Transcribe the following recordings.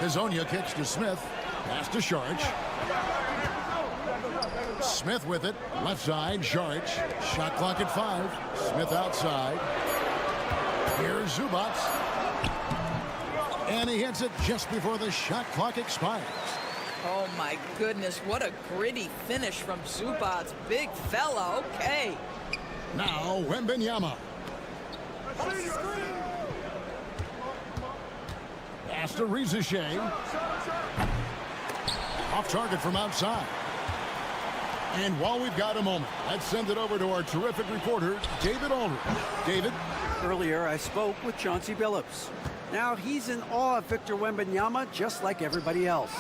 Hazonia kicks to Smith. Pass to Sharch. Smith with it. Left side, Sharch. Shot clock at 5. Smith outside. Here's Zubats. And he hits it just before the shot clock expires. Oh, my goodness. What a gritty finish from Zubats. Big fella. Okay. Now, Wembanyama. Pass to Rizashay. Off target from outside. And while we've got a moment, let's send it over to our terrific reporter, David Aldridge. David? Earlier, I spoke with Chauncey Billups. Now, he's in awe of Victor Wembanyama just like everybody else.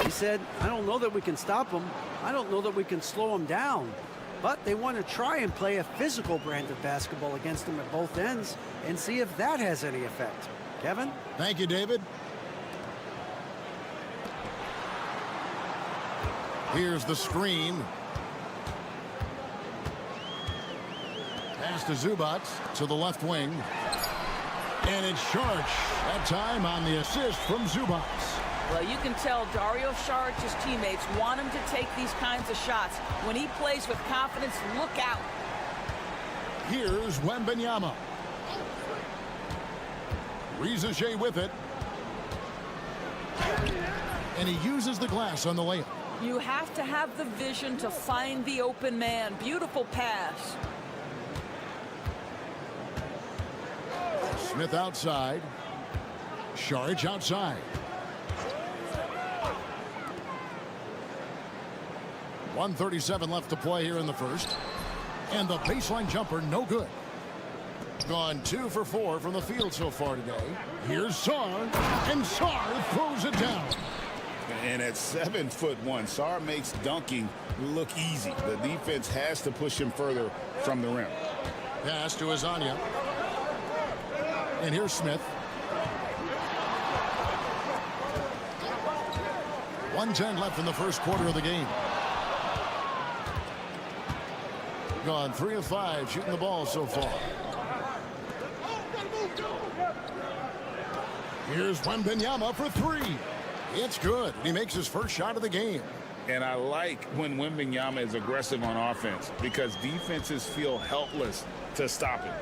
He said, I don't know that we can stop him. I don't know that we can slow him down. But they want to try and play a physical brand of basketball against him at both ends and see if that has any effect. Kevin? Thank you, David. Here's the screen. Pass to Zubats to the left wing. And it's Sharch. That time on the assist from Zubats. Well, you can tell Dario Saric's teammates want him to take these kinds of shots. When he plays with confidence, look out. Here's Wembanyama. Rizashay with it. And he uses the glass on the layup. You have to have the vision to find the open man. Beautiful pass. Smith outside. Sharch outside. 1:37 left to play here in the first. And the baseline jumper, no good. Gone 2 for 4 from the field so far today. Here's Sarr, and Sarr throws it down. And at 7'1", Sarr makes dunking look easy. The defense has to push him further from the rim. Pass to Azania. And here's Smith. 1:10 left in the first quarter of the game. Gone 3 of 5 shooting the ball so far. Here's Wembanyama for 3. It's good. He makes his first shot of the game. And I like when Wembanyama is aggressive on offense because defenses feel helpless to stop him.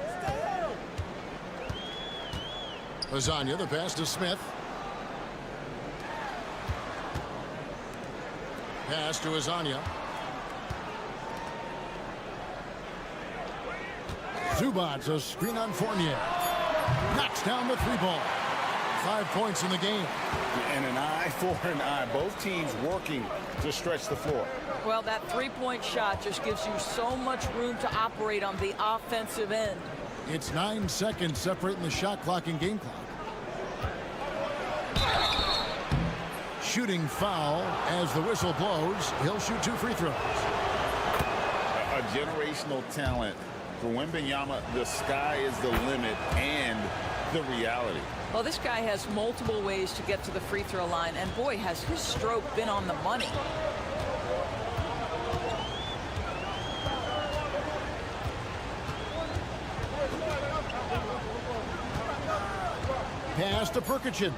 Lasagna, the pass to Smith. Pass to Azania. Zubats, a screen on Fournier. Knocks down the 3-ball. 5 points in the game. And an eye for an eye. Both teams working to stretch the floor. Well, that 3-point shot just gives you so much room to operate on the offensive end. It's 9 seconds separating the shot clock and game clock. Shooting foul as the whistle blows. He'll shoot 2 free throws. A generational talent. For Wembanyama, the sky is the limit and the reality. Well, this guy has multiple ways to get to the free throw line, and boy, has his stroke been on the money. Pass to Perkichin.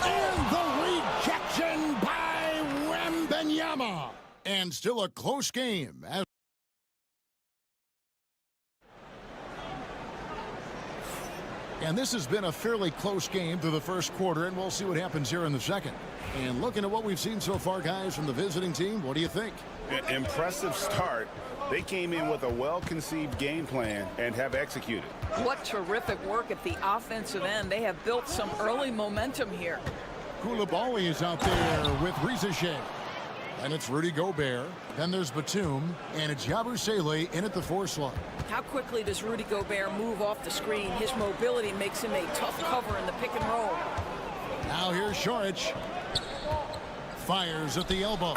And the rejection by Wembanyama. And still a close game. And this has been a fairly close game through the first quarter, and we'll see what happens here in the second. And looking at what we've seen so far, guys, from the visiting team, what do you think? An impressive start. They came in with a well-conceived game plan and have executed. What terrific work at the offensive end. They have built some early momentum here. Koulibaly is out there with Rizashay. And it's Rudy Gobert. Then there's Batum. And it's Yabusele in at the 4 slot. How quickly does Rudy Gobert move off the screen? His mobility makes him a tough cover in the pick and roll. Now here's Saric. Fires at the elbow.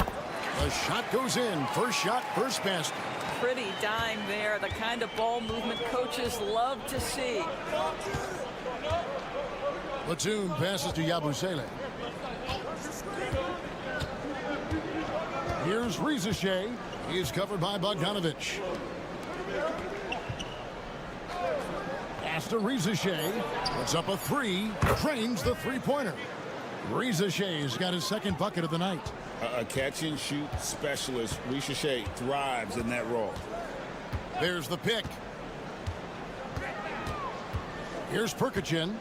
The shot goes in. First shot, first basket. Pretty dime there. The kind of ball movement coaches love to see. Batum passes to Yabusele. Here's Rizashay. He's covered by Bogdanovich. Pass Pass to Shea. Puts up a three. Trains the three-pointer. Shea's got his second bucket of the night. A catch-and-shoot specialist. Shea thrives in that role. There's the pick. Here's Perkichin.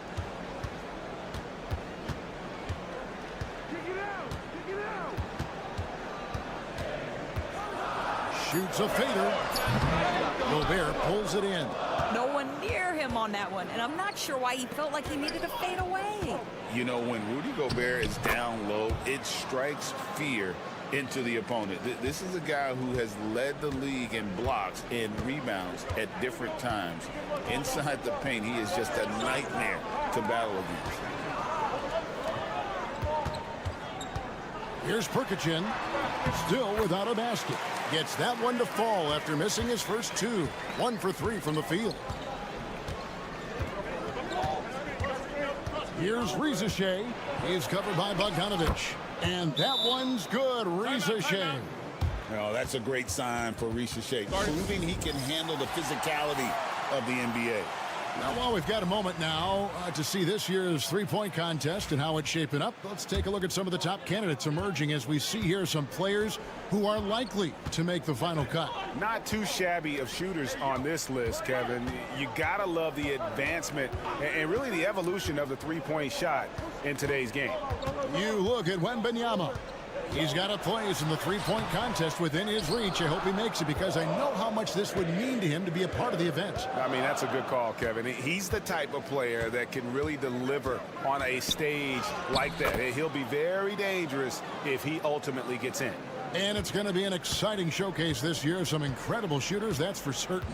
Shoots a fader. Gobert pulls it in. No one near him on that one, and I'm not sure why he felt like he needed to fade away. You know, when Rudy Gobert is down low, it strikes fear into the opponent. This is a guy who has led the league in blocks and rebounds at different times. Inside the paint, he is just a nightmare to battle against. Here's Perkichin, still without a basket. Gets that one to fall after missing his first two. 1 for 3 from the field. Here's Shea. He's covered by Bogdanovich. And that one's good. Shea. Oh, that's a great sign for Shea, proving he can handle the physicality of the NBA. Now, while we've got a moment now to see this year's three-point contest and how it's shaping up, let's take a look at some of the top candidates emerging as we see here some players who are likely to make the final cut. Not too shabby of shooters on this list, Kevin. You gotta love the advancement and really the evolution of the three-point shot in today's game. You look at Wembanyama. He's got a place in the three-point contest within his reach. I hope he makes it because I know how much this would mean to him to be a part of the event. I mean, that's a good call, Kevin. He's the type of player that can really deliver on a stage like that. He'll be very dangerous if he ultimately gets in. And it's going to be an exciting showcase this year. Some incredible shooters, that's for certain.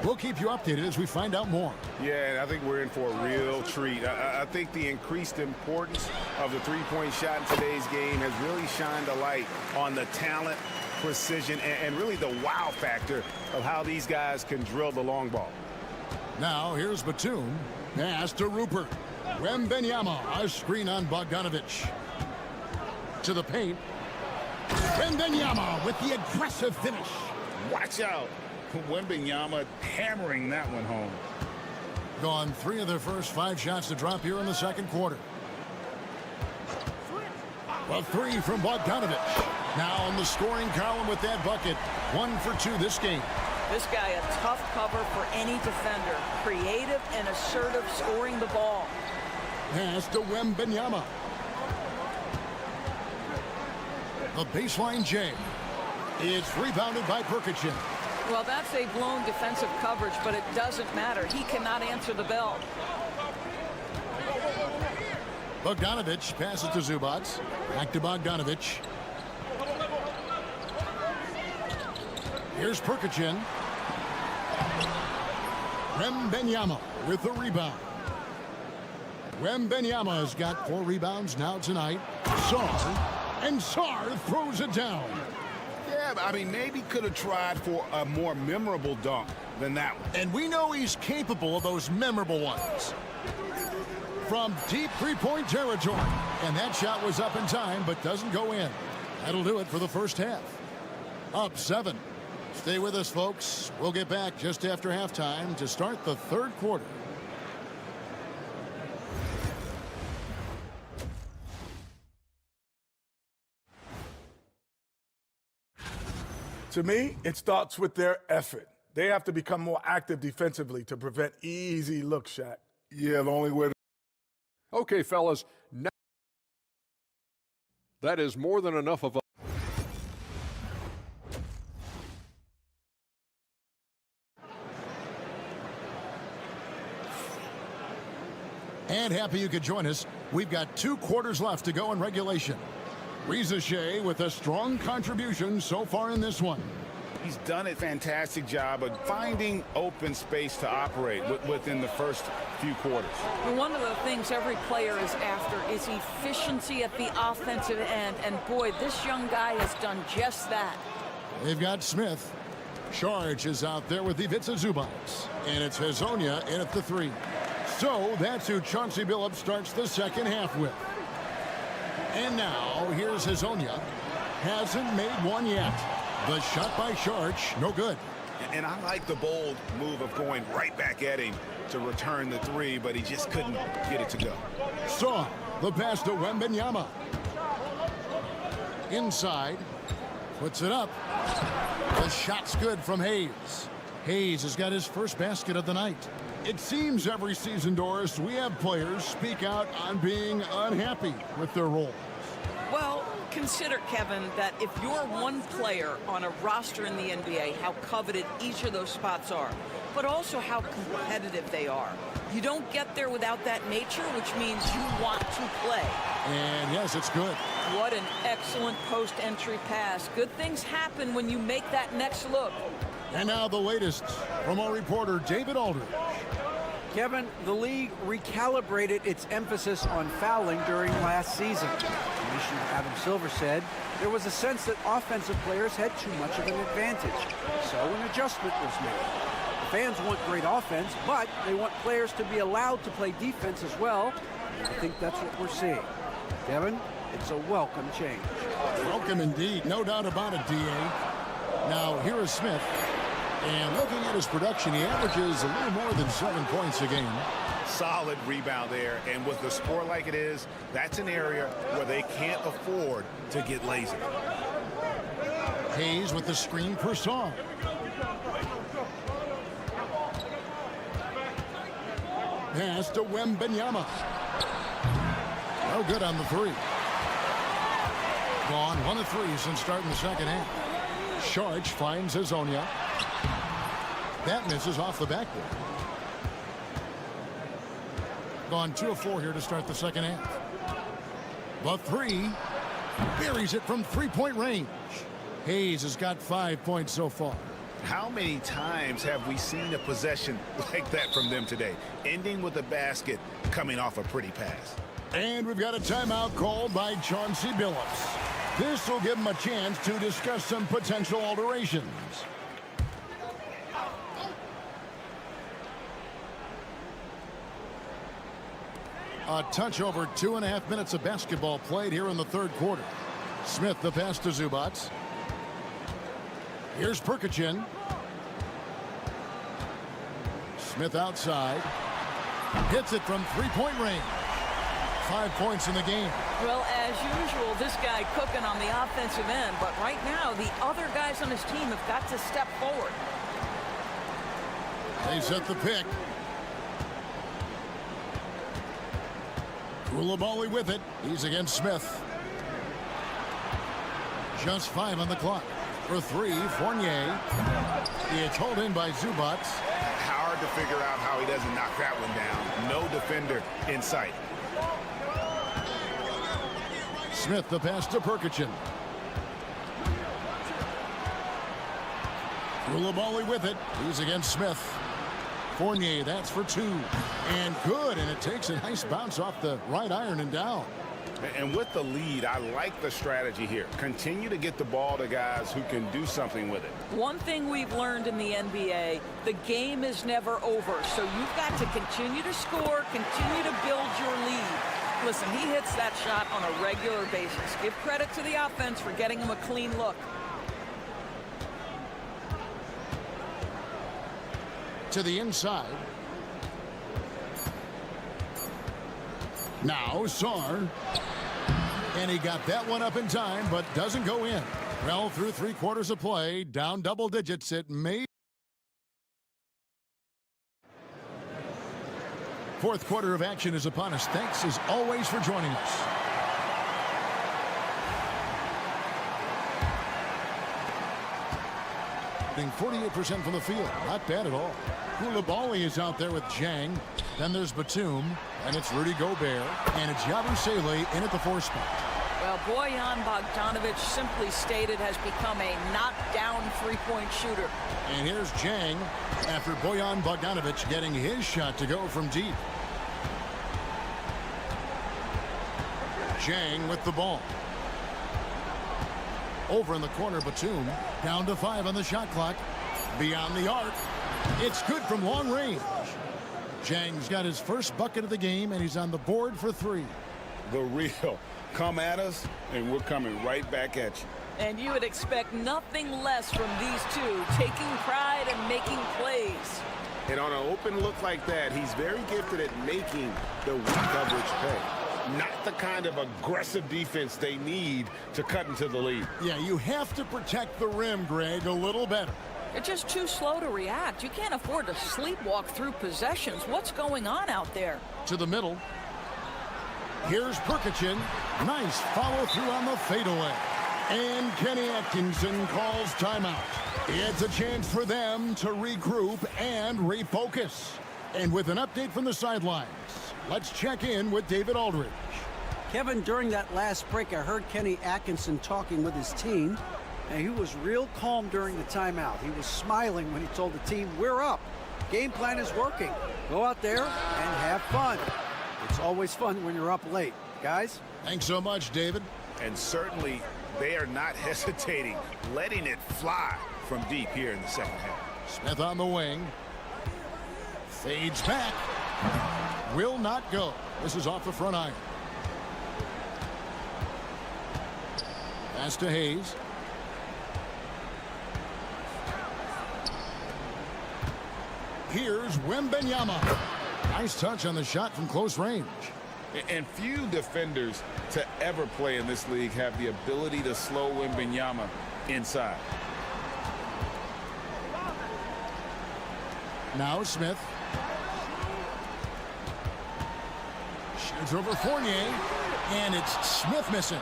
We'll keep you updated as we find out more. Yeah, and I think we're in for a real treat. I think the increased importance of the three-point shot in today's game has really shined a light on the talent, precision, and really the wow factor of how these guys can drill the long ball. Now, here's Batum. Pass to Rupert. Wembanyama, a screen on Bogdanovich. To the paint. Wembanyama with the aggressive finish. Watch out. Wembanyama hammering that one home. Gone 3 of their first 5 shots to drop here in the second quarter. A 3 from Bogdanovich. Now in the scoring column with that bucket. 1 for 2 this game. This guy a tough cover for any defender. Creative and assertive scoring the ball. Pass to Wembanyama. The baseline J. It's rebounded by Perkichin. Well, that's a blown defensive coverage, but it doesn't matter. He cannot answer the bell. Bogdanovich passes to Zubac. Back to Bogdanovich. Here's Perkichin. Wembanyama with the rebound. Wembanyama has got 4 rebounds now tonight. Sarr throws it down. Yeah, I mean, maybe could have tried for a more memorable dunk than that one. And we know he's capable of those memorable ones. From deep three-point territory. And that shot was up in time, but doesn't go in. That'll do it for the first half. Up 7. Stay with us, folks. We'll get back just after halftime to start the third quarter. To me, it starts with their effort. They have to become more active defensively to prevent easy look, Shaq. Yeah, the only way. Okay, fellas, now that is more than enough of a. And happy you could join us. We've got 2 quarters left to go in regulation. Shea with a strong contribution so far in this one. He's done a fantastic job of finding open space to operate within the first few quarters. And one of the things every player is after is efficiency at the offensive end. And boy, this young guy has done just that. They've got Smith. Charge is out there with Ivica Zubac. And it's Hezonja in at the 3. So that's who Chauncey Billups starts the second half with. And now, here's Hezonja. Hasn't made one yet. The shot by Sharch, no good. And I like the bold move of going right back at him to return the three, but he just couldn't get it to go. Saw the pass to Wembanyama. Inside. Puts it up. The shot's good from Hayes. Hayes has got his first basket of the night. It seems every season, Doris, we have players speak out on being unhappy with their roles. Well, consider, Kevin, that if you're one player on a roster in the NBA, how coveted each of those spots are, but also how competitive they are. You don't get there without that nature, which means you want to play. And yes, it's good. What an excellent post-entry pass. Good things happen when you make that next look. And now the latest from our reporter, David Aldridge. Kevin, the league recalibrated its emphasis on fouling during last season. Commissioner Adam Silver said there was a sense that offensive players had too much of an advantage, so an adjustment was made. The fans want great offense, but they want players to be allowed to play defense as well. And I think that's what we're seeing. Kevin, it's a welcome change. Welcome indeed, no doubt about it, D.A. Now, here is Smith. And looking at his production, he averages a little more than 7 points a game. Solid rebound there, and with the score like it is, that's an area where they can't afford to get lazy. Hayes with the screen for Song. Pass to Wembanyama. No good on the three. Gone 1 of 3 since starting the second half. Sharch finds Hazonia. That misses off the backboard. Gone 2 of 4 here to start the second half. The three buries it from 3-point range. Hayes has got 5 points so far. How many times have we seen a possession like that from them today, ending with a basket coming off a pretty pass? And we've got a timeout called by Chauncey Billups. This will give him a chance to discuss some potential alterations. A touch over 2.5 minutes of basketball played here in the third quarter. Smith the pass to Zubats. Here's Perkichin. Smith outside. Hits it from 3-point range. 5 points in the game. Well, as usual, this guy cooking on the offensive end, but right now the other guys on his team have got to step forward. They set the pick. Koulibaly with it. He's against Smith. Just 5 on the clock. For 3, Fournier. It's held in by Zubats. Hard to figure out how he doesn't knock that one down. No defender in sight. Smith the pass to Perkichin. Koulibaly with it. He's against Smith. Fournier, that's for 2. And good, and it takes a nice bounce off the right iron and down. And with the lead, I like the strategy here. Continue to get the ball to guys who can do something with it. One thing we've learned in the NBA, the game is never over. So you've got to continue to score, continue to build your lead. Listen, he hits that shot on a regular basis. Give credit to the offense for getting him a clean look. To the inside. Now Sarr. And he got that one up in time, but doesn't go in. Well, through 3 quarters of play, down double digits, it may. Fourth quarter of action is upon us. Thanks as always for joining us. 48% from the field. Not bad at all. Koulibaly is out there with Jang. Then there's Batum. And it's Rudy Gobert. And it's Yabusele in at the 4 spot. Well, Bojan Bogdanovic, simply stated, has become a knockdown 3-point shooter. And here's Jang after Bojan Bogdanovic getting his shot to go from deep. Jang with the ball. Over in the corner, Batum. Down to 5 on the shot clock. Beyond the arc. It's good from long range. Jang's got his first bucket of the game, and he's on the board for 3. The real Come at us, and we're coming right back at you. And you would expect nothing less from these two, taking pride and making plays. And on an open look like that, he's very gifted at making the weak coverage pay. Not the kind of aggressive defense they need to cut into the lead. Yeah, you have to protect the rim, Greg, a little better. They're just too slow to react. You can't afford to sleepwalk through possessions. What's going on out there? To the middle. Here's Perkichin. Nice follow through on the fadeaway. And Kenny Atkinson calls timeout. It's a chance for them to regroup and refocus. And with an update from the sidelines, let's check in with David Aldridge. Kevin, during that last break, I heard Kenny Atkinson talking with his team, and he was real calm during the timeout. He was smiling when he told the team, we're up. Game plan is working. Go out there and have fun. It's always fun when you're up late. Guys? Thanks so much, David. And certainly they are not hesitating, letting it fly from deep here in the second half. Smith on the wing. Fades back. Will not go. This is off the front iron. Pass to Hayes. Here's Wembanyama. Nice touch on the shot from close range. And few defenders to ever play in this league have the ability to slow Wembanyama inside. Now Smith. Shoots over Fournier. And it's Smith missing.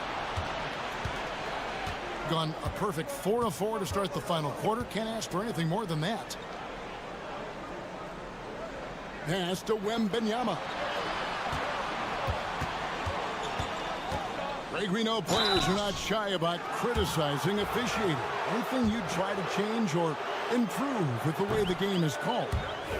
Gone a perfect 4 of 4 to start the final quarter. Can't ask for anything more than that. Pass to Wembanyama. Greg, we know players are not shy about criticizing officiating. Anything you'd try to change or improve with the way the game is called?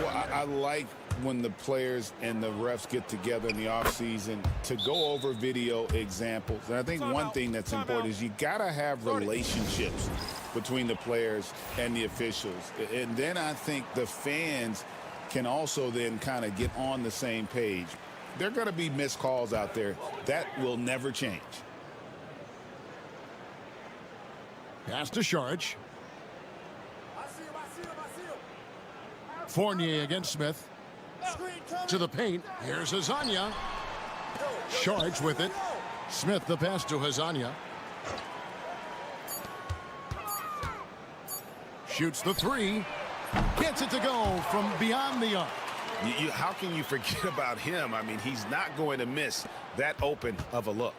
Well, I like when the players and the refs get together in the offseason to go over video examples. And I think one thing that's important is you got to have relationships between the players and the officials. And then I think the fans can also then kind of get on the same page. There are going to be missed calls out there. That will never change. Pass to Saric. Fournier against Smith. To the paint. Here's Hazanya. Saric with it. Smith the pass to Hazanya. Shoots the three. Gets it to go from beyond the arc. How can you forget about him? I mean, he's not going to miss that open of a look.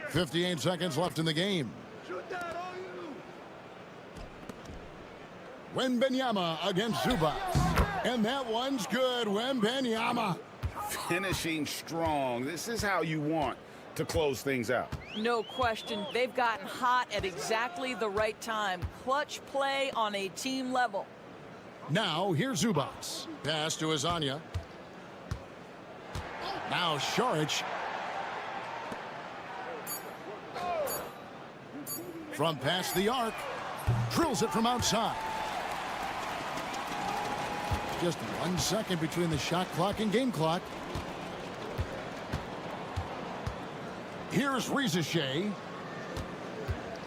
58 seconds left in the game. Wembanyama against Zubac. And that one's good. Wembanyama. Finishing strong. This is how you want to close things out. No question. They've gotten hot at exactly the right time. Clutch play on a team level. Now here's Zubac. Pass to Hazanya. Now Saric. From past the arc. Drills it from outside. Just 1 second between the shot clock and game clock. Here's Rizachet.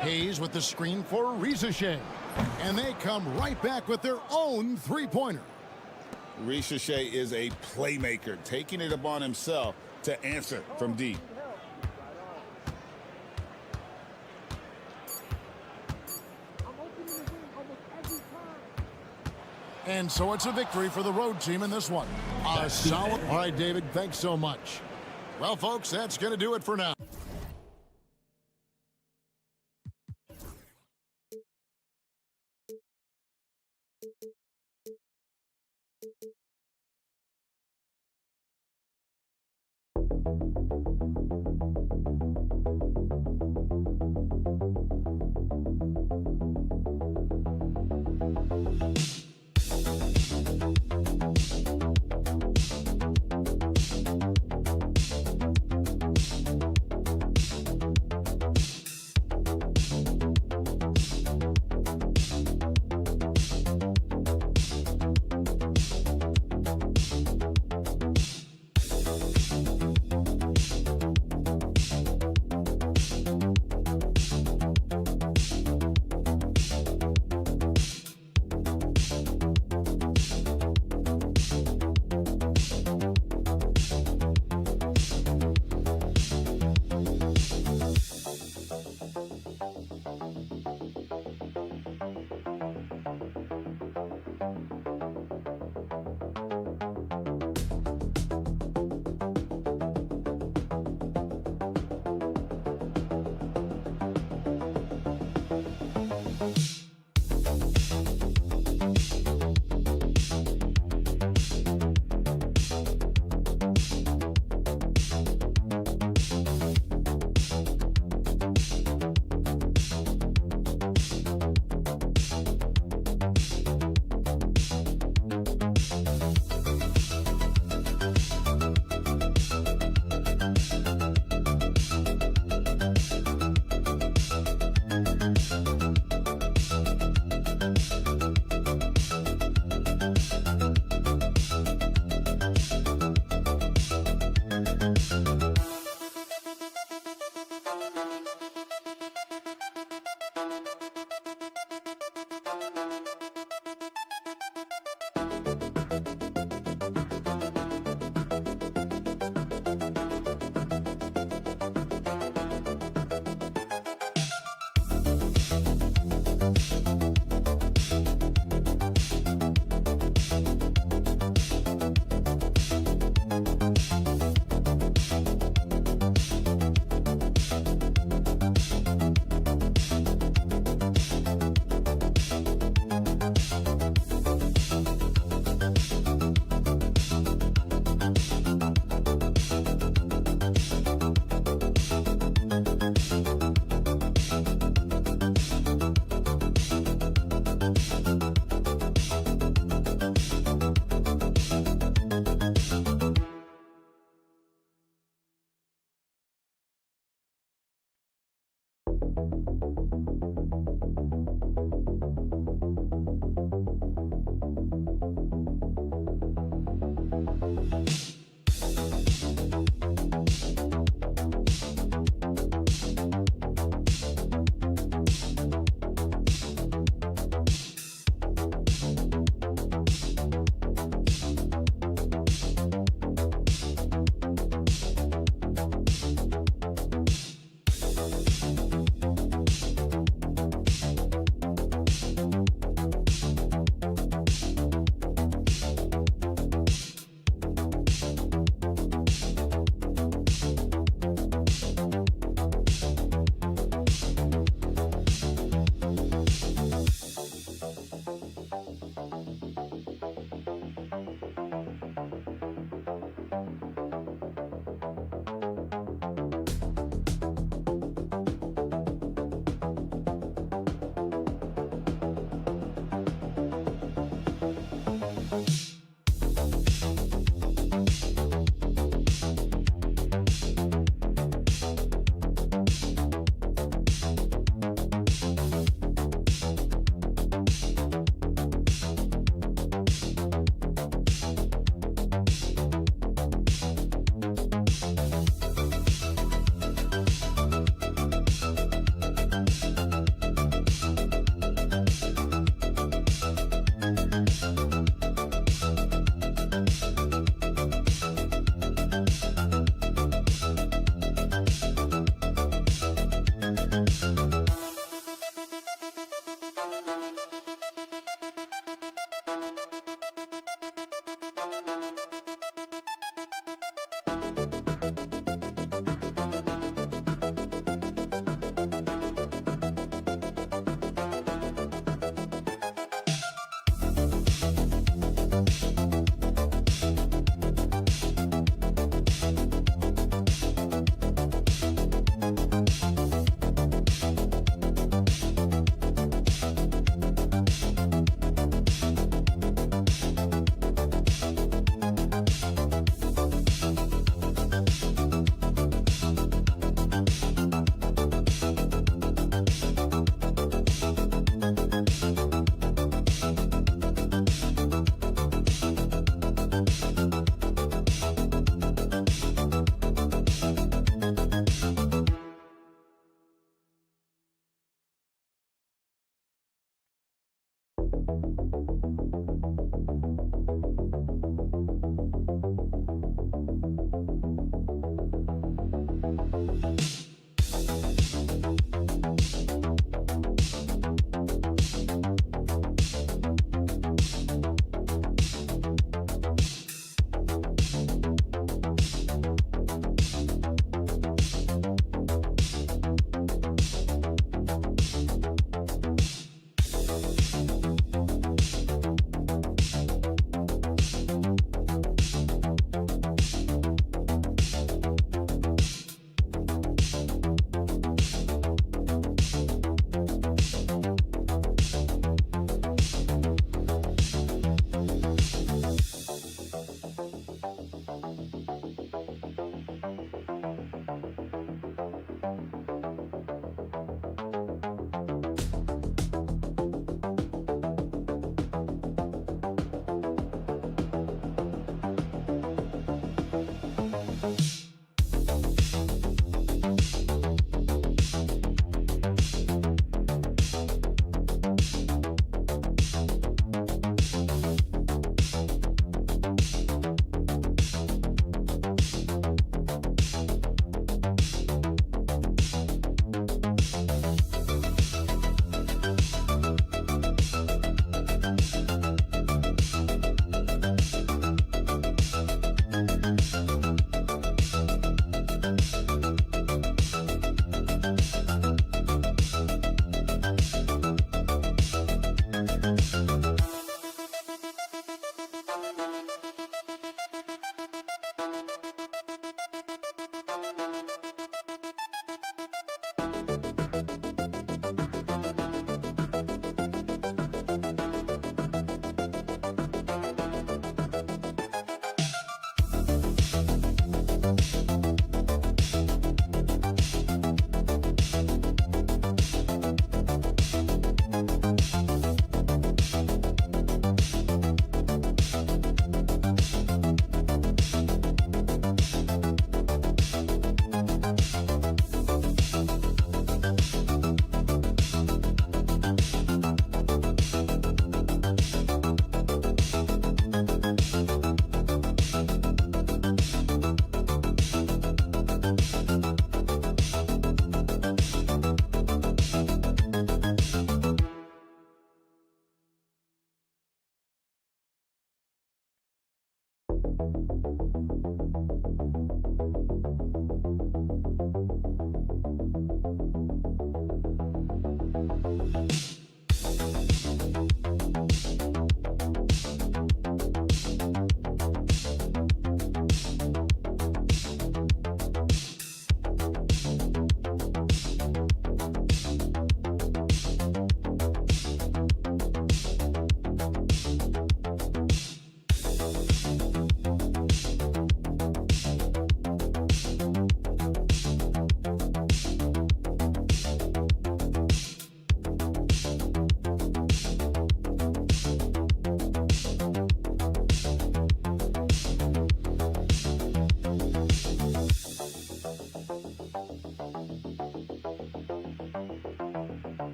Hayes with the screen for Rizachet. And they come right back with their own three-pointer. Rizachet is a playmaker, taking it upon himself to answer from deep. And so it's a victory for the road team in this one. A solid. All right, David, thanks so much. Well, folks, that's going to do it for now.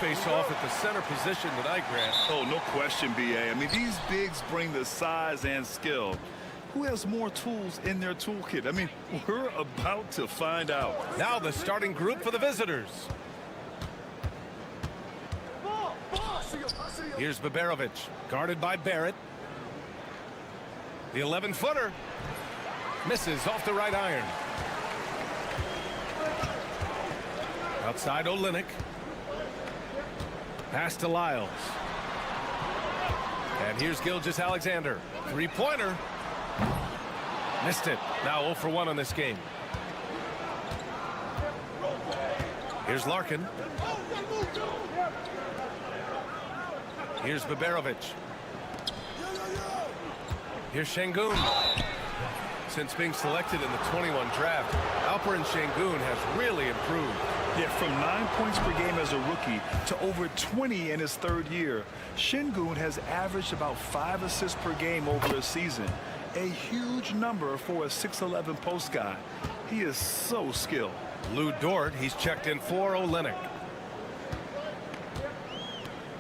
Face off at the center position tonight, Grant. Oh, no question, B.A. I mean, these bigs bring the size and skill. Who has more tools in their toolkit? I mean, we're about to find out. Now the starting group for the visitors. Here's Baberovic, guarded by Barrett. The 11-footer misses off the right iron. Outside Olynyk. Pass to Lyles. And here's Gilgeous-Alexander. Three-pointer. Missed it. Now 0 for 1 on this game. Here's Larkin. Here's Baberovic. Here's Şengün. Since being selected in the 21 draft, Alperen Şengün has really improved. Yeah, from 9 points per game as a rookie to over 20 in his third year, Şengün has averaged about 5 assists per game over a season. A huge number for a 6'11 post guy. He is so skilled. Lou Dort, he's checked in for Olynyk.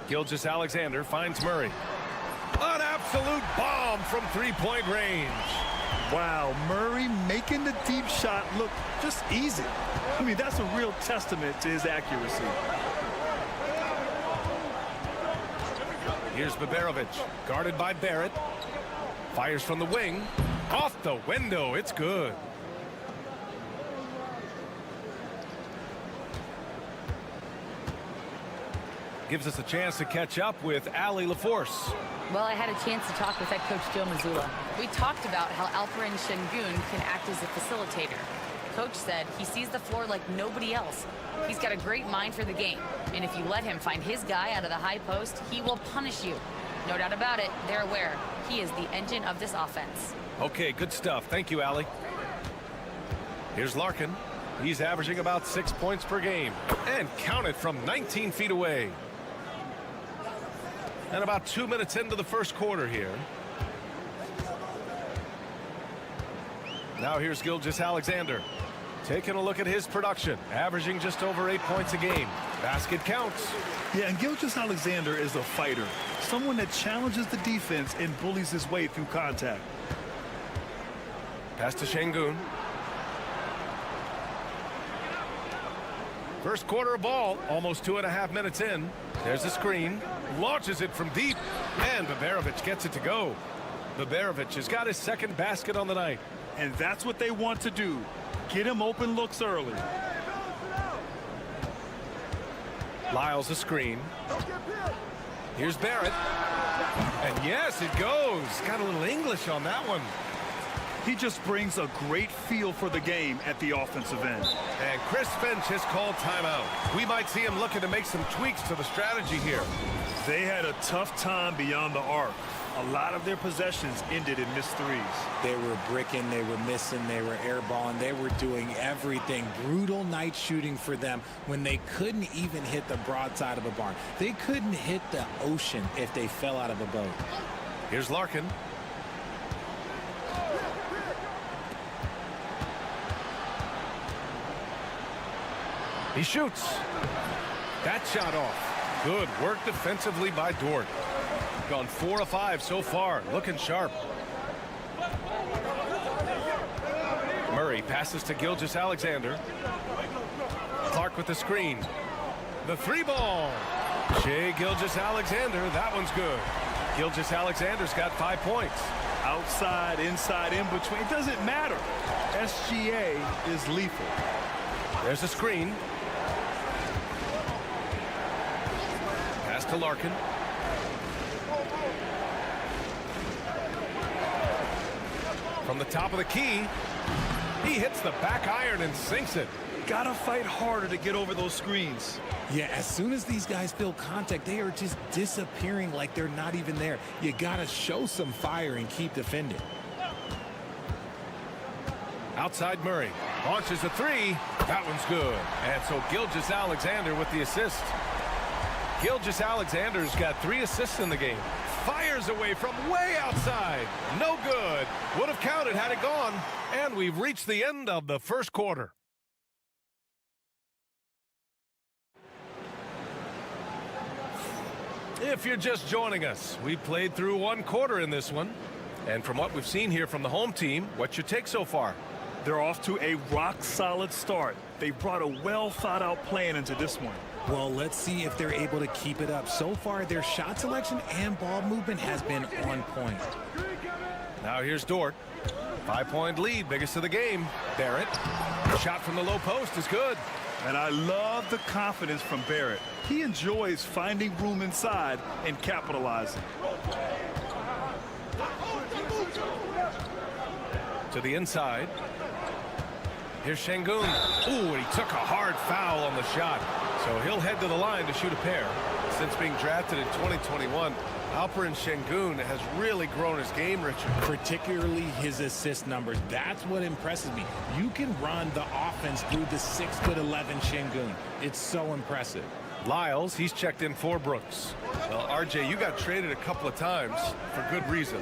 Gilgeous-Alexander finds Murray. An absolute bomb from three-point range. Wow, Murray making the deep shot look just easy. I mean, that's a real testament to his accuracy. Here's Baberovic, guarded by Barrett. Fires from the wing. Off the window, it's good. Gives us a chance to catch up with Allie LaForce. Well, I had a chance to talk with head coach Joe Mazzulla. We talked about how Alperen Şengün can act as a facilitator. Coach said he sees the floor like nobody else. He's got a great mind for the game, and if you let him find his guy out of the high post, he will punish you. No doubt about it, they're aware. He is the engine of this offense. Okay, good stuff. Thank you, Allie. Here's Larkin. He's averaging about 6 points per game, and counted from 19 feet away. And about 2 minutes into the first quarter here. Now here's Gilgeous-Alexander. Taking a look at his production, averaging just over 8 points a game. Basket counts. Yeah, and Gilgeous-Alexander is a fighter. Someone that challenges the defense and bullies his way through contact. Pass to Şengün. First quarter of ball, almost 2.5 minutes in. There's a screen. Launches it from deep. And Baberovic gets it to go. Baberovic has got his second basket on the night. And that's what they want to do. Get him open looks early. Lyles a screen. Here's Barrett. And yes, it goes. Got a little English on that one. He just brings a great feel for the game at the offensive end. And Chris Finch has called timeout. We might see him looking to make some tweaks to the strategy here. They had a tough time beyond the arc. A lot of their possessions ended in missed threes. They were bricking, they were missing, they were airballing, they were doing everything. Brutal night shooting for them when they couldn't even hit the broadside of a barn. They couldn't hit the ocean if they fell out of a boat. Here's Larkin. He shoots. That shot off. Good work defensively by Dort. Gone 4 of 5 so far. Looking sharp. Murray passes to Gilgeous-Alexander. Clark with the screen. The 3-ball. Shai Gilgeous-Alexander. That one's good. Gilgeous-Alexander's got 5 points. Outside, inside, in between. It doesn't matter. SGA is lethal. There's a screen. Pass to Larkin. From the top of the key, he hits the back iron and sinks it. Gotta fight harder to get over those screens. Yeah, as soon as these guys feel contact, they are just disappearing like they're not even there. You gotta show some fire and keep defending. Outside Murray. Launches a 3. That one's good. And so Gilgeous-Alexander with the assist. Gilgeous-Alexander's got 3 assists in the game. Fires away from way outside. No good. Would have counted had it gone. And we've reached the end of the first quarter. If you're just joining us, we played through 1 quarter in this one. And from what we've seen here from the home team, what's your take so far? They're off to a rock-solid start. They brought a well-thought-out plan into this one. Well, let's see if they're able to keep it up. So far, their shot selection and ball movement has been on point. Now here's Dort. 5-point lead, biggest of the game. Barrett. Shot from the low post is good. And I love the confidence from Barrett. He enjoys finding room inside and capitalizing. To the inside. Here's Şengün. Ooh, and he took a hard foul on the shot. So he'll head to the line to shoot a pair. Since being drafted in 2021, Alperen Şengün has really grown his game, Richard. Particularly his assist numbers. That's what impresses me. You can run the offense through the 6'11" Şengün. It's so impressive. Lyles, he's checked in for Brooks. Well, RJ, you got traded a couple of times for good reason.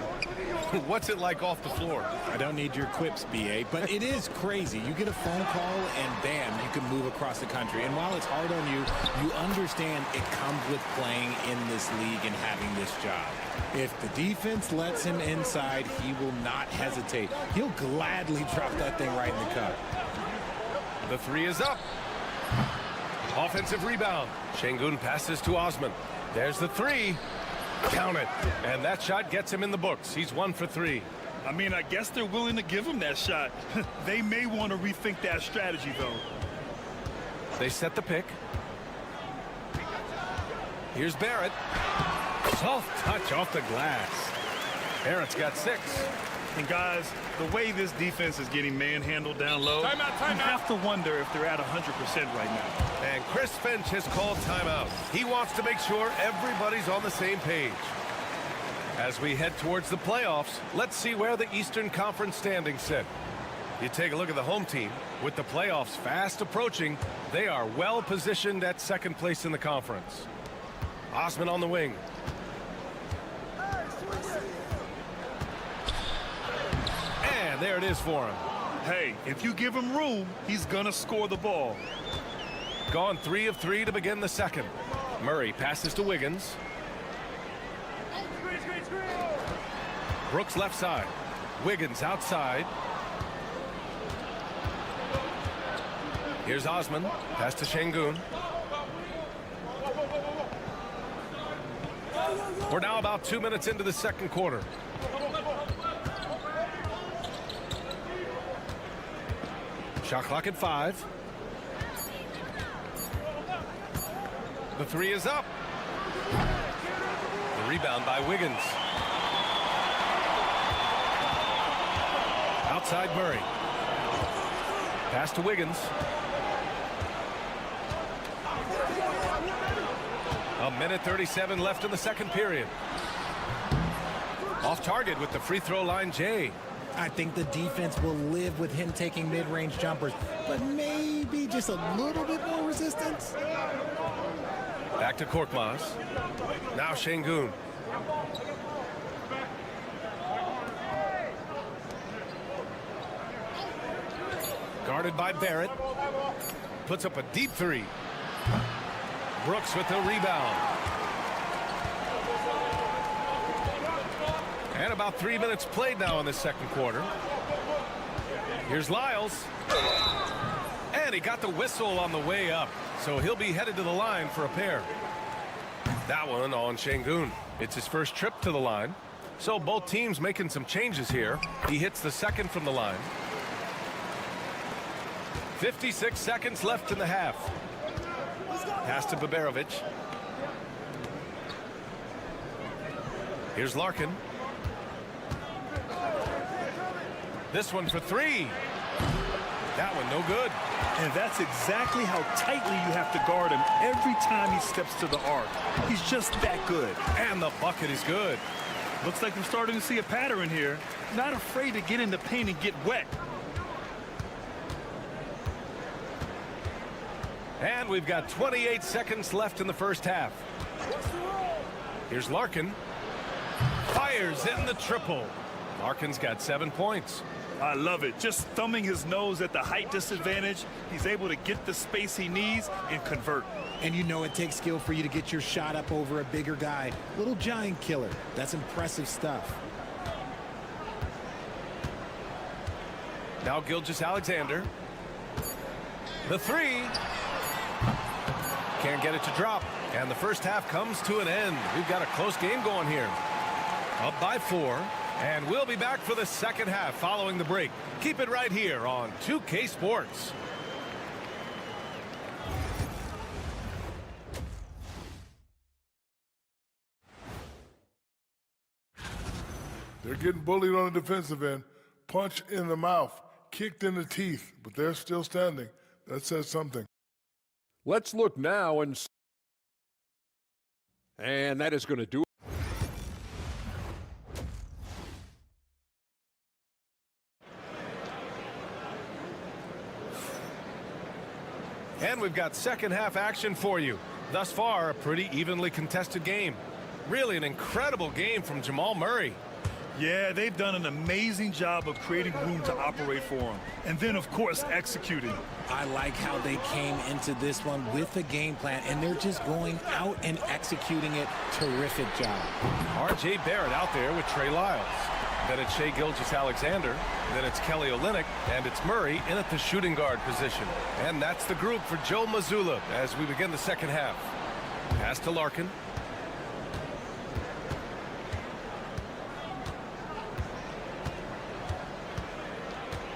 What's it like off the floor? I don't need your quips, BA, but it is crazy. You get a phone call and bam, you can move across the country. And while it's hard on you, you understand it comes with playing in this league and having this job. If the defense lets him inside, he will not hesitate. He'll gladly drop that thing right in the cup. The 3 is up. Offensive rebound. Şengün passes to Osman. There's the 3. Count it. And that shot gets him in the books. He's 1 for 3. I mean, I guess they're willing to give him that shot. They may want to rethink that strategy, though. They set the pick. Here's Barrett. Soft touch off the glass. Barrett's got 6. And guys, the way this defense is getting manhandled down low, you have to wonder if they're at 100% right now. And Chris Finch has called timeout. He wants to make sure everybody's on the same page. As we head towards the playoffs, let's see where the Eastern Conference standings sit. You take a look at the home team. With the playoffs fast approaching, they are well positioned at 2nd place in the conference. Osman on the wing. And there it is for him. Hey, if you give him room, he's going to score the ball. Gone 3 of 3 to begin the 2nd. Murray passes to Wiggins. Brooks left side. Wiggins outside. Here's Osman. Pass to Şengün. We're now about 2 minutes into the 2nd quarter. Shot clock at 5. The 3 is up. The rebound by Wiggins. Outside Murray. Pass to Wiggins. A minute 37 left in the 2nd period. Off target with the free throw line, Jay. I think the defense will live with him taking mid-range jumpers, but maybe just a little bit more resistance. Back to Korkmaz. Now Şengün. Guarded by Barrett. Puts up a deep three. Brooks with the rebound. And about 3 minutes played now in the second quarter. Here's Lyles. And he got the whistle on the way up. So he'll be headed to the line for a pair. That one on Şengün. It's his first trip to the line. So both teams making some changes here. He hits the second from the line. 56 seconds left in the half. Pass to Baberovic. Here's Larkin. This one for three. That one no good. And that's exactly how tightly you have to guard him every time he steps to the arc. He's just that good. And the bucket is good. Looks like we're starting to see a pattern here. Not afraid to get in the paint and get wet. And we've got 28 seconds left in the first half. Here's Larkin. Fires in the triple. Larkin's got 7 points. I love it. Just thumbing his nose at the height disadvantage. He's able to get the space he needs and convert. And you know it takes skill for you to get your shot up over a bigger guy. Little giant killer. That's impressive stuff. Now Gilgeous-Alexander. The three. Can't get it to drop. And the first half comes to an end. We've got a close game going here. Up by 4. And we'll be back for the second half following the break. Keep it right here on 2K Sports. They're getting bullied on the defensive end. Punch in the mouth, kicked in the teeth, but they're still standing. That says something. Let's look now and that is going to do it. And we've got second half action for you. Thus far, a pretty evenly contested game. Really an incredible game from Jamal Murray. Yeah, they've done an amazing job of creating room to operate for him. And then, of course, executing. I like how they came into this one with a game plan, and they're just going out and executing it. Terrific job. R.J. Barrett out there with Trey Lyles. Then it's Shai Gilgeous-Alexander. Then it's Kelly Olynyk. And it's Murray in at the shooting guard position. And that's the group for Joe Mazzulla as we begin the second half. Pass to Larkin.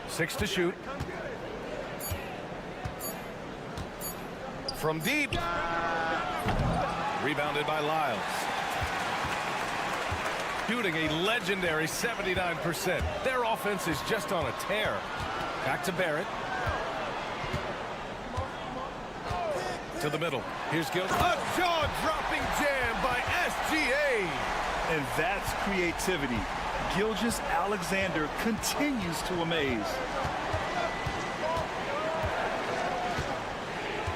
Six to shoot. From deep. Rebounded by Lyles. Shooting a legendary 79%. Their offense is just on a tear. Back to Barrett. To the middle. Here's Gil. A jaw-dropping jam by SGA. And that's creativity. Gilgeous-Alexander continues to amaze.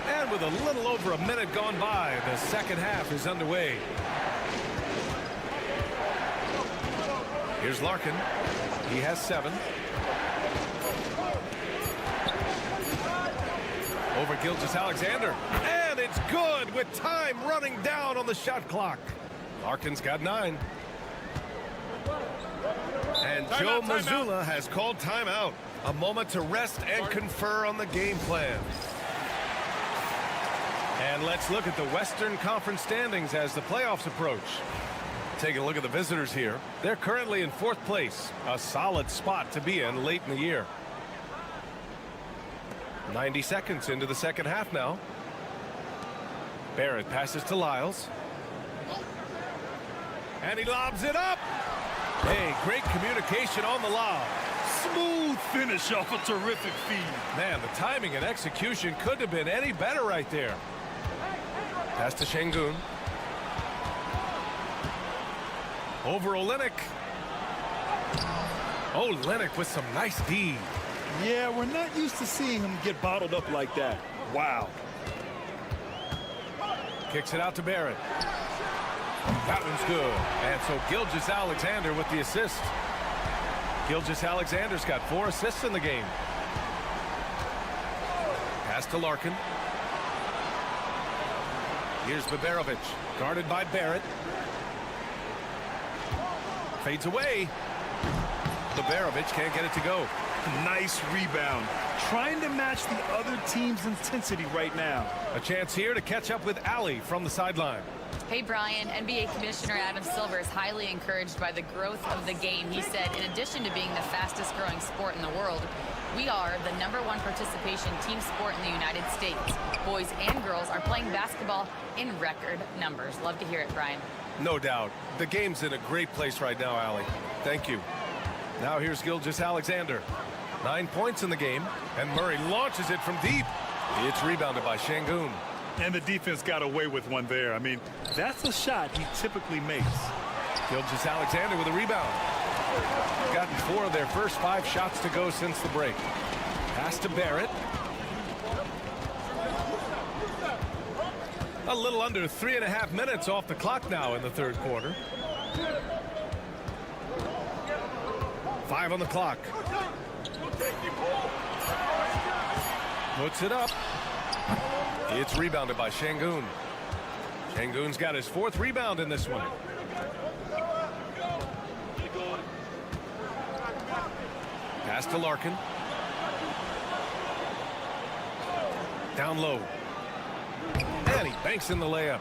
And with a little over a minute gone by, the second half is underway. Here's Larkin. He has 7. Over Gilgeous-Alexander. And it's good with time running down on the shot clock. Larkin's got 9. And Joe Mazzulla has called timeout. A moment to rest and confer on the game plan. And let's look at the Western Conference standings as the playoffs approach. Taking a look at the visitors here. They're currently in 4th place. A solid spot to be in late in the year. 90 seconds into the second half now. Barrett passes to Lyles. And he lobs it up. Hey, great communication on the lob. Smooth finish off a terrific feed. Man, the timing and execution couldn't have been any better right there. Pass to Şengün. Over Olynyk. Olynyk with some nice D. Yeah, we're not used to seeing him get bottled up like that. Wow. Kicks it out to Barrett. That one's good. And so Gilgeous-Alexander with the assist. Gilgeous-Alexander's got 4 assists in the game. Pass to Larkin. Here's Baberovic, guarded by Barrett. Fades away. Baberovic can't get it to go. Nice rebound. Trying to match the other team's intensity right now. A chance here to catch up with Ali from the sideline. Hey, Brian, NBA Commissioner Adam Silver is highly encouraged by the growth of the game. He said, in addition to being the fastest growing sport in the world, we are the #1 participation team sport in the United States. Boys and girls are playing basketball in record numbers. Love to hear it, Brian. No doubt. The game's in a great place right now, Ali. Thank you. Now here's Gilgeous-Alexander. 9 points in the game, and Murray launches it from deep. It's rebounded by Şengün. And the defense got away with one there. I mean, that's a shot he typically makes. Gilgeous-Alexander with a rebound. Gotten 4 of their first 5 shots to go since the break. Pass to Barrett. A little under 3.5 minutes off the clock now in the third quarter. 5 on the clock. Puts it up. It's rebounded by Şengün. Şengün's got his 4th rebound in this one. Pass to Larkin. Down low. And he banks in the layup.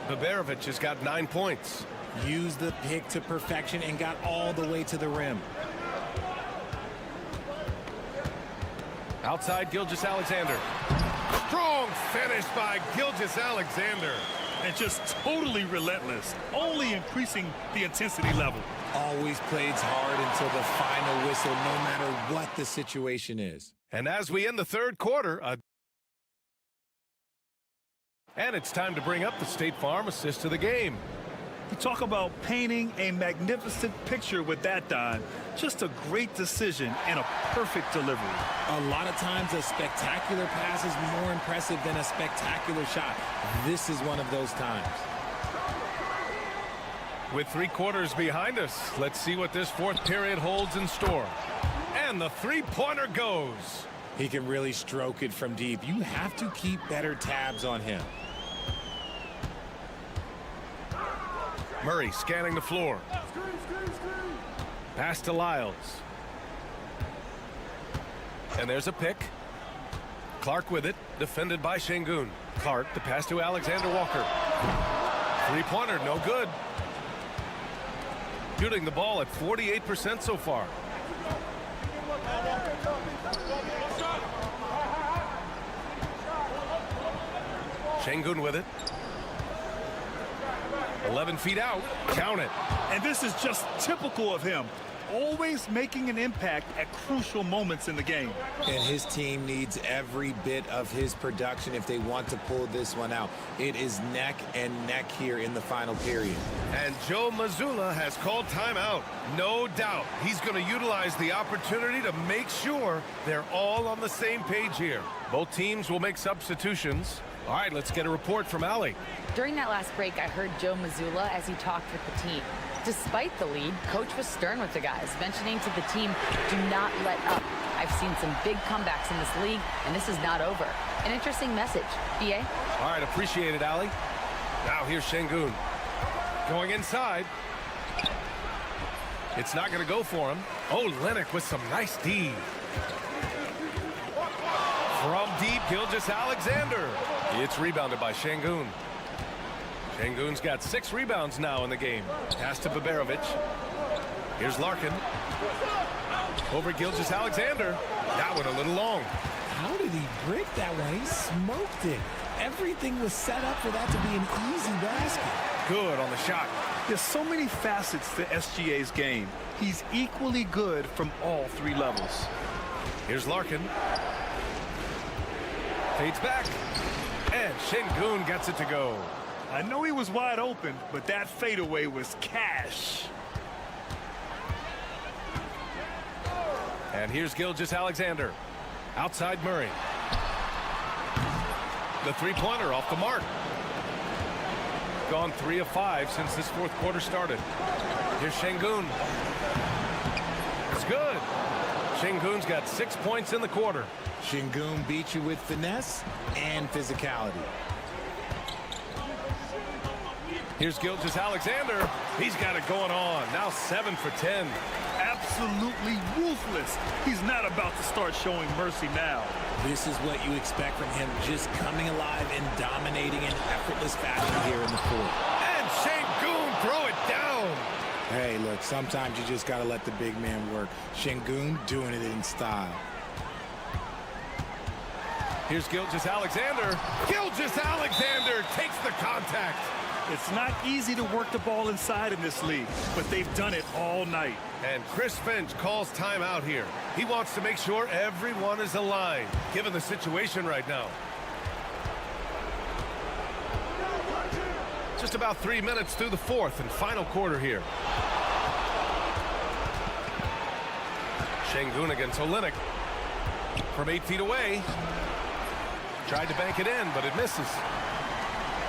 Baberovic has got 9 points. Used the pick to perfection and got all the way to the rim. Outside Gilgeous-Alexander. Strong finish by Gilgeous-Alexander. And just totally relentless, only increasing the intensity level. Always plays hard until the final whistle, no matter what the situation is. And as we end the third quarter, and it's time to bring up the State Farm assist of the game. You talk about painting a magnificent picture with that, Don. Just a great decision and a perfect delivery. A lot of times a spectacular pass is more impressive than a spectacular shot. This is one of those times. With 3 quarters behind us, let's see what this 4th period holds in store. And the 3-pointer goes. He can really stroke it from deep. You have to keep better tabs on him. Murray scanning the floor. Pass to Lyles. And there's a pick. Clark with it, defended by Şengün. Clark, the pass to Alexander Walker. 3-pointer, no good. Shooting the ball at 48% so far. Şengün with it. 11 feet out. Count it. And this is just typical of him. Always making an impact at crucial moments in the game. And his team needs every bit of his production if they want to pull this one out. It is neck and neck here in the final period. And Joe Mazzulla has called timeout. No doubt he's going to utilize the opportunity to make sure they're all on the same page here. Both teams will make substitutions. All right, let's get a report from Ali. During that last break, I heard Joe Mazzulla as he talked with the team. Despite the lead, coach was stern with the guys, mentioning to the team, do not let up. I've seen some big comebacks in this league, and this is not over. An interesting message. BA? All right, appreciate it, Ali. Now here's Şengün. Going inside. It's not going to go for him. Oh, Lennox with some nice D. From deep, Gilgeous-Alexander. It's rebounded by Şengün. Şengün's got 6 rebounds now in the game. Pass to Baberovic. Here's Larkin. Over Gilgeous-Alexander. That one a little long. How did he break that one? He smoked it. Everything was set up for that to be an easy basket. Good on the shot. There's so many facets to SGA's game. He's equally good from all 3 levels. Here's Larkin. Fades back. And Şengün gets it to go. I know he was wide open, but that fadeaway was cash. And here's Gilgeous-Alexander. Outside Murray. The 3-pointer off the mark. Gone 3 of 5 since this 4th quarter started. Here's Şengün. It's good. Şengün's got 6 points in the quarter. Şengün beat you with finesse and physicality. Here's Gilgeous-Alexander. He's got it going on. Now 7 for 10. Absolutely ruthless. He's not about to start showing mercy now. This is what you expect from him, just coming alive and dominating in effortless fashion here in the fourth. And Şengün throw it down. Hey, look, sometimes you just got to let the big man work. Şengün doing it in style. Here's Gilgeous-Alexander. Gilgeous-Alexander takes the contact. It's not easy to work the ball inside in this league, but they've done it all night. And Chris Finch calls timeout here. He wants to make sure everyone is aligned, given the situation right now. Just about 3 minutes through the fourth and final quarter here. Şengün against Olynyk. From 8 feet away. Tried to bank it in, but it misses.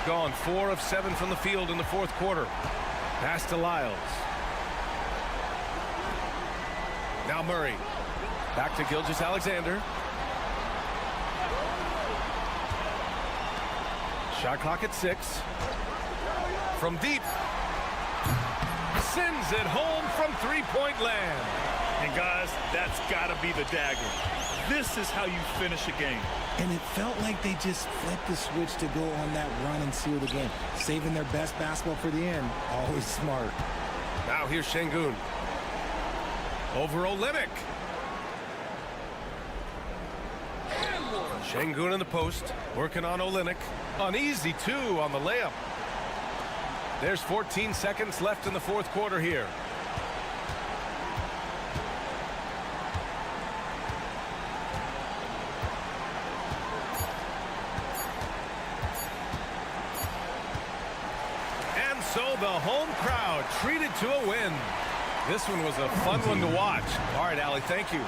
Gone 4 of 7 from the field in the fourth quarter. Pass to Lyles. Now Murray. Back to Gilgeous-Alexander. Shot clock at 6. From deep. Sends it home from three-point land. And guys, that's got to be the dagger. This is how you finish a game. And it felt like they just flipped the switch to go on that run and seal the game. Saving their best basketball for the end. Always smart. Now here's Şengün. Over Olynyk. Şengün in the post. Working on Olynyk. An easy 2 on the layup. There's 14 seconds left in the fourth quarter here. And so the home crowd treated to a win. This one was a fun one to watch. All right, Allie, thank you.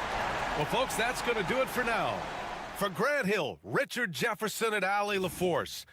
Well, folks, that's going to do it for now. For Grant Hill, Richard Jefferson, and Allie LaForce.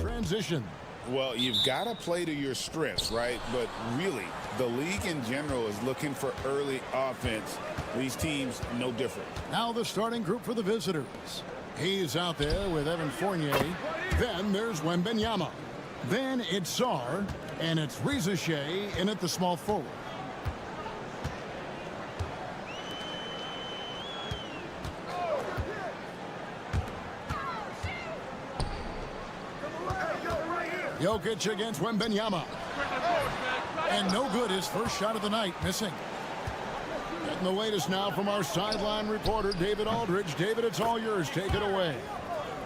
Transition. Well, you've got to play to your strengths, right? But really, the league in general is looking for early offense. These teams, no different. Now the starting group for the visitors. He's out there with Evan Fournier. Then there's Wembanyama. Then it's Sar. And it's Reza Shea in at the small forward. Jokic against Wembanyama. And no good, his first shot of the night, missing. Getting the latest now from our sideline reporter, David Aldridge. David, it's all yours. Take it away.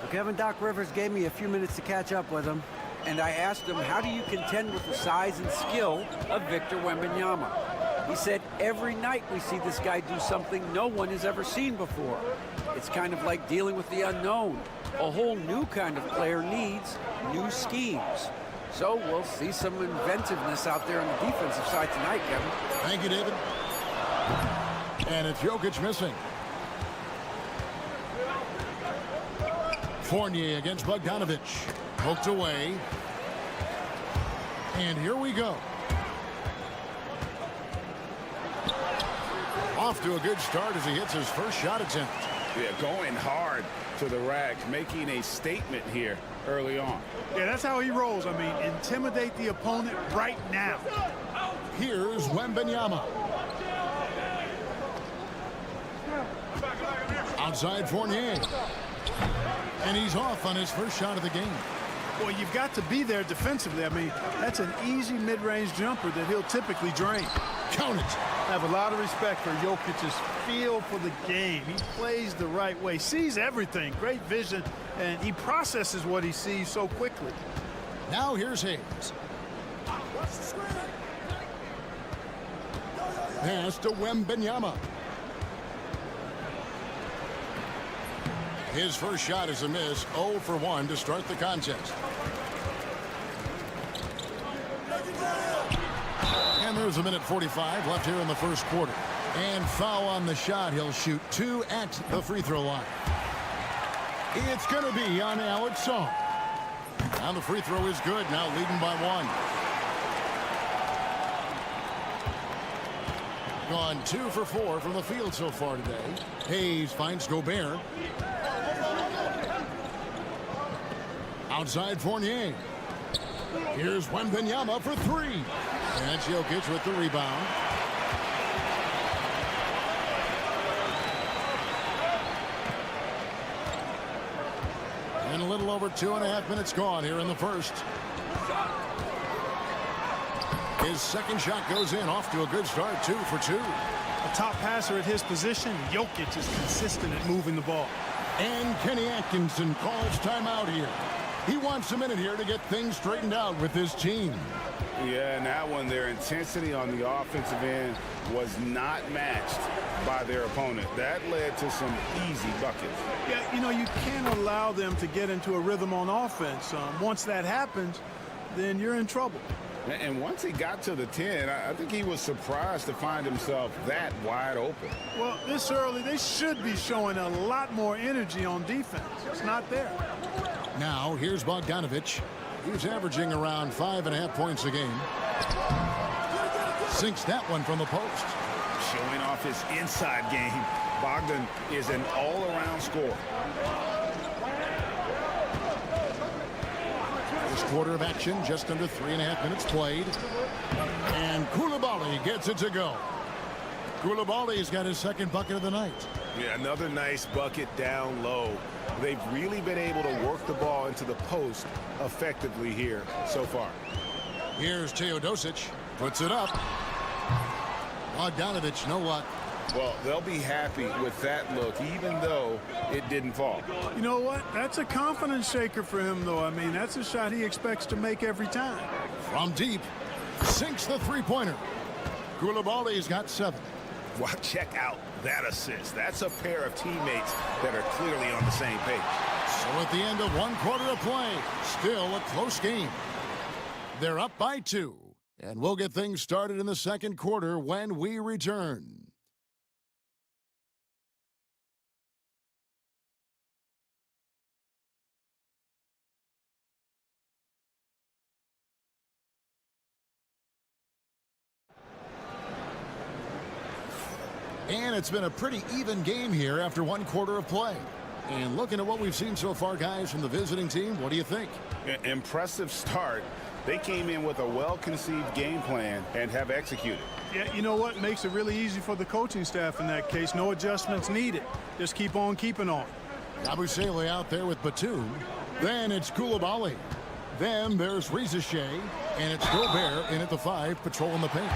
Well, Kevin, Doc Rivers gave me a few minutes to catch up with him, and I asked him, how do you contend with the size and skill of Victor Wembanyama? He said, every night we see this guy do something no one has ever seen before. It's kind of like dealing with the unknown. A whole new kind of player needs new schemes. So we'll see some inventiveness out there on the defensive side tonight, Kevin. Thank you, David. And it's Jokic missing. Fournier against Bogdanovic. Poked away. And here we go. Off to a good start as he hits his first shot attempt. Yeah, going hard to the rack, making a statement here early on. Yeah, that's how he rolls. I mean, intimidate the opponent right now. Here's Wembanyama. Outside Fournier. And he's off on his first shot of the game. Well, you've got to be there defensively. I mean, that's an easy mid-range jumper that he'll typically drain. Count it. I have a lot of respect for Jokic's feel for the game. He plays the right way, sees everything, great vision, and he processes what he sees so quickly. Now here's Hayes. Pass to Wembanyama. His first shot is a miss, 0 for 1 to start the contest. And there's a minute 45 left here in the first quarter. And foul on the shot. He'll shoot 2 at the free throw line. It's going to be on Alex Song. Now the free throw is good. Now leading by 1. Gone 2 for 4 from the field so far today. Hayes finds Gobert. Outside Fournier. Here's Wembanyama for 3. And that's Jokic with the rebound. And a little over 2.5 minutes gone here in the first. His second shot goes in, off to a good start, 2 for 2. A top passer at his position, Jokic is consistent at moving the ball. And Kenny Atkinson calls timeout here. He wants a minute here to get things straightened out with his team. Yeah, and that one, their intensity on the offensive end was not matched by their opponent. That led to some easy buckets. Yeah, you know, you can't allow them to get into a rhythm on offense. Once that happens, then you're in trouble. And once he got to the 10, I think he was surprised to find himself that wide open. Well, this early, they should be showing a lot more energy on defense. It's not there. Now, here's Bogdanovic. He's averaging around 5.5 points a game. Sinks that one from the post. Showing off his inside game. Bogdan is an all-around scorer. First quarter of action, just under 3.5 minutes played. And Koulibaly gets it to go. Koulibaly's got his second bucket of the night. Yeah, another nice bucket down low. They've really been able to work the ball into the post effectively here so far. Here's Teodosic. Puts it up. Bogdanovic, no luck. Well, they'll be happy with that look, even though it didn't fall. You know what? That's a confidence shaker for him, though. I mean, that's a shot he expects to make every time. From deep, sinks the three-pointer. Koulibaly's got 7. Well, check out that assist. That's a pair of teammates that are clearly on the same page. So at the end of 1 quarter of play, still a close game. They're up by 2, and we'll get things started in the second quarter when we return. And it's been a pretty even game here after 1 quarter of play. And looking at what we've seen so far, guys, from the visiting team, what do you think? Impressive start. They came in with a well-conceived game plan and have executed. Yeah, you know what? Makes it really easy for the coaching staff in that case. No adjustments needed. Just keep on keeping on. Abusele out there with Batum. Then it's Koulibaly. Then there's Rizichet. And it's Gobert in at the 5, patrolling the paint.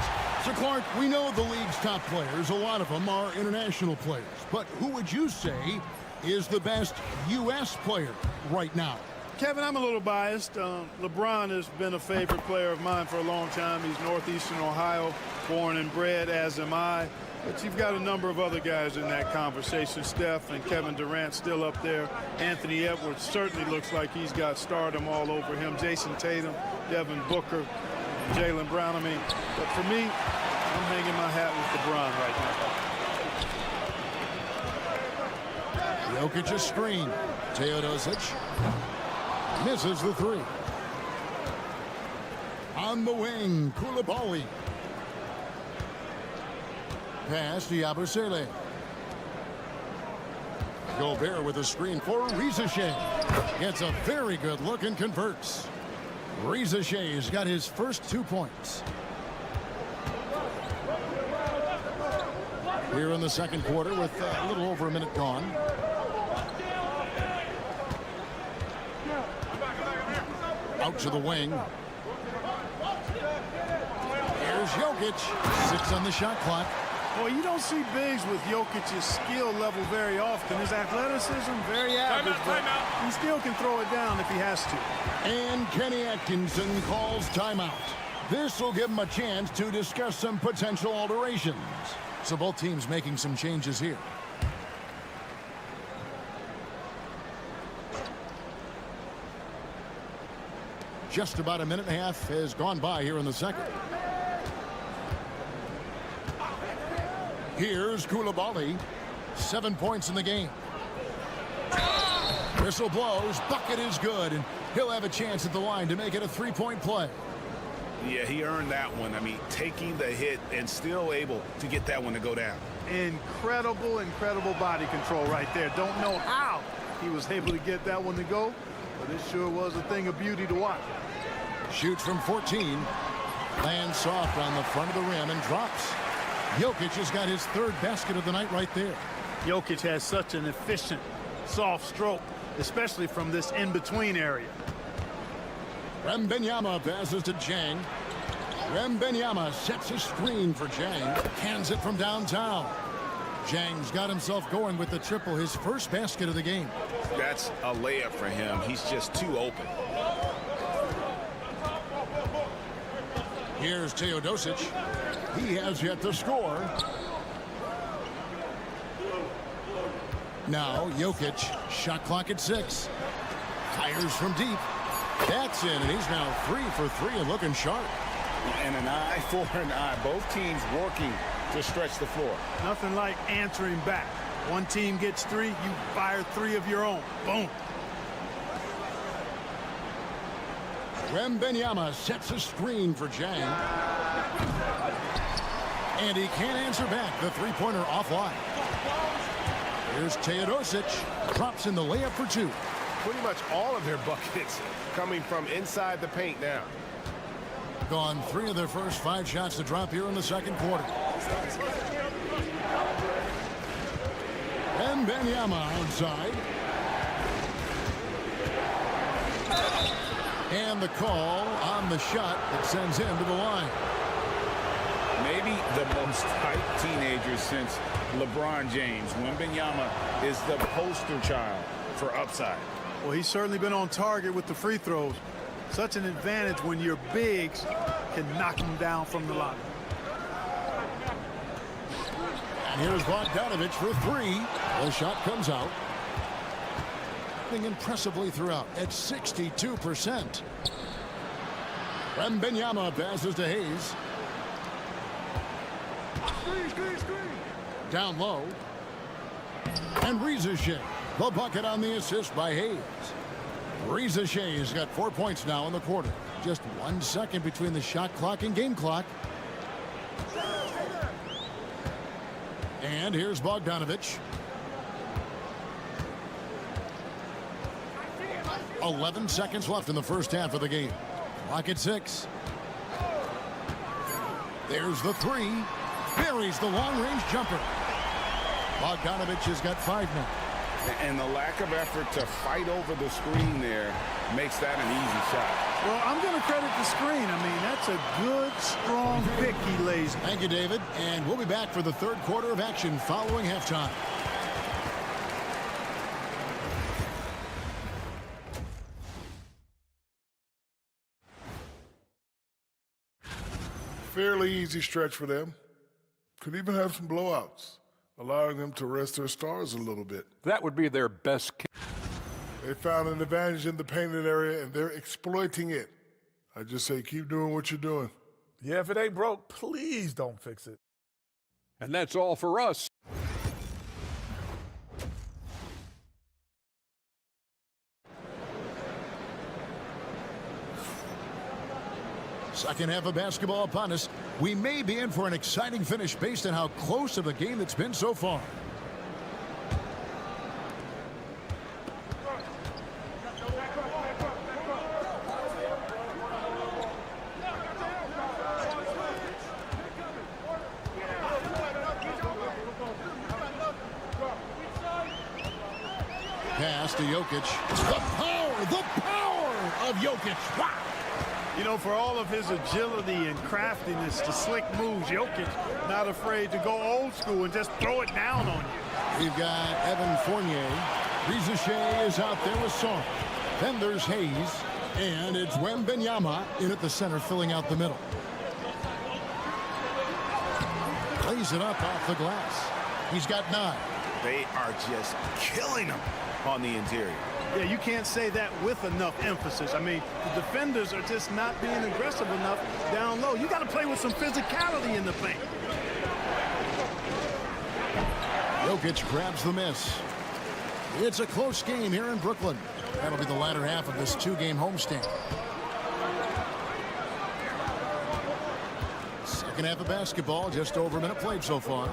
So, Clark, we know the league's top players. A lot of them are international players. But who would you say is the best U.S. player right now? Kevin, I'm a little biased. LeBron has been a favorite player of mine for a long time. He's Northeastern Ohio, born and bred, as am I. But you've got a number of other guys in that conversation. Steph and Kevin Durant still up there. Anthony Edwards certainly looks like he's got stardom all over him. Jason Tatum, Devin Booker, Jaylen Brown. I mean, but for me, I'm hanging my hat with LeBron right now. Jokic's screen. Teodosic misses the 3. On the wing, Koulibaly. Pass to Abusele. Gobert with a screen for Rizichet. Gets a very good look and converts. Rizichet's got his first 2 points. Here in the second quarter with a little over a minute gone. Out to the wing. Here's Jokic. 6 on the shot clock. Well, you don't see bigs with Jokic's skill level very often. His athleticism, very average, but he still can throw it down if he has to. And Kenny Atkinson calls timeout. This will give him a chance to discuss some potential alterations. So both teams making some changes here. Just about a minute and a half has gone by here in the second. Here's Koulibaly. 7 points in the game. Whistle blows. Bucket is good. And he'll have a chance at the line to make it a 3-point play. Yeah, he earned that one. I mean, taking the hit and still able to get that one to go down. Incredible, incredible body control right there. Don't know how he was able to get that one to go, but it sure was a thing of beauty to watch. Shoots from 14. Lands soft on the front of the rim and drops. Jokic has got his 3rd basket of the night right there. Jokic has such an efficient, soft stroke, especially from this in-between area. Wembanyama passes to Jang. Wembanyama sets a screen for Jang. Hands it from downtown. Jang's got himself going with the triple, his first basket of the game. That's a layup for him. He's just too open. Here's Teodosic. He has yet to score. Now Jokic, shot clock at 6. Fires from deep. That's in, and he's now 3 for 3 and looking sharp. And an eye for an eye. Both teams working to stretch the floor. Nothing like answering back. One team gets 3, you fire 3 of your own. Boom. Wembanyama sets a screen for Jang. And he can't answer back. The 3-pointer offline. Here's Teodosic. Drops in the layup for 2. Pretty much all of their buckets coming from inside the paint now. Gone 3 of their first 5 shots to drop here in the second quarter. Wembanyama outside. And the call on the shot that sends him to the line. Maybe the most hyped teenager since LeBron James. Wembanyama is the poster child for upside. Well, he's certainly been on target with the free throws. Such an advantage when your bigs can knock them down from the line. And here's Bogdanovich for three. The shot comes out. Impressively throughout at 62%. Wembanyama passes to Hayes. Down low. And Reza Shea. The bucket on the assist by Hayes. Reza Shea has got 4 points now in the quarter. Just 1 second between the shot clock and game clock. And here's Bogdanovich. 11 seconds left in the first half of the game. Clock at 6. There's the three. Buries the long-range jumper. Bogdanovich has got 5 now. And the lack of effort to fight over the screen there makes that an easy shot. Well, I'm going to credit the screen. I mean, that's a good, strong pick he lays. Thank you, David. And we'll be back for the third quarter of action following halftime. Fairly easy stretch for them. Could even have some blowouts, allowing them to rest their stars a little bit. That would be their best case. They found an advantage in the painted area, and they're exploiting it. I just say keep doing what you're doing. Yeah, if it ain't broke, please don't fix it. And that's all for us. Second half of basketball upon us. We may be in for an exciting finish based on how close of a game it's been so far. Pass to Jokic. The power of Jokic. Wow. You know, for all of his agility and craftiness, the slick moves, Jokic not afraid to go old school and just throw it down on you. We've got Evan Fournier. Reza Shea is out there with Song. Then there's Hayes. And it's Wembanyama in at the center, filling out the middle. Plays it up off the glass. He's got 9. They are just killing him on the interior. Yeah, you can't say that with enough emphasis. I mean, the defenders are just not being aggressive enough down low. You got to play with some physicality in the paint. Jokic grabs the miss. It's a close game here in Brooklyn. That'll be the latter half of this 2-game homestand. Second half of basketball, just over a minute played so far.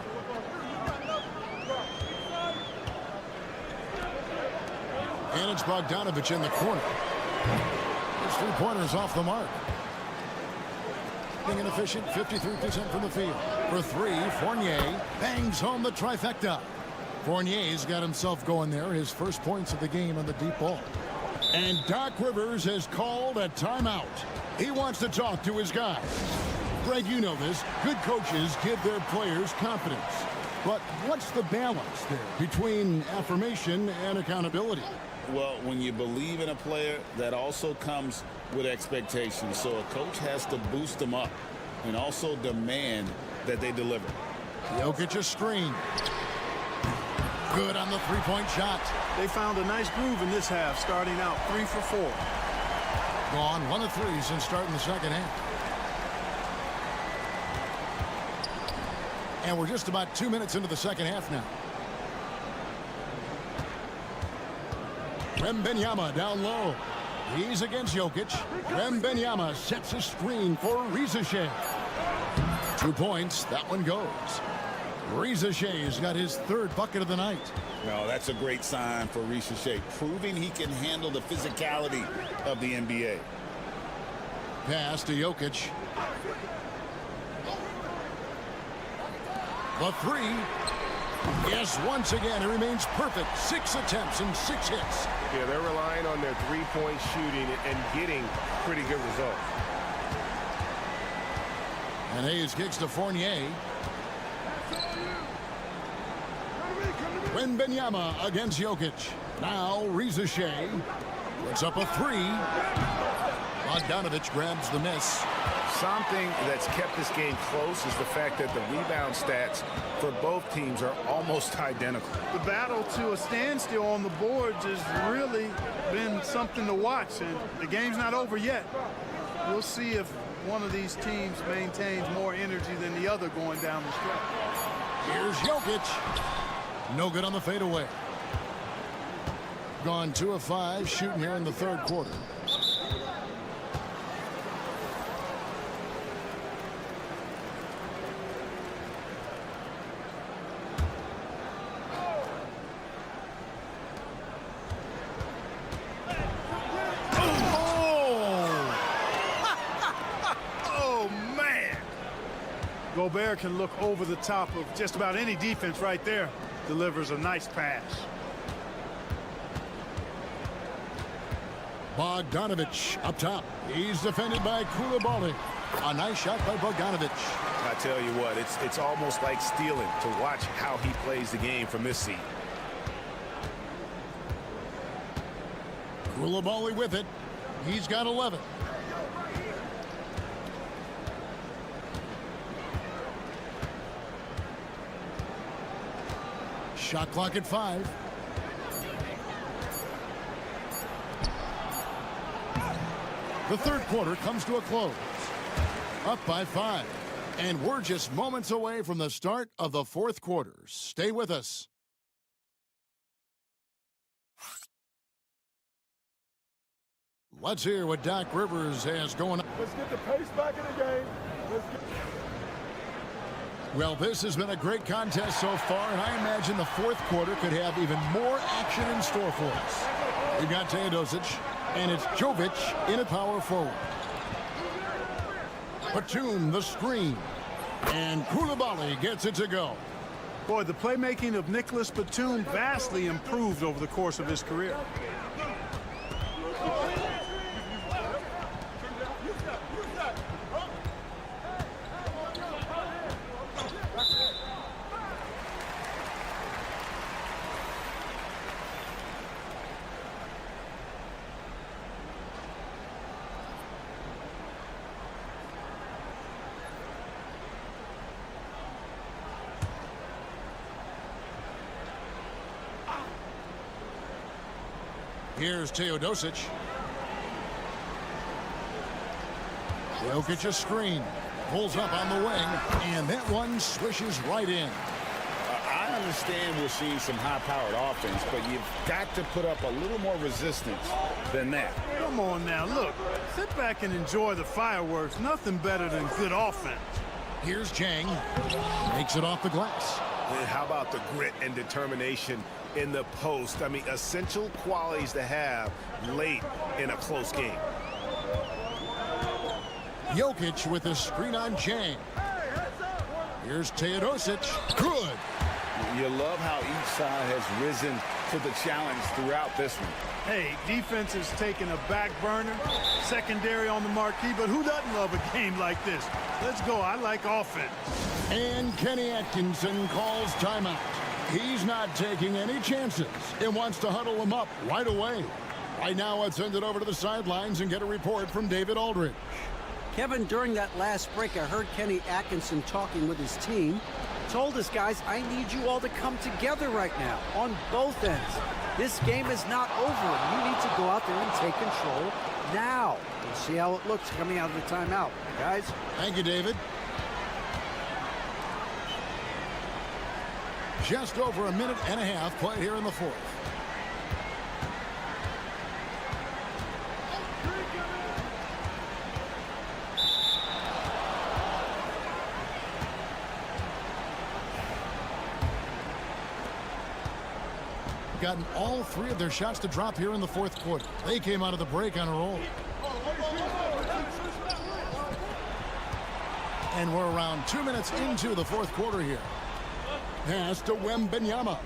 And it's Bogdanovich in the corner. His 3-pointers off the mark. Being inefficient, 53% from the field. For 3, Fournier bangs home the trifecta. Fournier's got himself going there. His first points of the game on the deep ball. And Doc Rivers has called a timeout. He wants to talk to his guys. Greg, you know this. Good coaches give their players confidence. But what's the balance there between affirmation and accountability? Well, when you believe in a player, that also comes with expectations. So a coach has to boost them up and also demand that they deliver. Jokic a screen. Good on the 3-point shot. They found a nice groove in this half, starting out 3 for 4. Gone 1 of 3 since starting the second half. And we're just about 2 minutes into the second half now. Wembanyama down low. He's against Jokic. Wembanyama sets a screen for Reza Shea. 2 points. That one goes. Reza Shea's got his 3rd bucket of the night. No, that's a great sign for Reza Shea, proving he can handle the physicality of the NBA. Pass to Jokic. The 3. Yes, once again, it remains perfect. 6 attempts and 6 hits. Yeah, they're relying on their 3-point shooting and getting pretty good results. And Hayes kicks to Fournier. Wembanyama against Jokic. Now Reza Shea puts up a 3. Bogdanovich grabs the miss. Something that's kept this game close is the fact that the rebound stats for both teams are almost identical. The battle to a standstill on the boards has really been something to watch, and the game's not over yet. We'll see if one of these teams maintains more energy than the other going down the stretch. Here's Jokic. No good on the fadeaway. Gone 2 of 5 shooting here in the third quarter. Gobert can look over the top of just about any defense right there. Delivers a nice pass. Bogdanovich up top. He's defended by Koulibaly. A nice shot by Bogdanovich. I tell you what, it's almost like stealing to watch how he plays the game from this seat. Koulibaly with it. He's got 11. Shot clock at 5. The third quarter comes to a close. Up by 5. And we're just moments away from the start of the fourth quarter. Stay with us. Let's hear what Doc Rivers has going on. Let's get the pace back in the game. Well, this has been a great contest so far, and I imagine the fourth quarter could have even more action in store for us. We've got Teodosic, and it's Jovic in at power forward. Batum the screen, and Koulibaly gets it to go. Boy, the playmaking of Nicholas Batum vastly improved over the course of his career. Here's Teodosic. Jokic a screen. Pulls up on the wing, and that one swishes right in. I understand we're seeing some high-powered offense, but you've got to put up a little more resistance than that. Come on now, look. Sit back and enjoy the fireworks. Nothing better than good offense. Here's Chang. Makes it off the glass. And how about the grit and determination in the post? I mean, essential qualities to have late in a close game. Jokic with a screen on Chang. Here's Teodosic. Good. You love how each side has risen to the challenge throughout this one. Hey, defense has taken a back burner, secondary on the marquee, but who doesn't love a game like this? Let's go. I like offense. And Kenny Atkinson calls timeout. He's not taking any chances and wants to huddle them up right away. Right now, let's send it over to the sidelines and get a report from David Aldridge. Kevin, during that last break, I heard Kenny Atkinson talking with his team. Told us, guys, I need you all to come together right now on both ends. This game is not over. You need to go out there and take control now. We'll see how it looks coming out of the timeout. Guys? Thank you, David. Just over a minute and a half played here in the fourth. Gotten all 3 of their shots to drop here in the fourth quarter. They came out of the break on a roll. And we're around 2 minutes into the fourth quarter here. Pass to Wembanyama.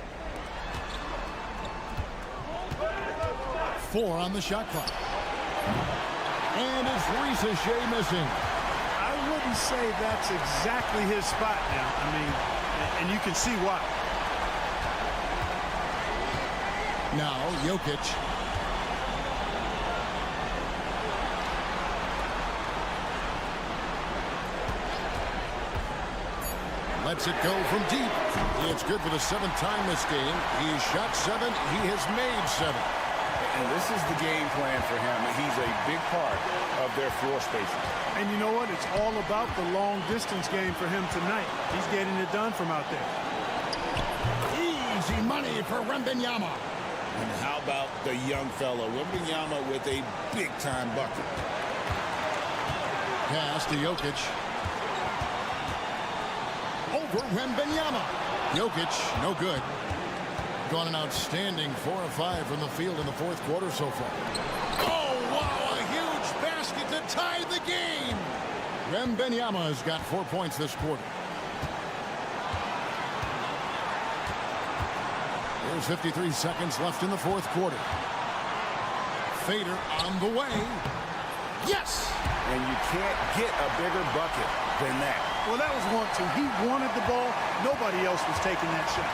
4 on the shot clock. And it's Risa Shea missing. I wouldn't say that's exactly his spot now. I mean, and you can see why. Now, Jokic. Lets it go from deep. It's good for the 7th time this game. He's shot 7. He has made 7. And this is the game plan for him. He's a big part of their floor spacing. And you know what? It's all about the long-distance game for him tonight. He's getting it done from out there. Easy money for Wembanyama. And how about the young fella, Wembanyama, with a big-time bucket. Pass to Jokic. Over Wembanyama. Jokic, no good. Gone an outstanding 4 of 5 from the field in the 4th quarter so far. Oh, wow, a huge basket to tie the game. Wembanyama has got 4 points this quarter. There's 53 seconds left in the 4th quarter. Fader on the way. Yes! And you can't get a bigger bucket than that. Well, that was 1-2. He wanted the ball. Nobody else was taking that shot.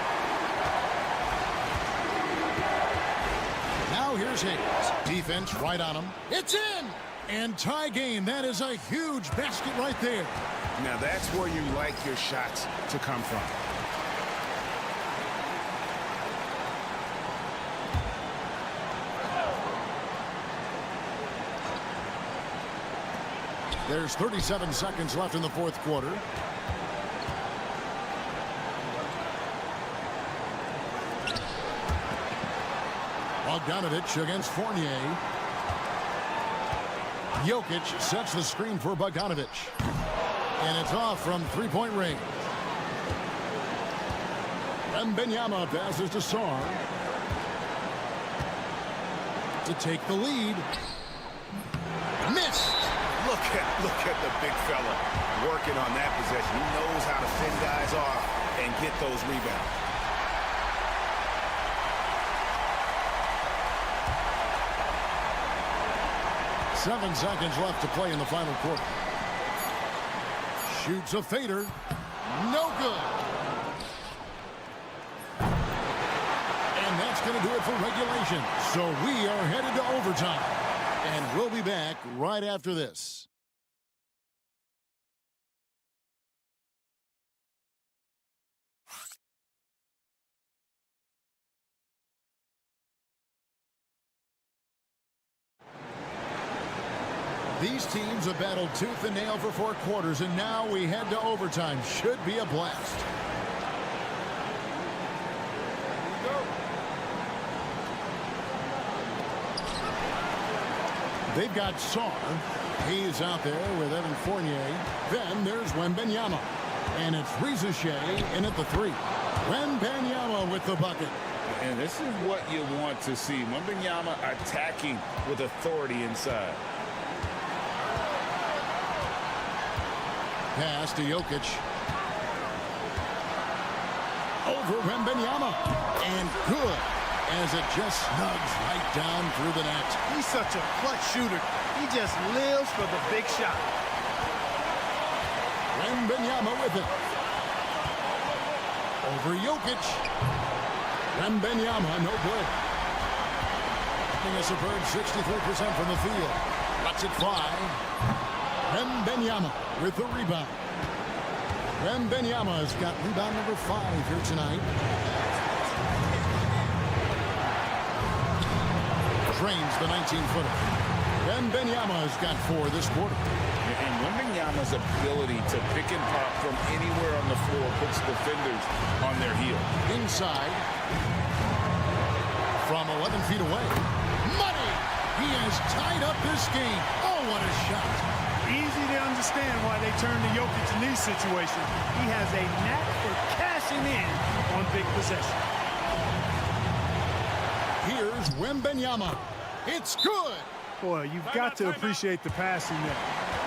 Now here's Hayes. Defense right on him. It's in! And tie game. That is a huge basket right there. Now that's where you like your shots to come from. There's 37 seconds left in the 4th quarter. Bogdanovich against Fournier. Jokic sets the screen for Bogdanovich. And it's off from 3-point range. Wembanyama passes to Sarr. To take the lead. Missed. Look at the big fella working on that possession. He knows how to fend guys off and get those rebounds. Seven seconds left to play in the final quarter. Shoots a fader. No good. And that's going to do it for regulation. So we are headed to overtime. And we'll be back right after this. These teams have battled tooth and nail for 4 quarters, and now we head to overtime. Should be a blast. They've got Sarr. He's out there with Evan Fournier. Then there's Wembanyama. And it's Rizichet in at the 3. Wembanyama with the bucket. And this is what you want to see. Wembanyama attacking with authority inside. Pass to Jokic. Over Wembanyama. And good, as it just snugs right down through the net. He's such a clutch shooter. He just lives for the big shot. Wembanyama with it. Over Jokic. Wembanyama, no good. Giving us a bird 63% from the field. Lets it fly. Wembanyama with the rebound. Wembanyama has got rebound number 5 here tonight. Drains the 19-footer. Wembanyama has got 4 this quarter. And Wembanyama's ability to pick and pop from anywhere on the floor puts defenders on their heel. Inside. From 11 feet away. Money! He has tied up this game. Oh, what a shot. Easy to understand why they turn to Jokic in these situations. He has a knack for cashing in on big possessions. Here's Wembanyama. It's good. Boy, you've got to appreciate the passing there.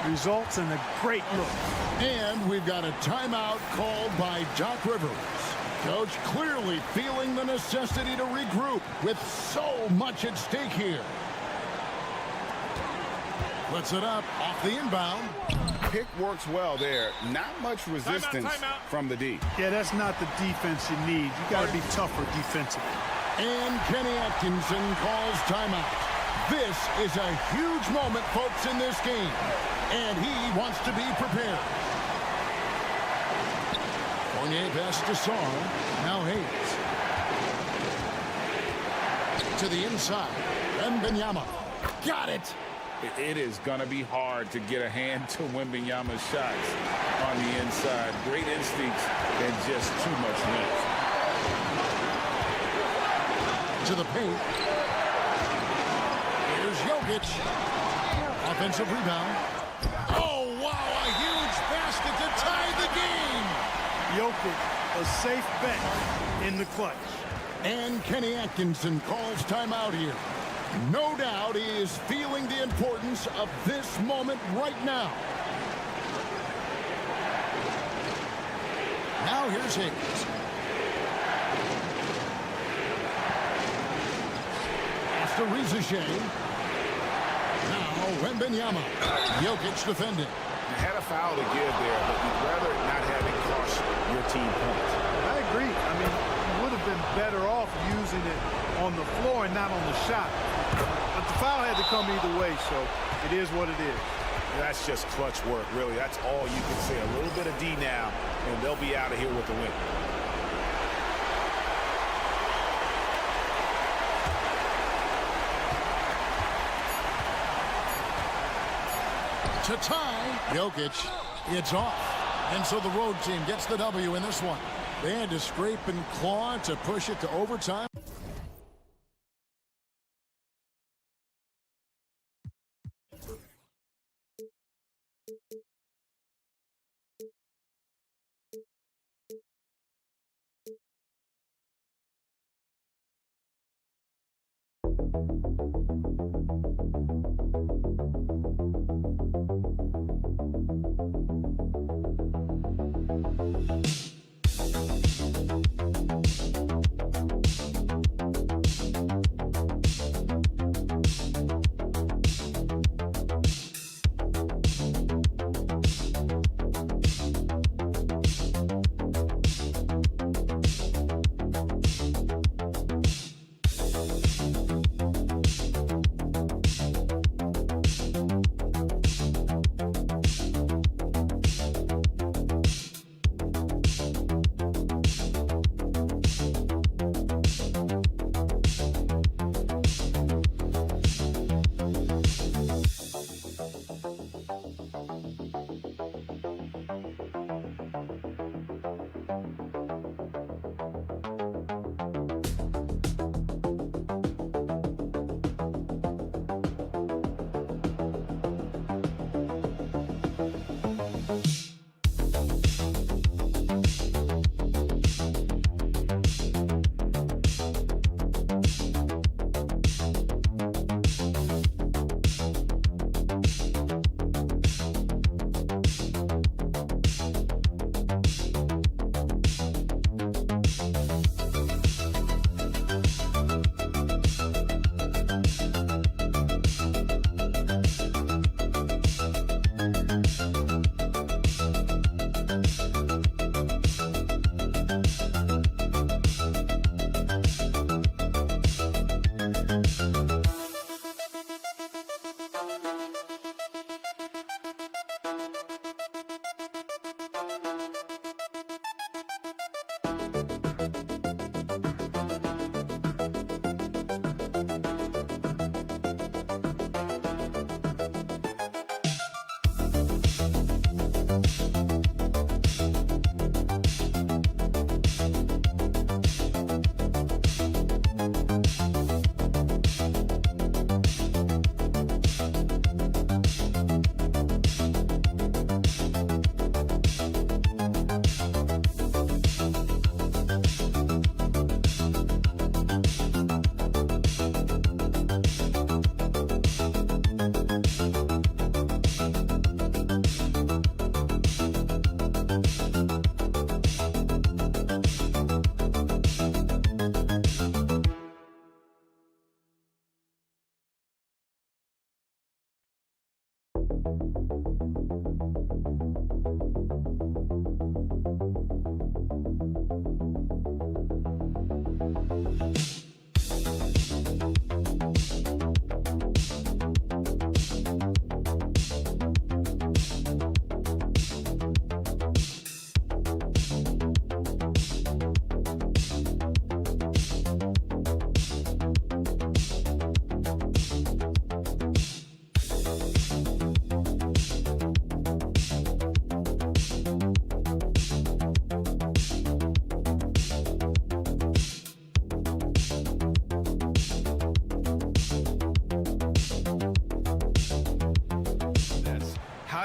Results in a great look. And we've got a timeout called by Doc Rivers. Coach clearly feeling the necessity to regroup with so much at stake here. Puts it up off the inbound. Pick works well there. Not much resistance from the D. Yeah, that's not the defense you need. You got to be tougher defensively. And Kenny Atkinson calls timeout. This is a huge moment, folks, in this game. And he wants to be prepared. Fournier passes to Song. Now Hayes. To the inside. Wembanyama. Got it. It is going to be hard to get a hand to Wembanyama's shots on the inside. Great instincts and just too much length. To the paint. Here's Jokic. Offensive rebound. Oh, wow, a huge basket to tie the game. Jokic, a safe bet in the clutch. And Kenny Atkinson calls timeout here. No doubt he is feeling the importance of this moment right now. Now here's Hayes. After Rizashane. Now Wembanyama. Jokic defending. You had a foul to give there, but you'd rather not have it cost your team points. I agree. I mean, you would have been better off using it on the floor and not on the shot. But the foul had to come either way, so it is what it is. That's just clutch work, really. That's all you can say. A little bit of D now, and they'll be out of here with the win. To tie, Jokic, it's off. And so the road team gets the W in this one. They had to scrape and claw to push it to overtime.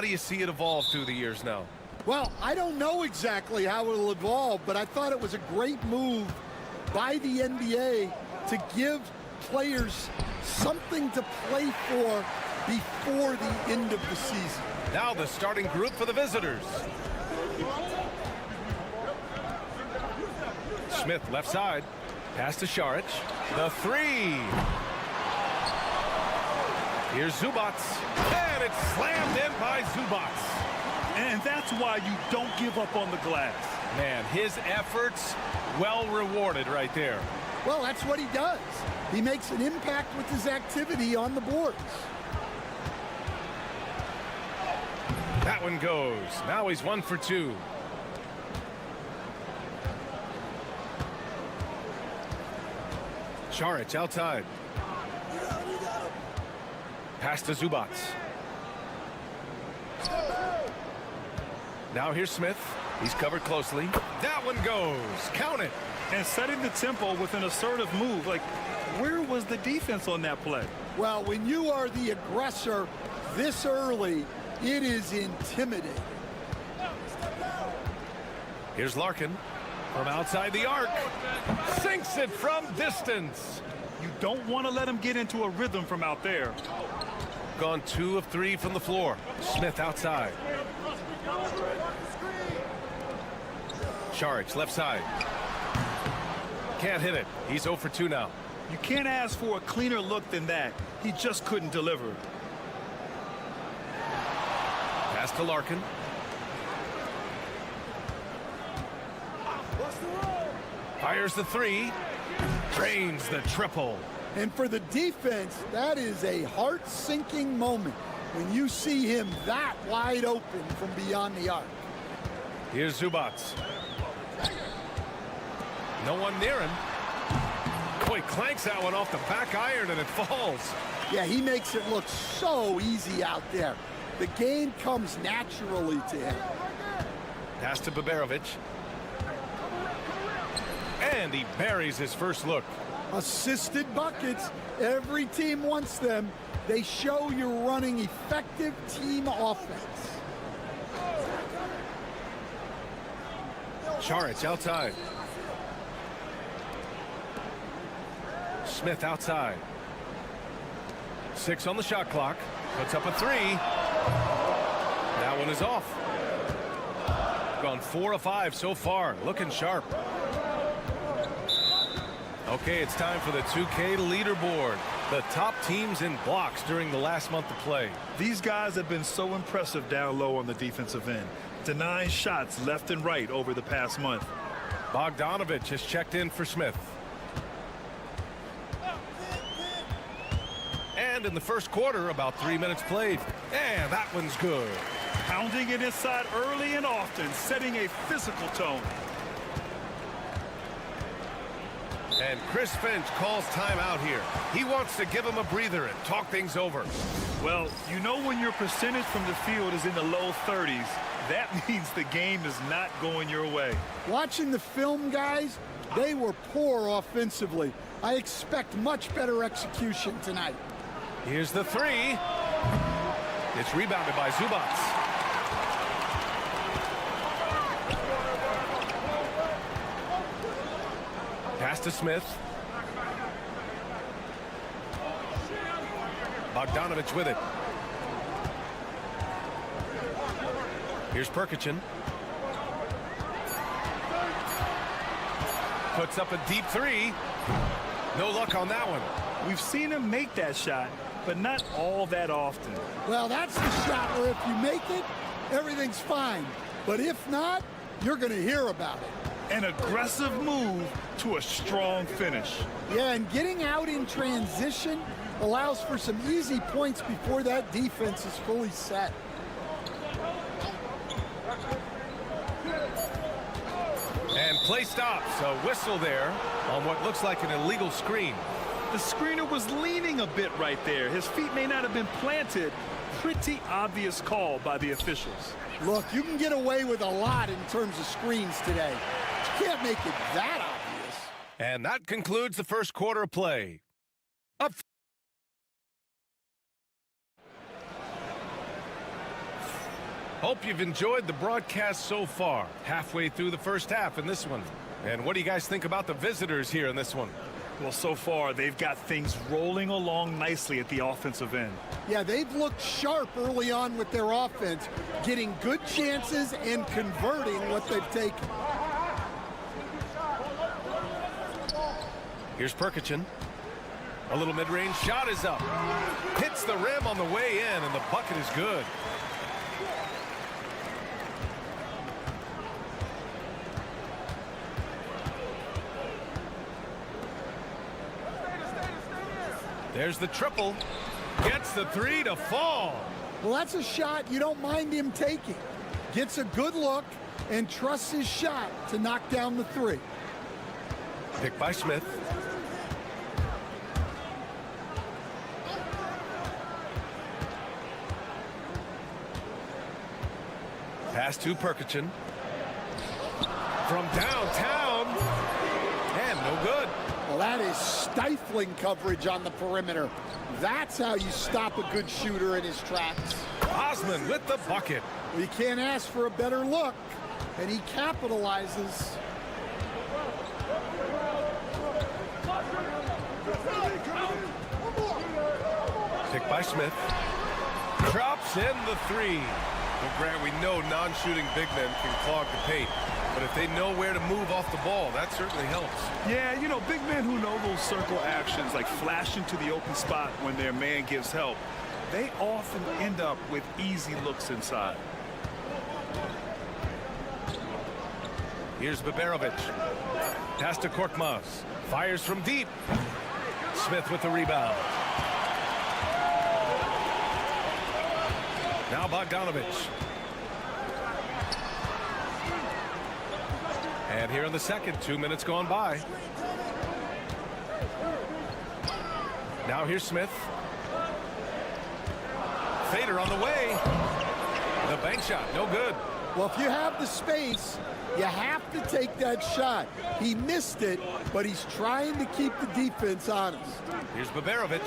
do you see it evolve through the years now? Well, I don't know exactly how it'll evolve, but I thought it was a great move by the NBA to give players something to play for before the end of the season. Now the starting group for the visitors. Smith left side. Pass to Šarić. The three. Here's Zubac. And it's slammed in by Zubac. And that's why you don't give up on the glass. Man, his efforts well rewarded right there. Well, that's what he does. He makes an impact with his activity on the boards. That one goes. Now he's 1 for 2. Šarić outside. Pass to Zubac. Now here's Smith. He's covered closely. That one goes. Count it. And setting the tempo with an assertive move. Like, where was the defense on that play? Well, when you are the aggressor this early, it is intimidating. Here's Larkin from outside the arc. Sinks it from distance. You don't want to let him get into a rhythm from out there. Gone 2 of 3 from the floor. Smith outside. Šarić left side. Can't hit it. He's 0 for 2 now. You can't ask for a cleaner look than that. He just couldn't deliver. Pass to Larkin. Fires the three. Drains the triple. And for the defense, that is a heart-sinking moment when you see him that wide open from beyond the arc. Here's Zubac. No one near him. Boy, clanks that one off the back iron and it falls. Yeah, he makes it look so easy out there. The game comes naturally to him. Pass to Baberovic. And he buries his first look. Assisted buckets. Every team wants them. They show you're running effective team offense. Šarić outside. Smith outside. 6 on the shot clock. Puts up a 3. That one is off. Gone 4 of 5 so far. Looking sharp. Okay, it's time for the 2K leaderboard. The top teams in blocks during the last month of play. These guys have been so impressive down low on the defensive end. Denying shots left and right over the past month. Bogdanovic has checked in for Smith. And in the first quarter, about 3 minutes played. And that one's good. Pounding it inside early and often, setting a physical tone. And Chris Finch calls timeout here. He wants to give him a breather and talk things over. Well, you know when your percentage from the field is in the low 30s, that means the game is not going your way. Watching the film, guys, they were poor offensively. I expect much better execution tonight. Here's the 3. It's rebounded by Zubac. Pass to Smith. Bogdanovic with it. Here's Perkichin. Puts up a deep 3. No luck on that one. We've seen him make that shot, but not all that often. Well, that's the shot where if you make it, everything's fine. But if not, you're going to hear about it. An aggressive move to a strong finish. Yeah, and getting out in transition allows for some easy points before that defense is fully set. And play stops. A whistle there on what looks like an illegal screen. The screener was leaning a bit right there. His feet may not have been planted. Pretty obvious call by the officials. Look, you can get away with a lot in terms of screens today. You can't make it that obvious. And that concludes the first quarter of play. Up. Hope you've enjoyed the broadcast so far. Halfway through the first half in this one. And what do you guys think about the visitors here in this one? Well, so far, they've got things rolling along nicely at the offensive end. Yeah, they've looked sharp early on with their offense, getting good chances and converting what they've taken. Here's Perkichin. A little mid-range shot is up. Hits the rim on the way in, and the bucket is good. There's the triple. Gets the three to fall. Well, that's a shot you don't mind him taking. Gets a good look and trusts his shot to knock down the three. Pick by Smith. Pass to Perkichin. From downtown. And no good. Well, that is stifling coverage on the perimeter. That's how you stop a good shooter in his tracks. Osman with the bucket. Well, you can't ask for a better look, and he capitalizes. Pick by Smith. Drops in the three. Well, Grant, we know non-shooting big men can clog the paint. But if they know where to move off the ball, that certainly helps. Yeah, you know, big men who know those circle actions, like flashing to the open spot when their man gives help, they often end up with easy looks inside. Here's Baberovic. Pass to Korkmaz. Fires from deep. Smith with the rebound. Now Bogdanovic. And here in the second, 2 minutes gone by. Now here's Smith. Fader on the way. The bank shot, no good. Well, if you have the space, you have to take that shot. He missed it, but he's trying to keep the defense honest. Here's Baberovic.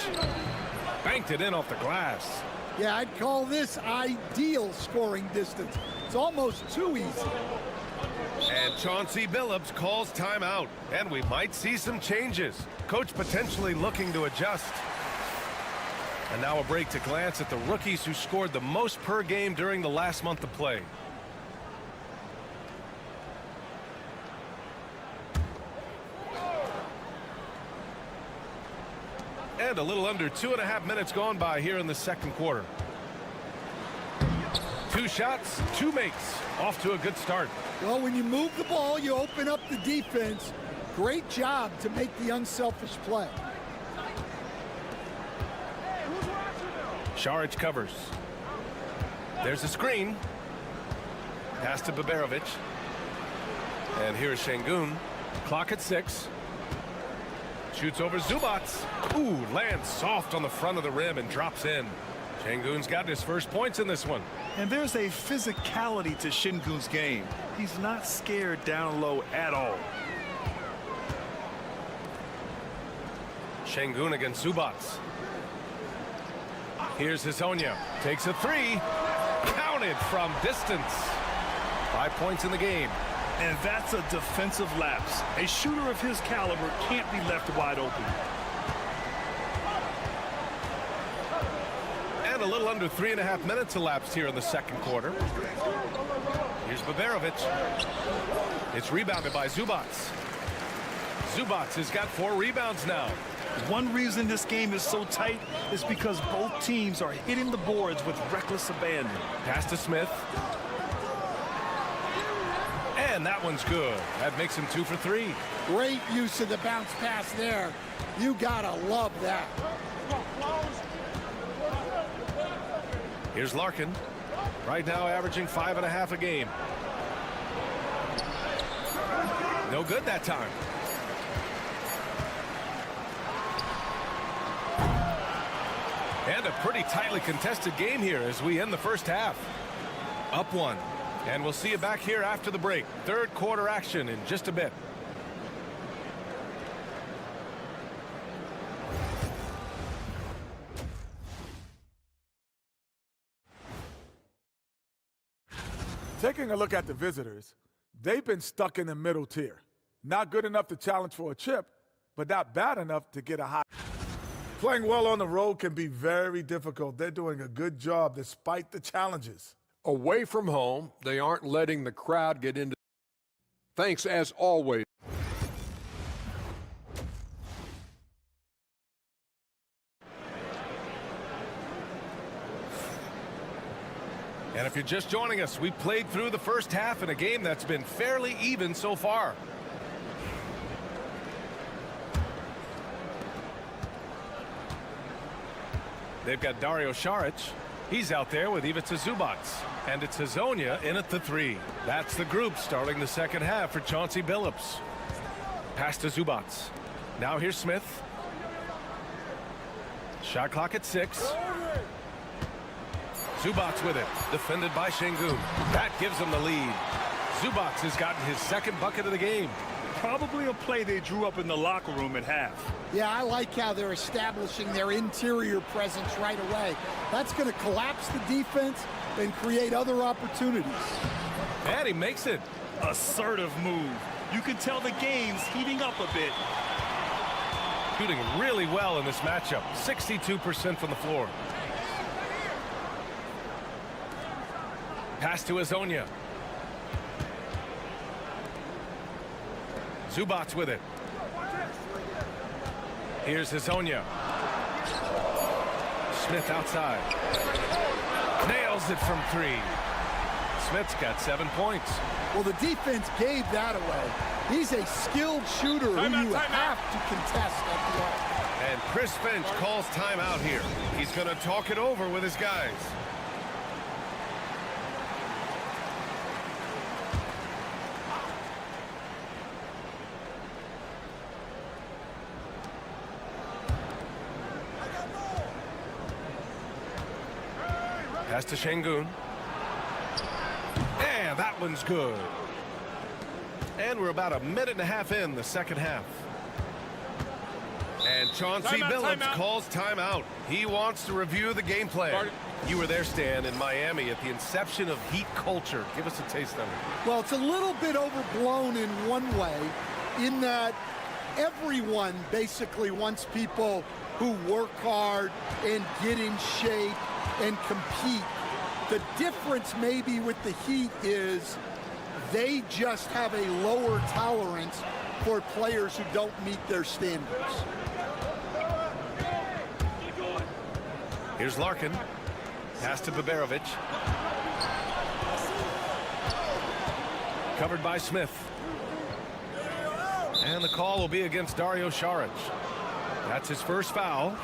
Banked it in off the glass. Yeah, I'd call this ideal scoring distance. It's almost too easy. And Chauncey Billups calls timeout. And we might see some changes. Coach potentially looking to adjust. And now a break to glance at the rookies who scored the most per game during the last month of play. And a little under 2.5 minutes gone by here in the second quarter. 2 shots, 2 makes. Off to a good start. Well, when you move the ball, you open up the defense. Great job to make the unselfish play. Šarić covers. There's a screen. Pass to Baberovic. And here's Şengün. Clock at 6. Shoots over Zubac. Ooh, lands soft on the front of the rim and drops in. Şengün's got his first points in this one. And there's a physicality to Şengün's game. He's not scared down low at all. Şengün against Zubac. Here's Hezonja. Takes a 3. Counted from distance. 5 points in the game. And that's a defensive lapse. A shooter of his caliber can't be left wide open. And a little under 3.5 minutes elapsed here in the second quarter. Here's Baberovic. It's rebounded by Zubac. Zubac has got 4 rebounds now. One reason this game is so tight is because both teams are hitting the boards with reckless abandon. Pass to Smith. And that one's good. That makes him 2 for 3. Great use of the bounce pass there. You gotta love that. Here's Larkin. Right now averaging 5.5 a game. No good that time. And a pretty tightly contested game here as we end the first half. Up 1. And we'll see you back here after the break. Third quarter action in just a bit. Taking a look at the visitors, they've been stuck in the middle tier. Not good enough to challenge for a chip, but not bad enough to get a high. Playing well on the road can be very difficult. They're doing a good job despite the challenges. Away from home, they aren't letting the crowd get into. Thanks as always. And if you're just joining us, we played through the first half in a game that's been fairly even so far. They've got Dario Saric. He's out there with Ivica Zubac. And it's Hazonia in at the 3. That's the group starting the second half for Chauncey Billups. Pass to Zubac. Now here's Smith. Shot clock at 6. Zubac with it, defended by Şengün. That gives them the lead. Zubac has gotten his second bucket of the game. Probably a play they drew up in the locker room at half. Yeah, I like how they're establishing their interior presence right away. That's going to collapse the defense and create other opportunities. And he makes it. Assertive move. You can tell the game's heating up a bit. Shooting really well in this matchup. 62% from the floor. Pass to Hazonia. Zubac with it. Here's Hazonia. Smith outside. Nails it from 3. Smith's got 7 points. Well, the defense gave that away. He's a skilled shooter who you have to contest at the arc. And Chris Finch calls timeout here. He's going to talk it over with his guys. Pass to Şengün. And that one's good. And we're about a minute and a half in the second half. And Chauncey Billups calls timeout. He wants to review the game plan. You were there, Stan, in Miami at the inception of Heat culture. Give us a taste of it. Well, it's a little bit overblown in one way, in that everyone basically wants people who work hard and get in shape and compete. The difference maybe with the Heat is they just have a lower tolerance for players who don't meet their standards. Here's Larkin. Pass to Baberovic. Covered by Smith. And the call will be against Dario Saric. That's his first foul.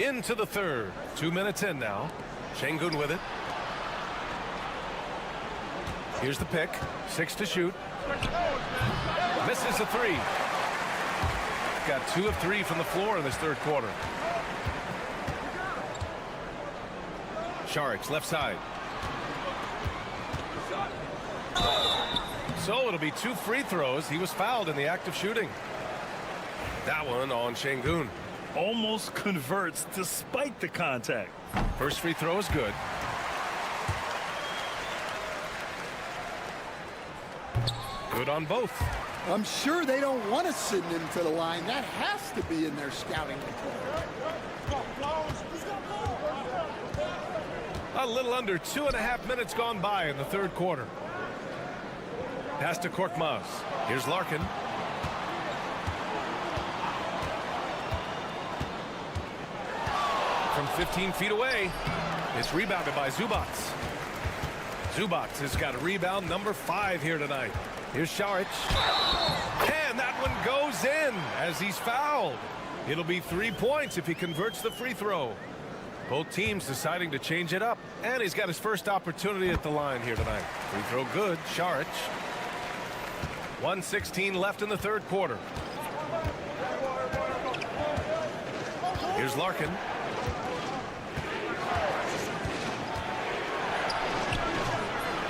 Into the third. 2 minutes in now. Şengün with it. Here's the pick. 6 to shoot. Misses a 3. Got 2 of 3 from the floor in this third quarter. Saric left side. So it'll be 2 free throws. He was fouled in the act of shooting. That one on Şengün. Almost converts despite the contact. First free throw is good. Good on both. I'm sure they don't want to send him to the line. That has to be in their scouting report. A little under 2.5 minutes gone by in the third quarter. Pass to Korkmaz. Here's Larkin. From 15 feet away, it's rebounded by Zubac. Zubac has got a rebound number 5 here tonight. Here's Saric. And that one goes in as he's fouled. It'll be 3 points if he converts the free throw. Both teams deciding to change it up. And he's got his first opportunity at the line here tonight. Free throw good. Saric. 1:16 left in the third quarter. Here's Larkin.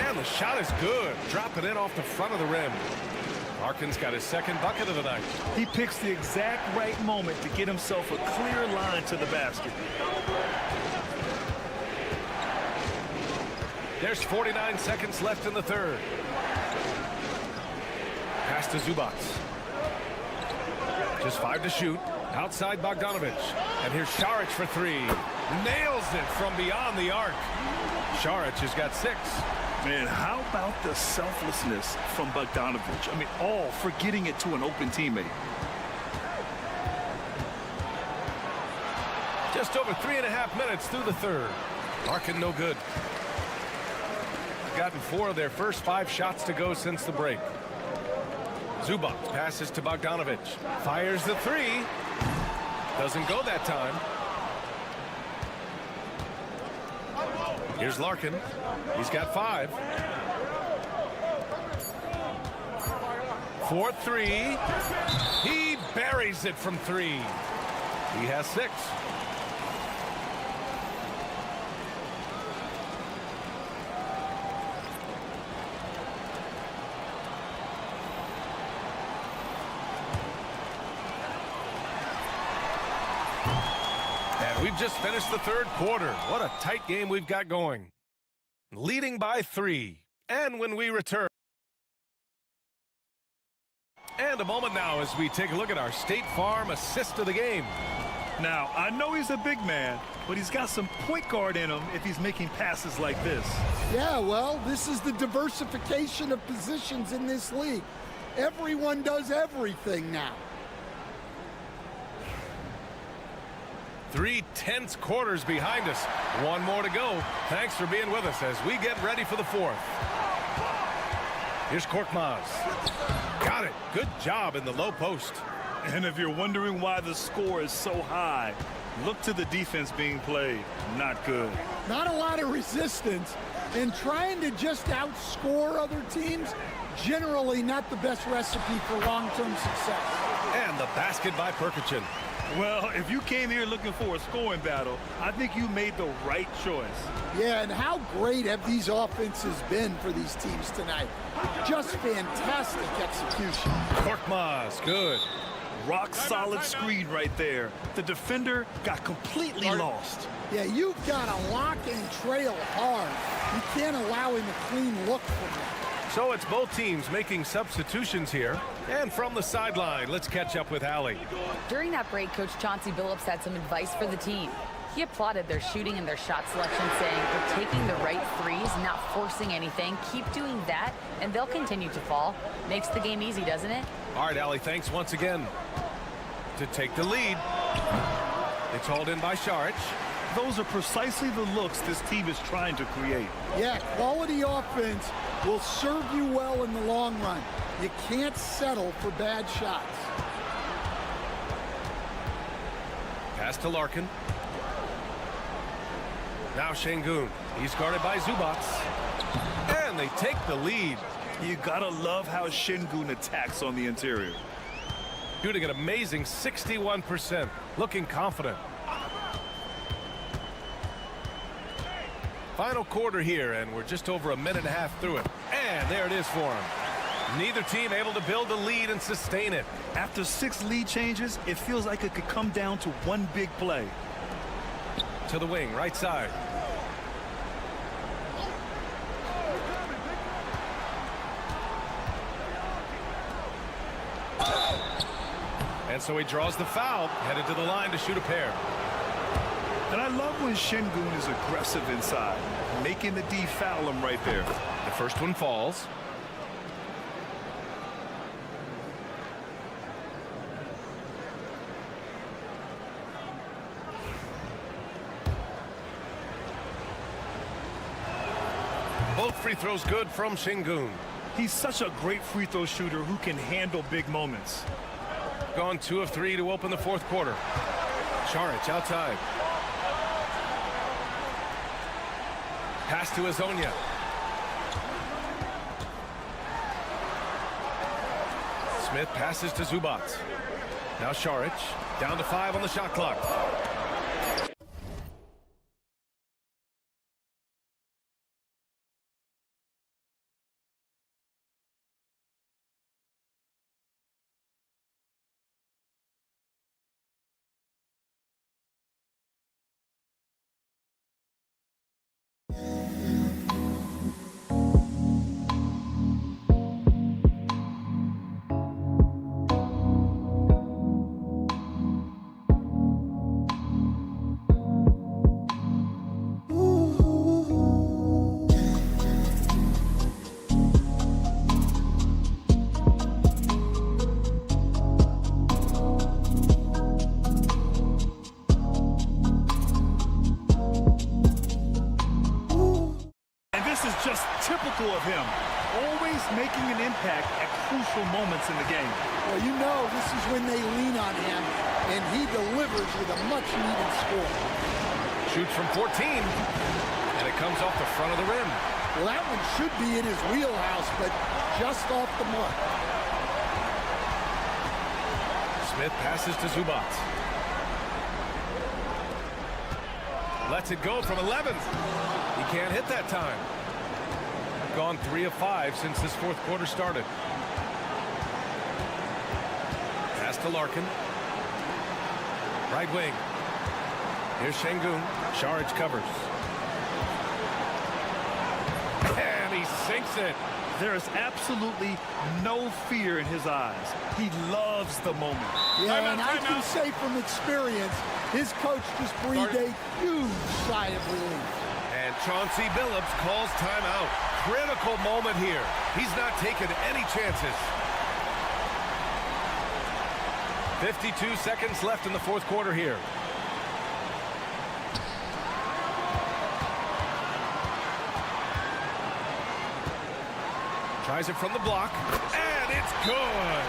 And the shot is good. Dropping in off the front of the rim. Larkin's got his second bucket of the night. He picks the exact right moment to get himself a clear line to the basket. There's 49 seconds left in the third. Pass to Zubac. Just 5 to shoot. Outside Bogdanovic. And here's Šarić for 3. Nails it from beyond the arc. Šarić has got 6. Man, how about the selflessness from Bogdanovic? I mean, all for getting it to an open teammate. Just over 3.5 minutes through the third. Larkin no good. Gotten 4 of their first 5 shots to go since the break. Zubac passes to Bogdanovic. Fires the 3. Doesn't go that time. Here's Larkin. He's got 5. 4-3. He buries it from 3. He has 6. We've just finished the third quarter. What a tight game we've got going. Leading by 3. And when we return. And a moment now as we take a look at our State Farm assist of the game. Now, I know he's a big man, but he's got some point guard in him if he's making passes like this. Yeah, well, this is the diversification of positions in this league. Everyone does everything now. 3 tense quarters behind us. 1 more to go. Thanks for being with us as we get ready for the 4th. Here's Korkmaz. Got it. Good job in the low post. And if you're wondering why the score is so high, look to the defense being played. Not good. Not a lot of resistance, and trying to just outscore other teams, generally not the best recipe for long-term success. And the basket by Perkichin. Well, if you came here looking for a scoring battle, I think you made the right choice. Yeah, and how great have these offenses been for these teams tonight? Just fantastic execution. Korkmaz, good. Rock solid screen right there. The defender got completely lost. Yeah, you've got to lock and trail hard. You can't allow him a clean look from that. So it's both teams making substitutions here. And from the sideline, let's catch up with Allie. During that break, Coach Chauncey Billups had some advice for the team. He applauded their shooting and their shot selection, saying they're taking the right threes, not forcing anything. Keep doing that, and they'll continue to fall. Makes the game easy, doesn't it? All right, Allie, thanks once again. To take the lead. It's hauled in by Šarić. Those are precisely the looks this team is trying to create. Yeah, quality offense will serve you well in the long run. You can't settle for bad shots. Pass to Larkin. Now Şengün. He's guarded by Zubac. And they take the lead. You gotta love how Şengün attacks on the interior. Shooting an amazing 61%. Looking confident. Final quarter here, and we're just over a minute and a half through it. And there it is for him. Neither team able to build a lead and sustain it. After 6 lead changes, it feels like it could come down to one big play. To the wing, right side. And so he draws the foul, headed to the line to shoot a pair. And I love when Şengün is aggressive inside, making the D foul him right there. The first one falls. Both free throws good from Şengün. He's such a great free throw shooter who can handle big moments. Gone 2 of 3 to open the 4th quarter. Šarić outside. Pass to Azonia. Smith passes to Zubac. Now Šarić. Down to 5 on the shot clock. He's making an impact at crucial moments in the game. Well, you know this is when they lean on him, and he delivers with a much-needed score. Shoots from 14, and it comes off the front of the rim. Well, that one should be in his wheelhouse, but just off the mark. Smith passes to Zubac. Lets it go from 11. He can't hit that time. Gone 3 of 5 since this fourth quarter started. Pass to Larkin. Right wing. Here's Şengün. Šarić covers. And he sinks it. There is absolutely no fear in his eyes. He loves the moment. Yeah, and I can say from experience, his coach just breathed a huge sigh of relief. And Chauncey Billups calls timeout. Critical moment here. He's not taking any chances. 52 seconds left in the fourth quarter here. Tries it from the block, and it's good.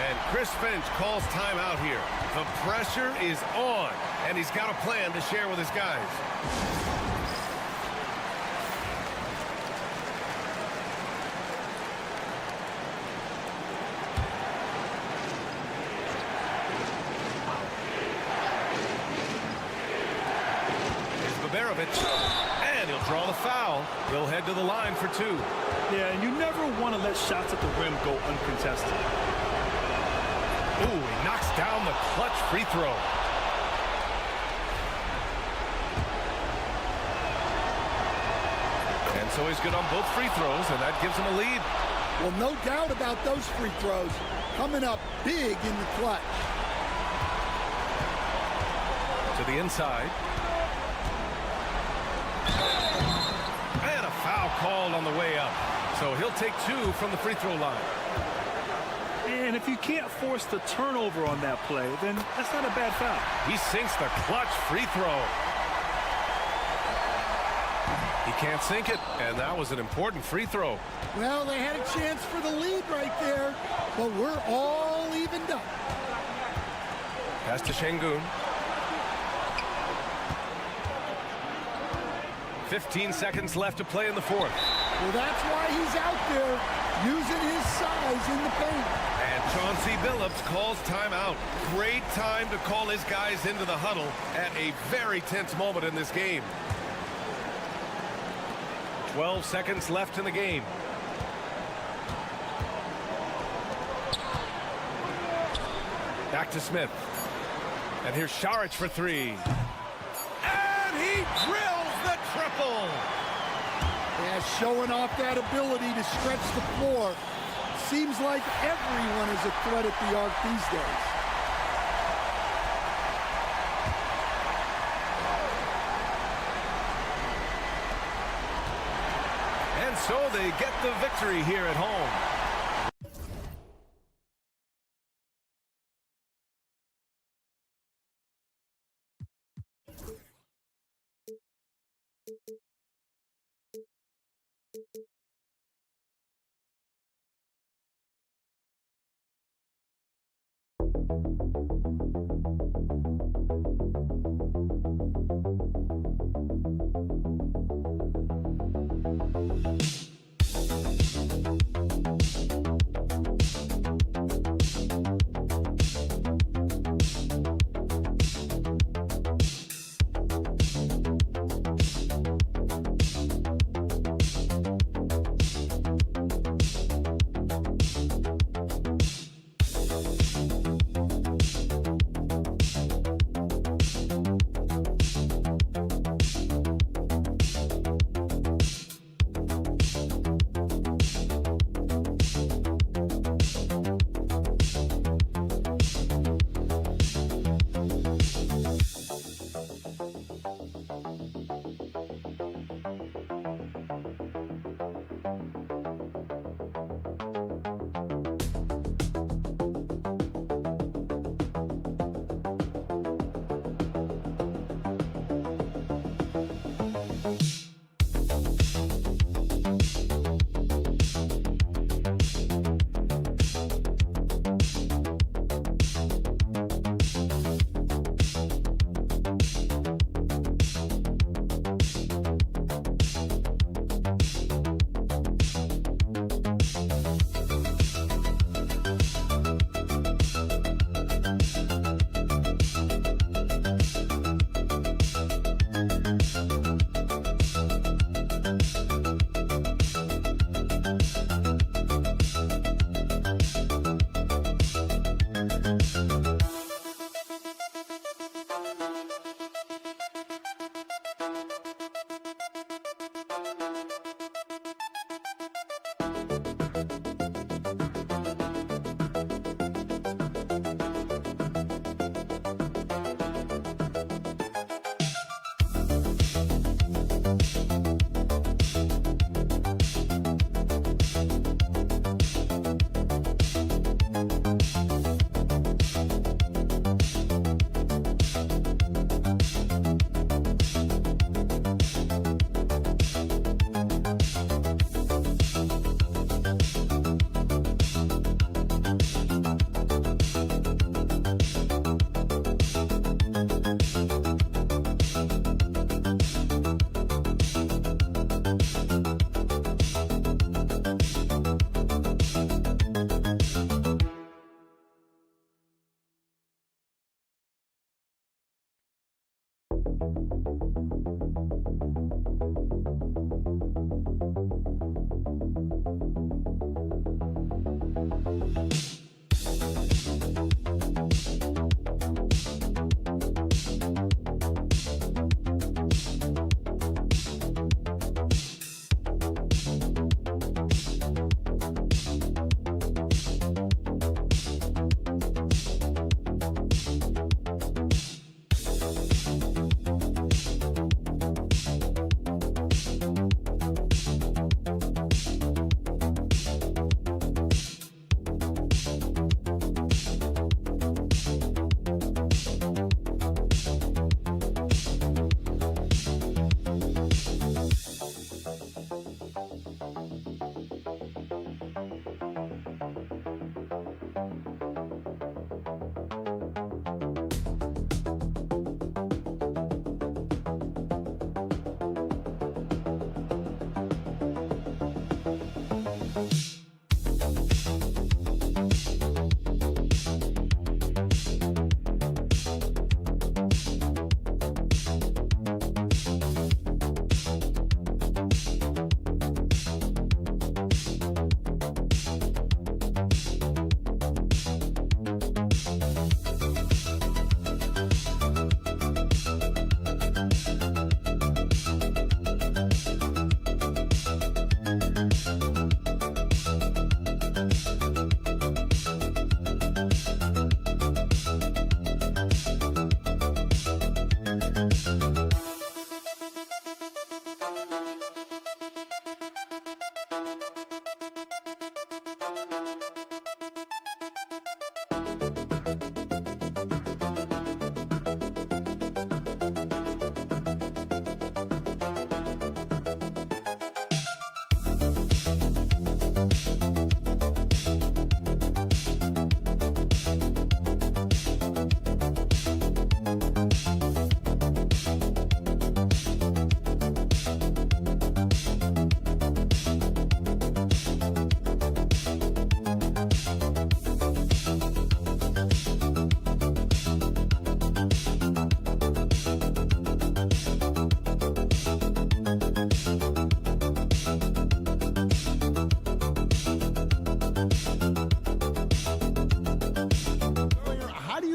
And Chris Finch calls timeout here. The pressure is on, and he's got a plan to share with his guys. And he'll draw the foul. He'll head to the line for 2. Yeah, and you never want to let shots at the rim go uncontested. Ooh, he knocks down the clutch free throw. And so he's good on both free throws, and that gives him a lead. Well, no doubt about those free throws coming up big in the clutch. To the inside. And a foul called on the way up. So he'll take 2 from the free throw line. And if you can't force the turnover on that play, then that's not a bad foul. He sinks the clutch free throw. He can't sink it, and that was an important free throw. Well, they had a chance for the lead right there, but we're all evened up. Pass to Şengün. 15 seconds left to play in the fourth. Well, that's why he's out there using his size in the paint. And Chauncey Billups calls timeout. Great time to call his guys into the huddle at a very tense moment in this game. 12 seconds left in the game. Back to Smith. And here's Šarić for 3. And he drills the triple. Yeah, showing off that ability to stretch the floor. Seems like everyone is a threat at the arc these days. And so they get the victory here at home.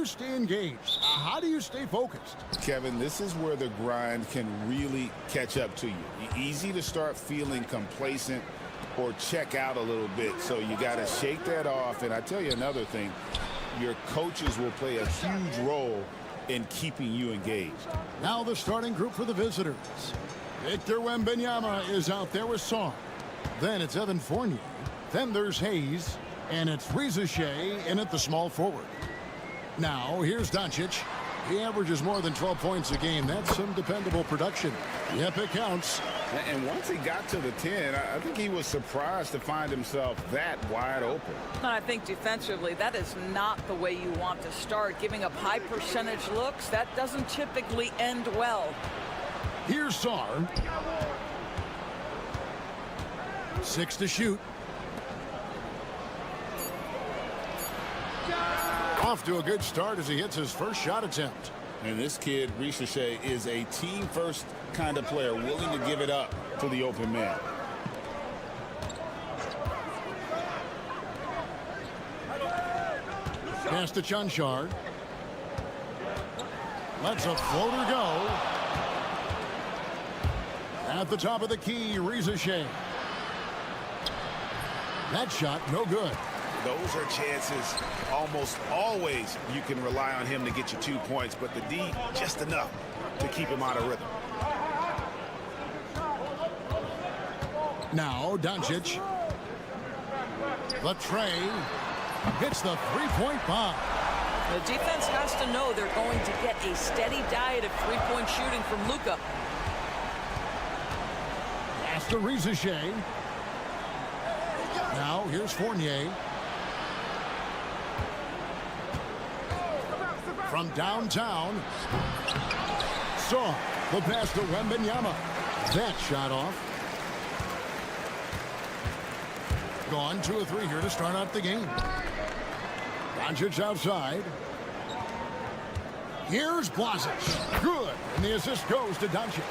Stay engaged? How do you stay focused? Kevin, this is where the grind can really catch up to you. Easy to start feeling complacent or check out a little bit. So you got to shake that off. And I tell you another thing, your coaches will play a huge role in keeping you engaged. Now the starting group for the visitors. Victor Wembanyama is out there with Song. Then it's Evan Fournier. Then there's Hayes. And it's Reza Shea in at the small forward. Now, here's Doncic. He averages more than 12 points a game. That's some dependable production. Yep, it counts. And once he got to the 10, I think he was surprised to find himself that wide open. And I think defensively, that is not the way you want to start. Giving up high percentage looks, that doesn't typically end well. Here's Sarr. 6 to shoot. Off to a good start as he hits his first shot attempt. And this kid, Reza Shea, is a team-first kind of player, willing to give it up to the open man. Pass to Chunchard. Lets a floater go. At the top of the key, Reza Shea. That shot, no good. Those are chances almost always you can rely on him to get you 2 points, but the D just enough to keep him out of rhythm. Now Doncic. Latrey hits the three-point bomb. The defense has to know they're going to get a steady diet of three-point shooting from Luka. Pass to Reza Shea. Now here's Fournier. From downtown, Saw the pass to Wembanyama. That shot off. Gone 2 of 3 here to start out the game. Doncic outside. Here's Blasic. Good. And the assist goes to Doncic.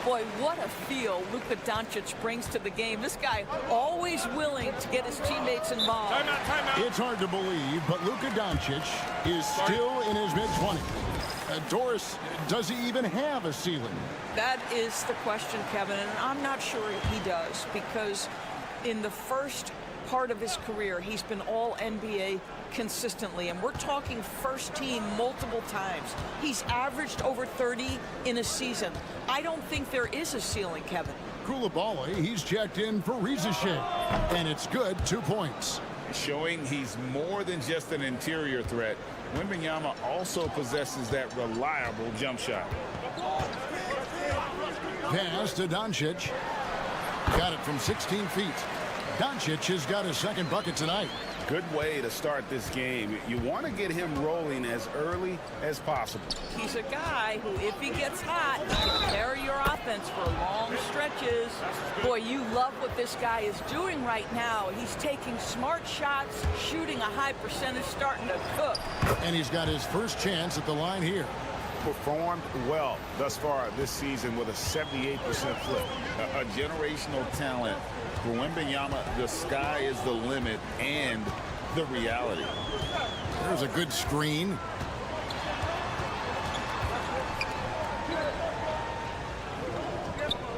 Boy, what a feel Luka Doncic brings to the game. This guy always willing to get his teammates involved. Timeout. It's hard to believe, but Luka Doncic is still in his mid-20s. Doris, does he even have a ceiling? That is the question, Kevin, and I'm not sure he does, because in the first part of his career, he's been all NBA consistently, and we're talking first team multiple times. He's averaged over 30 in a season. I don't think there is a ceiling, Kevin. Koulibaly, he's checked in for Reza Shea, and it's good, 2 points. Showing he's more than just an interior threat, Wembanyama also possesses that reliable jump shot. Pass to Doncic. Got it from 16 feet. Doncic has got his second bucket tonight. Good way to start this game. You want to get him rolling as early as possible. He's a guy who, if he gets hot, he can carry your offense for long stretches. Boy, you love what this guy is doing right now. He's taking smart shots, shooting a high percentage, starting to cook. And he's got his first chance at the line here. Performed well thus far this season with a 78% flip. A generational talent. For Wembanyama, the sky is the limit and the reality. There's a good screen.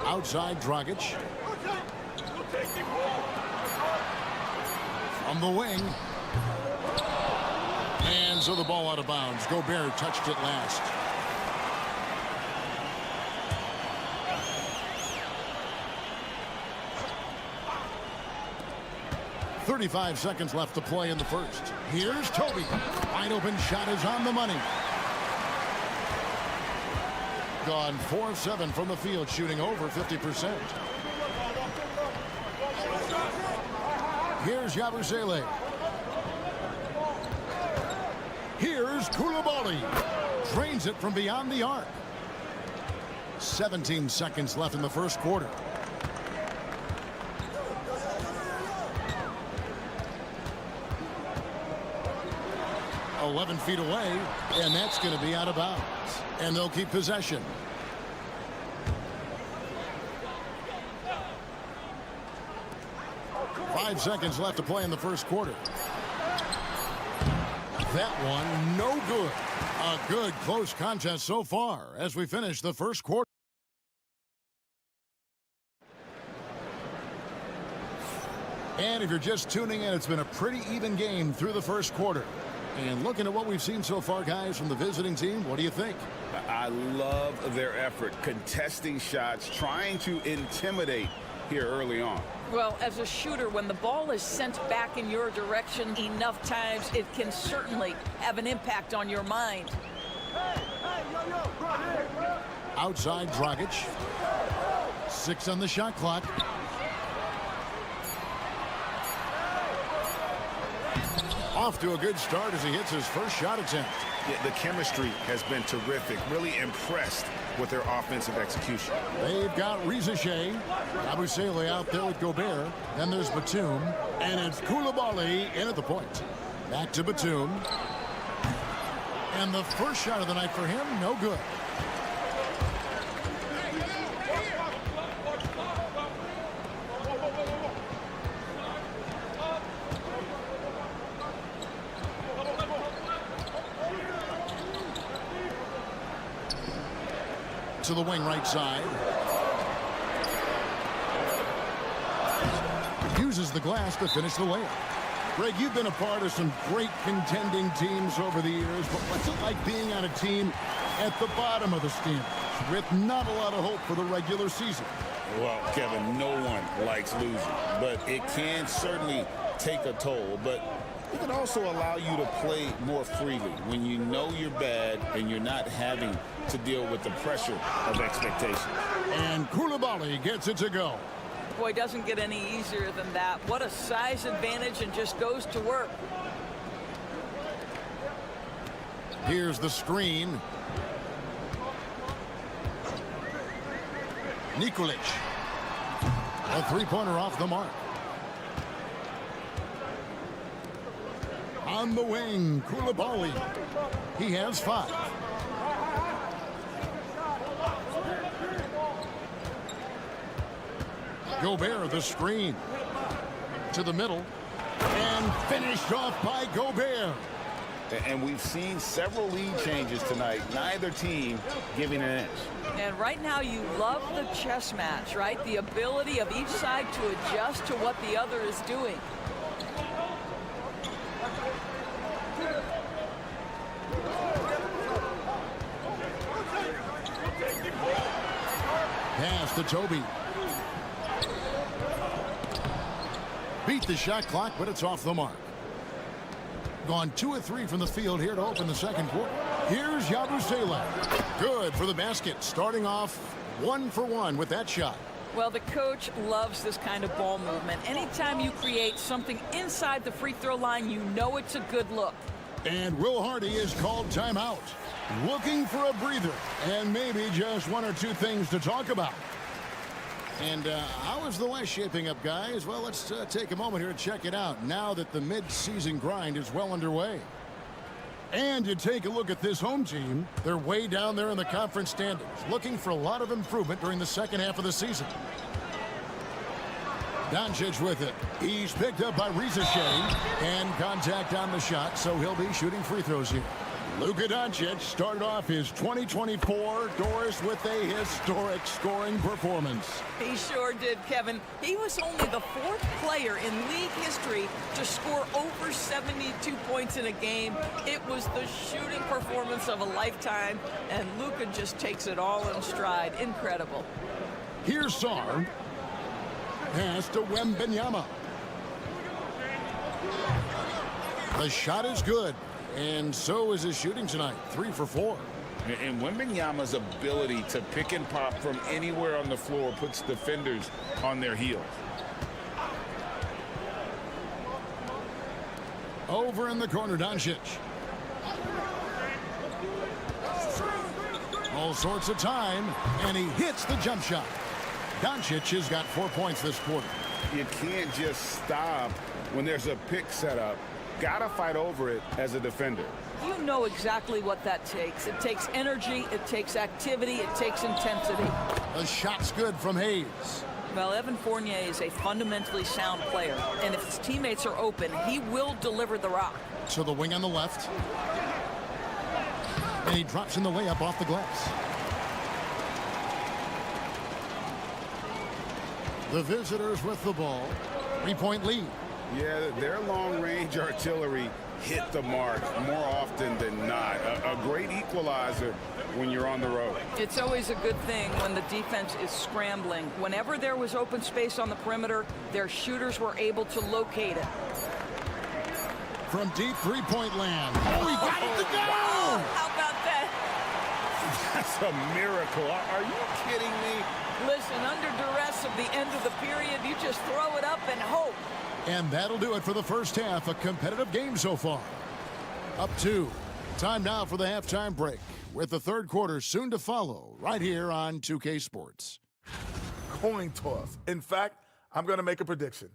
Outside Dragic. From From the wing. And so the ball out of bounds. Gobert touched it last. .35 seconds left to play in the first. Here's Toby. Wide open shot is on the money. Gone 4 of 7 from the field, shooting over 50%. Here's Yabusele. Here's Koulibaly. Drains it from beyond the arc. 17 seconds left in the first quarter. .11 feet away, and that's going to be out of bounds. And they'll keep possession. .5 seconds left to play in the first quarter. That one, no good. A good close contest so far as we finish the first quarter. And if you're just tuning in, it's been a pretty even game through the first quarter. And looking at what we've seen so far, guys, from the visiting team, what do you think? I love their effort, contesting shots, trying to intimidate here early on. Well, as a shooter, when the ball is sent back in your direction enough times, it can certainly have an impact on your mind. Outside Dragic. 6 on the shot clock. Off to a good start as he hits his first shot attempt. Yeah, the chemistry has been terrific. Really impressed with their offensive execution. They've got Shea. Yabusele out there with Gobert. Then there's Batum. And it's Koulibaly in at the point. Back to Batum. And the first shot of the night for him, no good. To the wing right side. Uses the glass to finish the layup. Greg, you've been a part of some great contending teams over the years, but what's it like being on a team at the bottom of the standings with not a lot of hope for the regular season? Well, Kevin, no one likes losing, but it can certainly take a toll. But it can also allow you to play more freely when you know you're bad and you're not having to deal with the pressure of expectation. And Koulibaly gets it to go. Boy, doesn't get any easier than that. What a size advantage, and just goes to work. Here's the screen. Nikolic. A three-pointer off the mark. On the wing, Koulibaly. He has 5. Gobert, the screen. To the middle. And finished off by Gobert. And we've seen several lead changes tonight. Neither team giving an inch. And right now you love the chess match, right? The ability of each side to adjust to what the other is doing. Pass to Toby. Beat the shot clock, but it's off the mark. Gone 2 of 3 from the field here to open the second quarter. Here's Yabusele. Good for the basket. Starting off 1 for 1 with that shot. Well, the coach loves this kind of ball movement. Anytime you create something inside the free throw line, you know it's a good look. And Will Hardy is called timeout. Looking for a breather and maybe just 1 or 2 things to talk about. And how is the West shaping up, guys? Well, let's take a moment here to check it out now that the mid-season grind is well underway. And you take a look at this home team. They're way down there in the conference standings, looking for a lot of improvement during the second half of the season. Doncic with it. He's picked up by Shea, and contact on the shot, so he'll be shooting free throws here. Luka Doncic started off his 2024 Doris with a historic scoring performance. He sure did, Kevin. He was only the 4th player in league history to score over 72 points in a game. It was the shooting performance of a lifetime, and Luka just takes it all in stride. Incredible. Here's Sarr. Pass to Wembanyama. The shot is good. And so is his shooting tonight, 3 for 4. And Wembanyama's ability to pick and pop from anywhere on the floor puts defenders on their heels. Over in the corner, Doncic. All sorts of time, and he hits the jump shot. Doncic has got 4 points this quarter. You can't just stop when there's a pick set up. Gotta fight over it as a defender. You know exactly what that takes. It takes energy, it takes activity, it takes intensity. The shot's good from Hayes. Well, Evan Fournier is a fundamentally sound player, and if his teammates are open, he will deliver the rock. To the wing on the left. And he drops in the layup off the glass. The visitors with the ball. 3-point lead. Yeah, their long-range artillery hit the mark more often than not. A great equalizer when you're on the road. It's always a good thing when the defense is scrambling. Whenever there was open space on the perimeter, their shooters were able to locate it. From deep 3-point land. Oh, he got it to go! Wow, how about that? That's a miracle. Are you kidding me? Listen, under duress of the end of the period, you just throw it up and hope. And that'll do it for the first half. A competitive game so far. Up 2. Time now for the halftime break, with the third quarter soon to follow right here on 2K Sports. Coin toss. In fact, I'm going to make a prediction.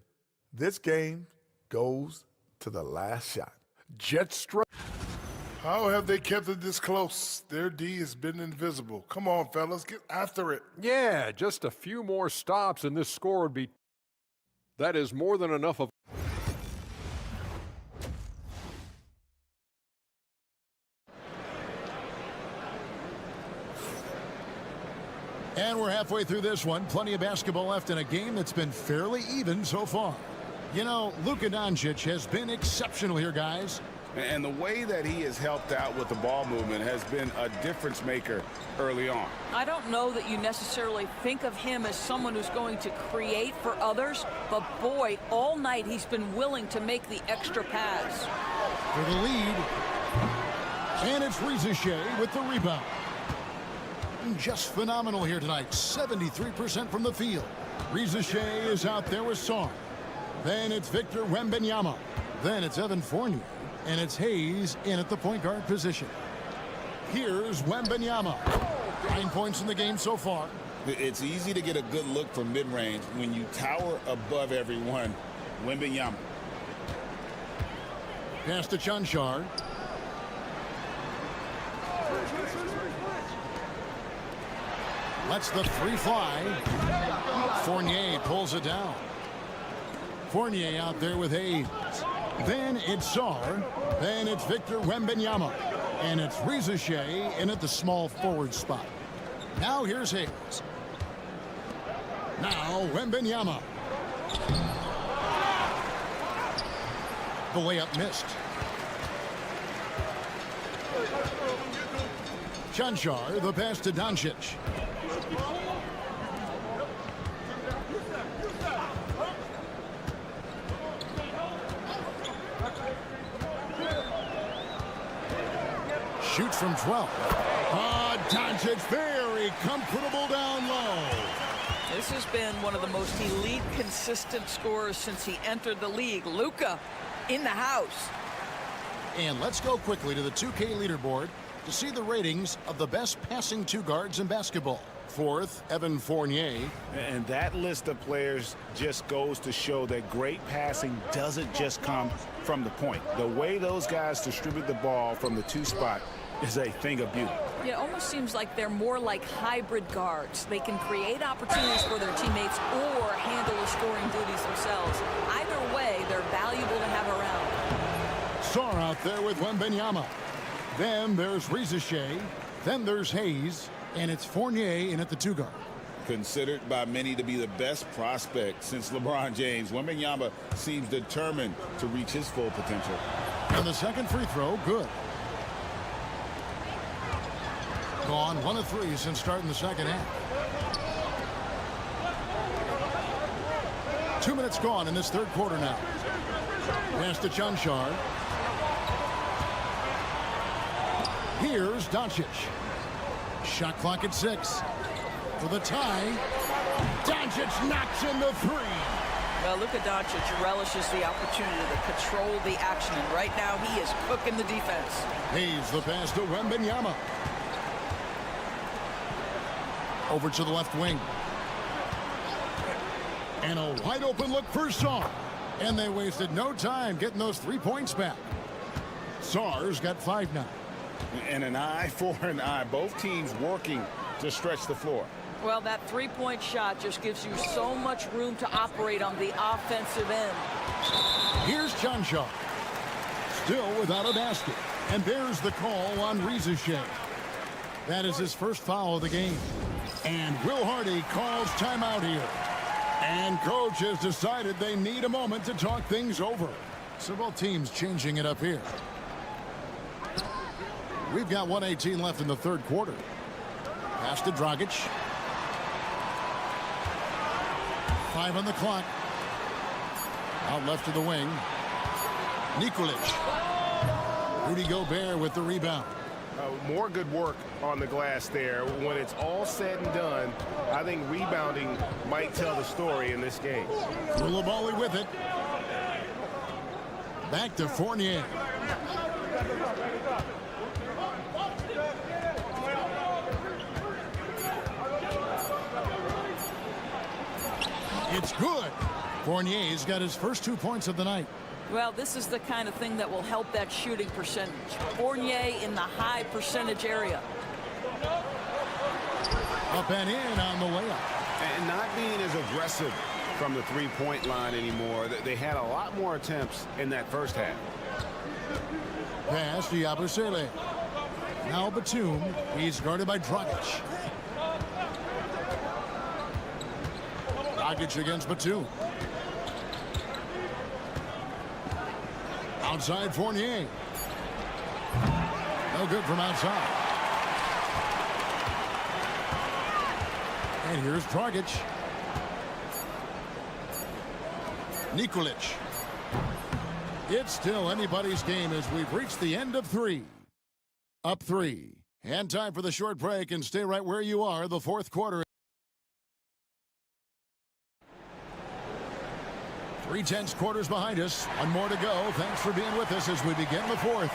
This game goes to the last shot. Jet strike. How have they kept it this close? Their D has been invisible. Come on, fellas, get after it. Yeah, just a few more stops and this score would be... That is more than enough of... And we're halfway through this one. Plenty of basketball left in a game that's been fairly even so far. You know, Luka Doncic has been exceptional here, guys. And the way that he has helped out with the ball movement has been a difference maker early on. I don't know that you necessarily think of him as someone who's going to create for others, but boy, all night he's been willing to make the extra pass. For the lead. And it's Rizichet with the rebound. Just phenomenal here tonight. 73% from the field. Rizichet is out there with Sarr. Then it's Victor Wembanyama. Then it's Evan Fournier. And it's Hayes in at the point guard position. Here's Wembanyama. 9 points in the game so far. It's easy to get a good look from mid-range when you tower above everyone. Wembanyama. Pass to Chanchar. Lets the 3 fly. Fournier pulls it down. Fournier out there with Hayes. Then it's Sarr. Then it's Victor Wembanyama. And it's Rizichet in at the small forward spot. Now here's Hayes. Now Wembanyama. The layup missed. Chanchar, the pass to Doncic. Shoots from 12. Doncic very comfortable down low. This has been one of the most elite, consistent scorers since he entered the league. Luka in the house. And let's go quickly to the 2K leaderboard to see the ratings of the best passing 2 guards in basketball. 4th, Evan Fournier. And that list of players just goes to show that great passing doesn't just come from the point. The way those guys distribute the ball from the 2 spot is a thing of beauty. It almost seems like they're more like hybrid guards. They can create opportunities for their teammates or handle the scoring duties themselves. Either way, they're valuable to have around. Sarr out there with Wembanyama. Then there's Rizachet. Then there's Hayes. And it's Fournier in at the 2 guard. Considered by many to be the best prospect since LeBron James, Wembanyama seems determined to reach his full potential. And the second free throw, good. Gone 1 of 3 since starting the second half. 2 minutes gone in this third quarter now. Pass to Chanchar. Here's Doncic. Shot clock at 6. For the tie. Doncic knocks in the 3. Well, Luka Doncic relishes the opportunity to control the action, and right now he is cooking the defense. Hayes the pass to Wembanyama. Over to the left wing. And a wide open look for Sarr. And they wasted no time getting those 3 points back. Sarr's got 5 now. And an eye for an eye. Both teams working to stretch the floor. Well, that 3-point shot just gives you so much room to operate on the offensive end. Here's Chanchar. Still without a basket. And there's the call on Rizachet. That is his first foul of the game. And Will Hardy calls timeout here. And coach has decided they need a moment to talk things over. So both teams changing it up here. We've got 1:18 left in the third quarter. Pass to Dragic. 5 on the clock. Out left to the wing. Nikolic. Rudy Gobert with the rebound. More good work on the glass there. When it's all said and done, I think rebounding might tell the story in this game. Koulibaly with it. Back to Fournier. It's good. Fournier's got his first 2 points of the night. Well, this is the kind of thing that will help that shooting percentage. Fournier in the high percentage area. Up and in on the layup. And not being as aggressive from the three-point line anymore. They had a lot more attempts in that first half. Pass to Yabusele. Now Batum. He's guarded by Dragic. Dragic against Batum. Outside Fournier. No good from outside. And here's Dragic. Nikolic. It's still anybody's game as we've reached the end of 3. Up 3. And time for the short break, and stay right where you are. The fourth quarter. 3/10 quarters behind us. One more to go. Thanks for being with us as we begin the fourth.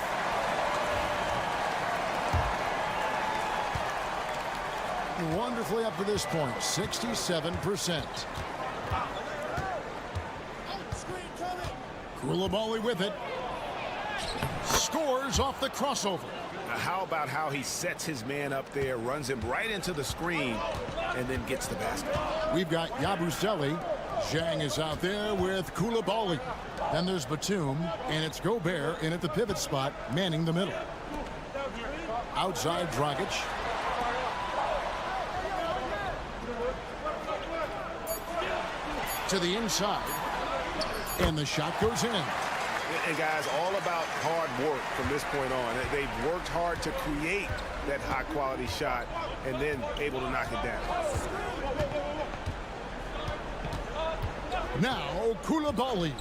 Wonderfully up to this point, 67%. Koulibaly with it. Scores off the crossover. How about how he sets his man up there, runs him right into the screen, and then gets the basket. We've got Yabusele. Zhang is out there with Koulibaly. Then there's Batum, and it's Gobert in at the pivot spot, manning the middle. Outside Dragic. To the inside. And the shot goes in. And guys, all about hard work from this point on. They've worked hard to create that high-quality shot and then able to knock it down. Now, Koulibaly.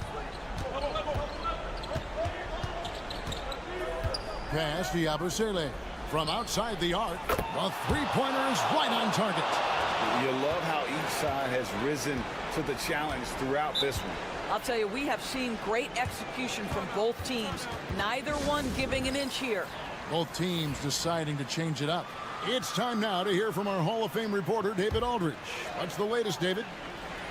Pass to Yabusele. From outside the arc, the three-pointer is right on target. You love how each side has risen to the challenge throughout this one. I'll tell you, we have seen great execution from both teams. Neither one giving an inch here. Both teams deciding to change it up. It's time now to hear from our Hall of Fame reporter, David Aldridge. What's the latest, David?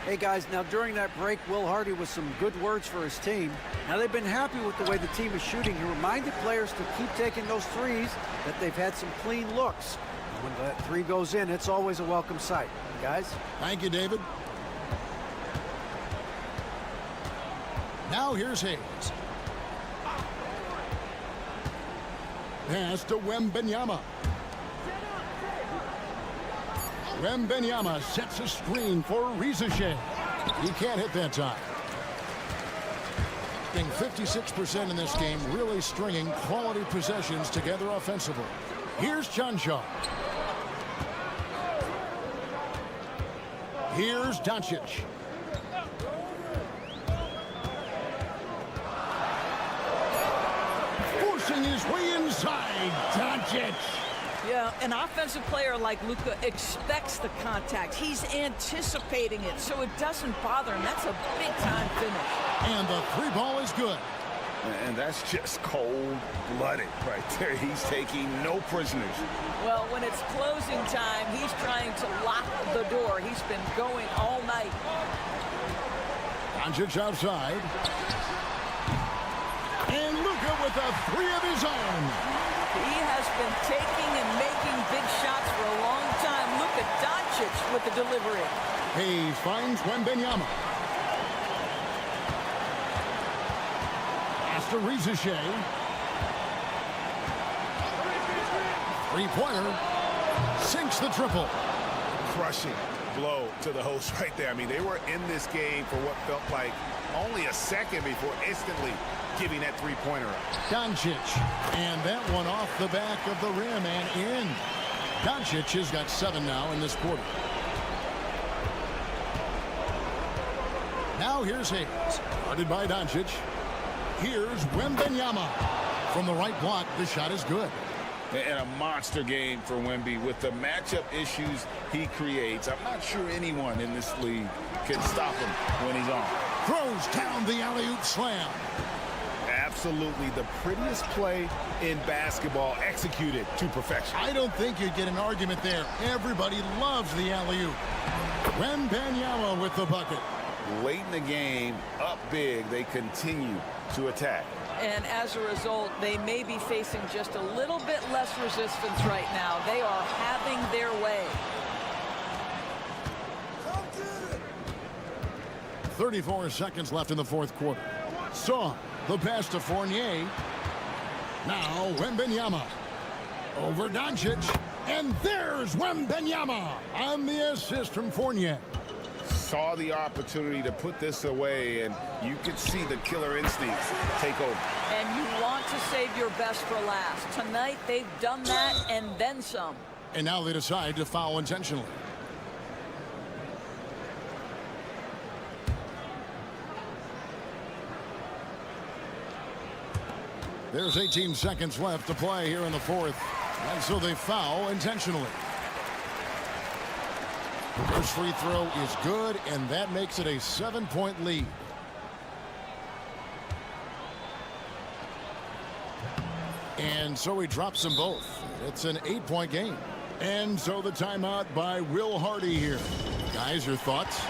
Hey, guys, now during that break, Will Hardy with some good words for his team. Now, they've been happy with the way the team is shooting. He reminded players to keep taking those threes, that they've had some clean looks. And when that three goes in, it's always a welcome sight. Guys? Thank you, David. Now here's Hayes. Pass to Wembanyama. Wembanyama sets a screen for Rizachet. He can't hit that time. 56% in this game, really stringing quality possessions together offensively. Here's Chanshaw. Here's Doncic. Forcing his way inside. Doncic. Yeah, an offensive player like Luka expects the contact. He's anticipating it, so it doesn't bother him. That's a big-time finish. And the three ball is good. And that's just cold-blooded right there. He's taking no prisoners. Well, when it's closing time, he's trying to lock the door. He's been going all night. Doncic outside. And Luka with a three of his own. He has been taking and making big shots for a long time. Look at Doncic with the delivery. He finds Wembanyama. Pass to Rizachet. Three-pointer. Sinks the triple. Crushing blow to the host right there. I mean, they were in this game for what felt like only a second before instantly giving that three-pointer up. Doncic. And that one off the back of the rim and in. Doncic has got 7 now in this quarter. Now here's Hayes. Guarded by Doncic. Here's Wembanyama. From the right block, the shot is good. And a monster game for Wemby with the matchup issues he creates. I'm not sure anyone in this league can stop him when he's on. Throws down the alley-oop slam. Absolutely the prettiest play in basketball, executed to perfection. I don't think you'd get an argument there. Everybody loves the alley-oop. Wembanyama with the bucket. Late in the game, up big, they continue to attack. And as a result, they may be facing just a little bit less resistance right now. They are having their way. 34 seconds left in the fourth quarter. Saw the pass to Fournier. Now Wembanyama. Over Doncic. And there's Wembanyama on the assist from Fournier. Saw the opportunity to put this away, and you could see the killer instincts take over. And you want to save your best for last. Tonight, they've done that and then some. And now they decide to foul intentionally. There's 18 seconds left to play here in the fourth. And so they foul intentionally. First free throw is good, and that makes it a 7-point lead. And so he drops them both. It's an 8-point game. And so the timeout by Will Hardy here. Guys, your thoughts?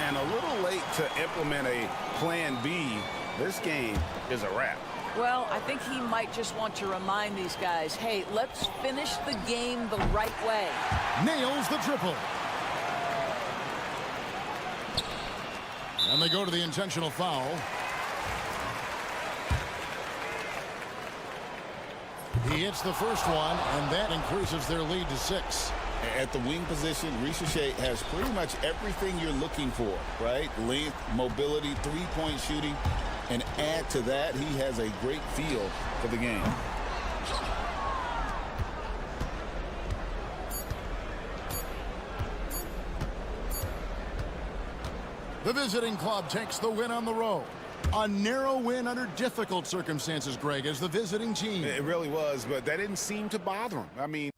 And a little late to implement a plan B. This game is a wrap. Well, I think he might just want to remind these guys, hey, let's finish the game the right way. Nails the triple. And they go to the intentional foul. He hits the first one, and that increases their lead to 6. At the wing position, Rizachet has pretty much everything you're looking for, right? Length, mobility, three-point shooting. And add to that, he has a great feel for the game. The visiting club takes the win on the road. A narrow win under difficult circumstances, Greg, as the visiting team. It really was, but that didn't seem to bother him. I mean,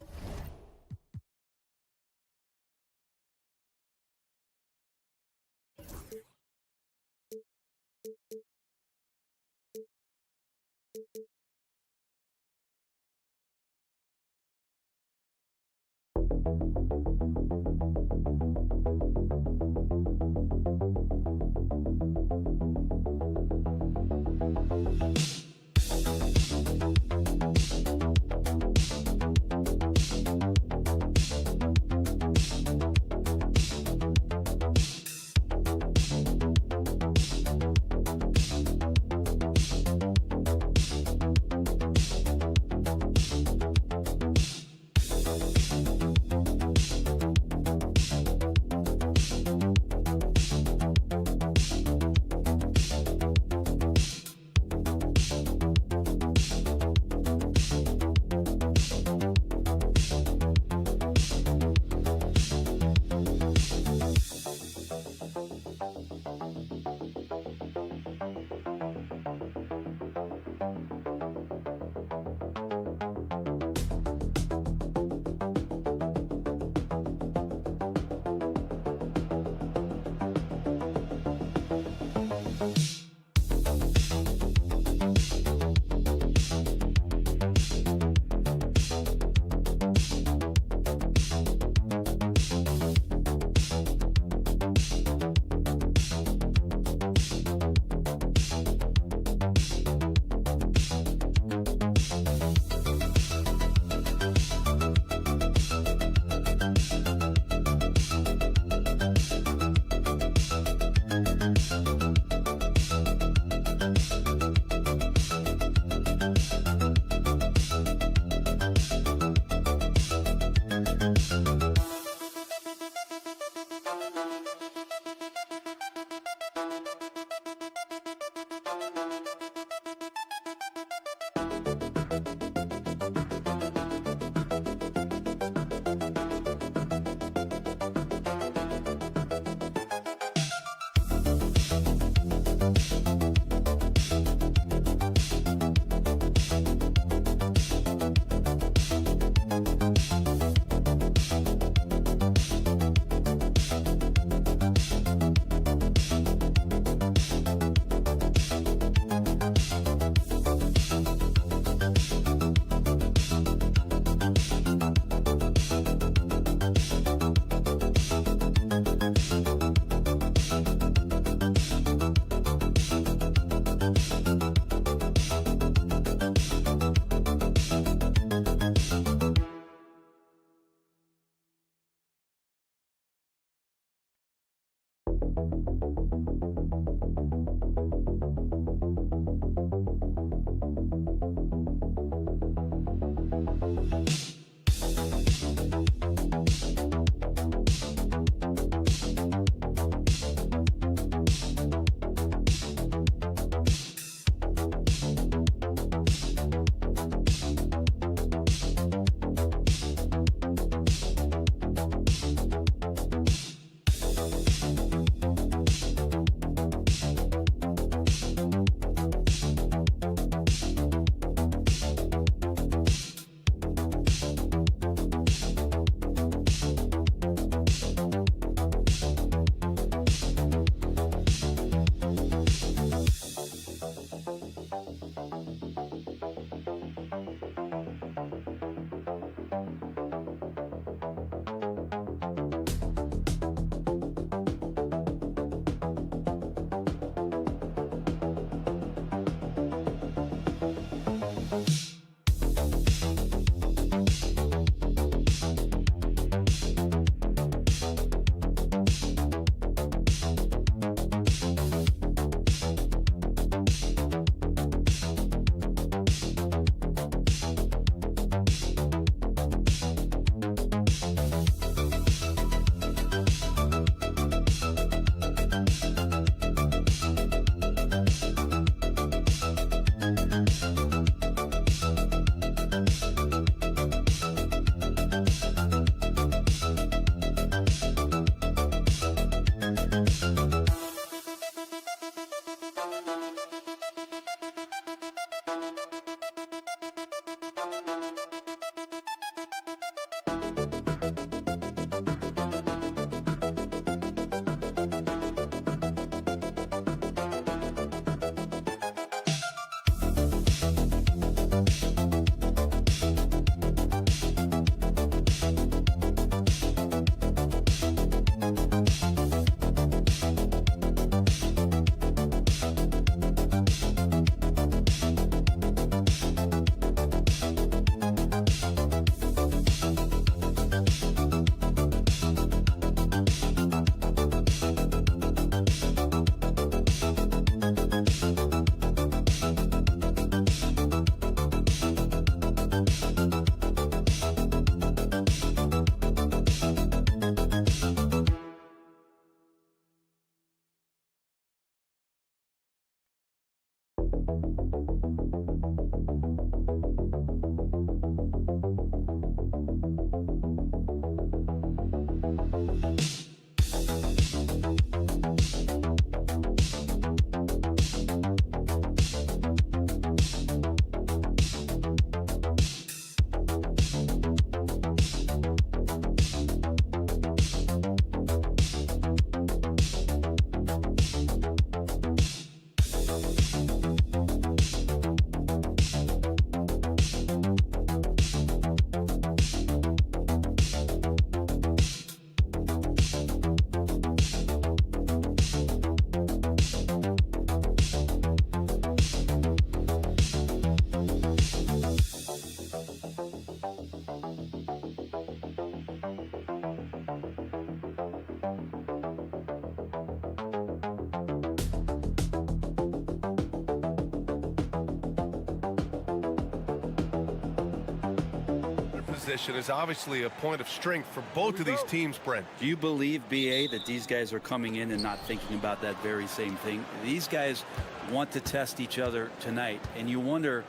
Position is obviously a point of strength for both of these teams, Brent. Do you believe, BA, that these guys are coming in and not thinking about that very same thing? These guys want to test each other tonight, and you wonder,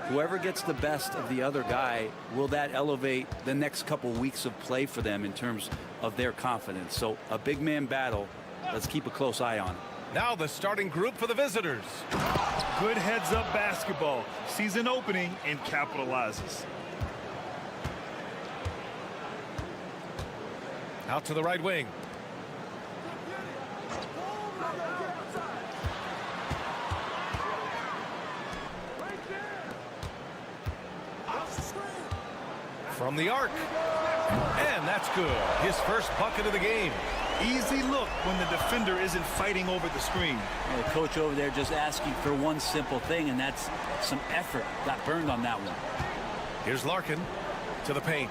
whoever gets the best of the other guy, will that elevate the next couple weeks of play for them in terms of their confidence? So a big man battle. Let's keep a close eye on it. Now the starting group for the visitors. Good heads-up basketball. Sees an opening and capitalizes. Out to the right wing. From the arc. And that's good. His first bucket of the game. Easy look when the defender isn't fighting over the screen. The coach over there just asking for one simple thing, and that's some effort. Got burned on that one. Here's Larkin to the paint.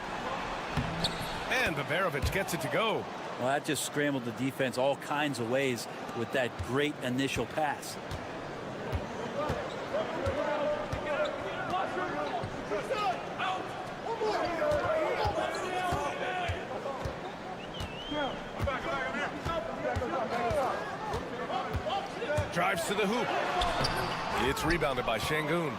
And Babarovich gets it to go. Well, that just scrambled the defense all kinds of ways with that great initial pass. Drives to the hoop. It's rebounded by Şengün.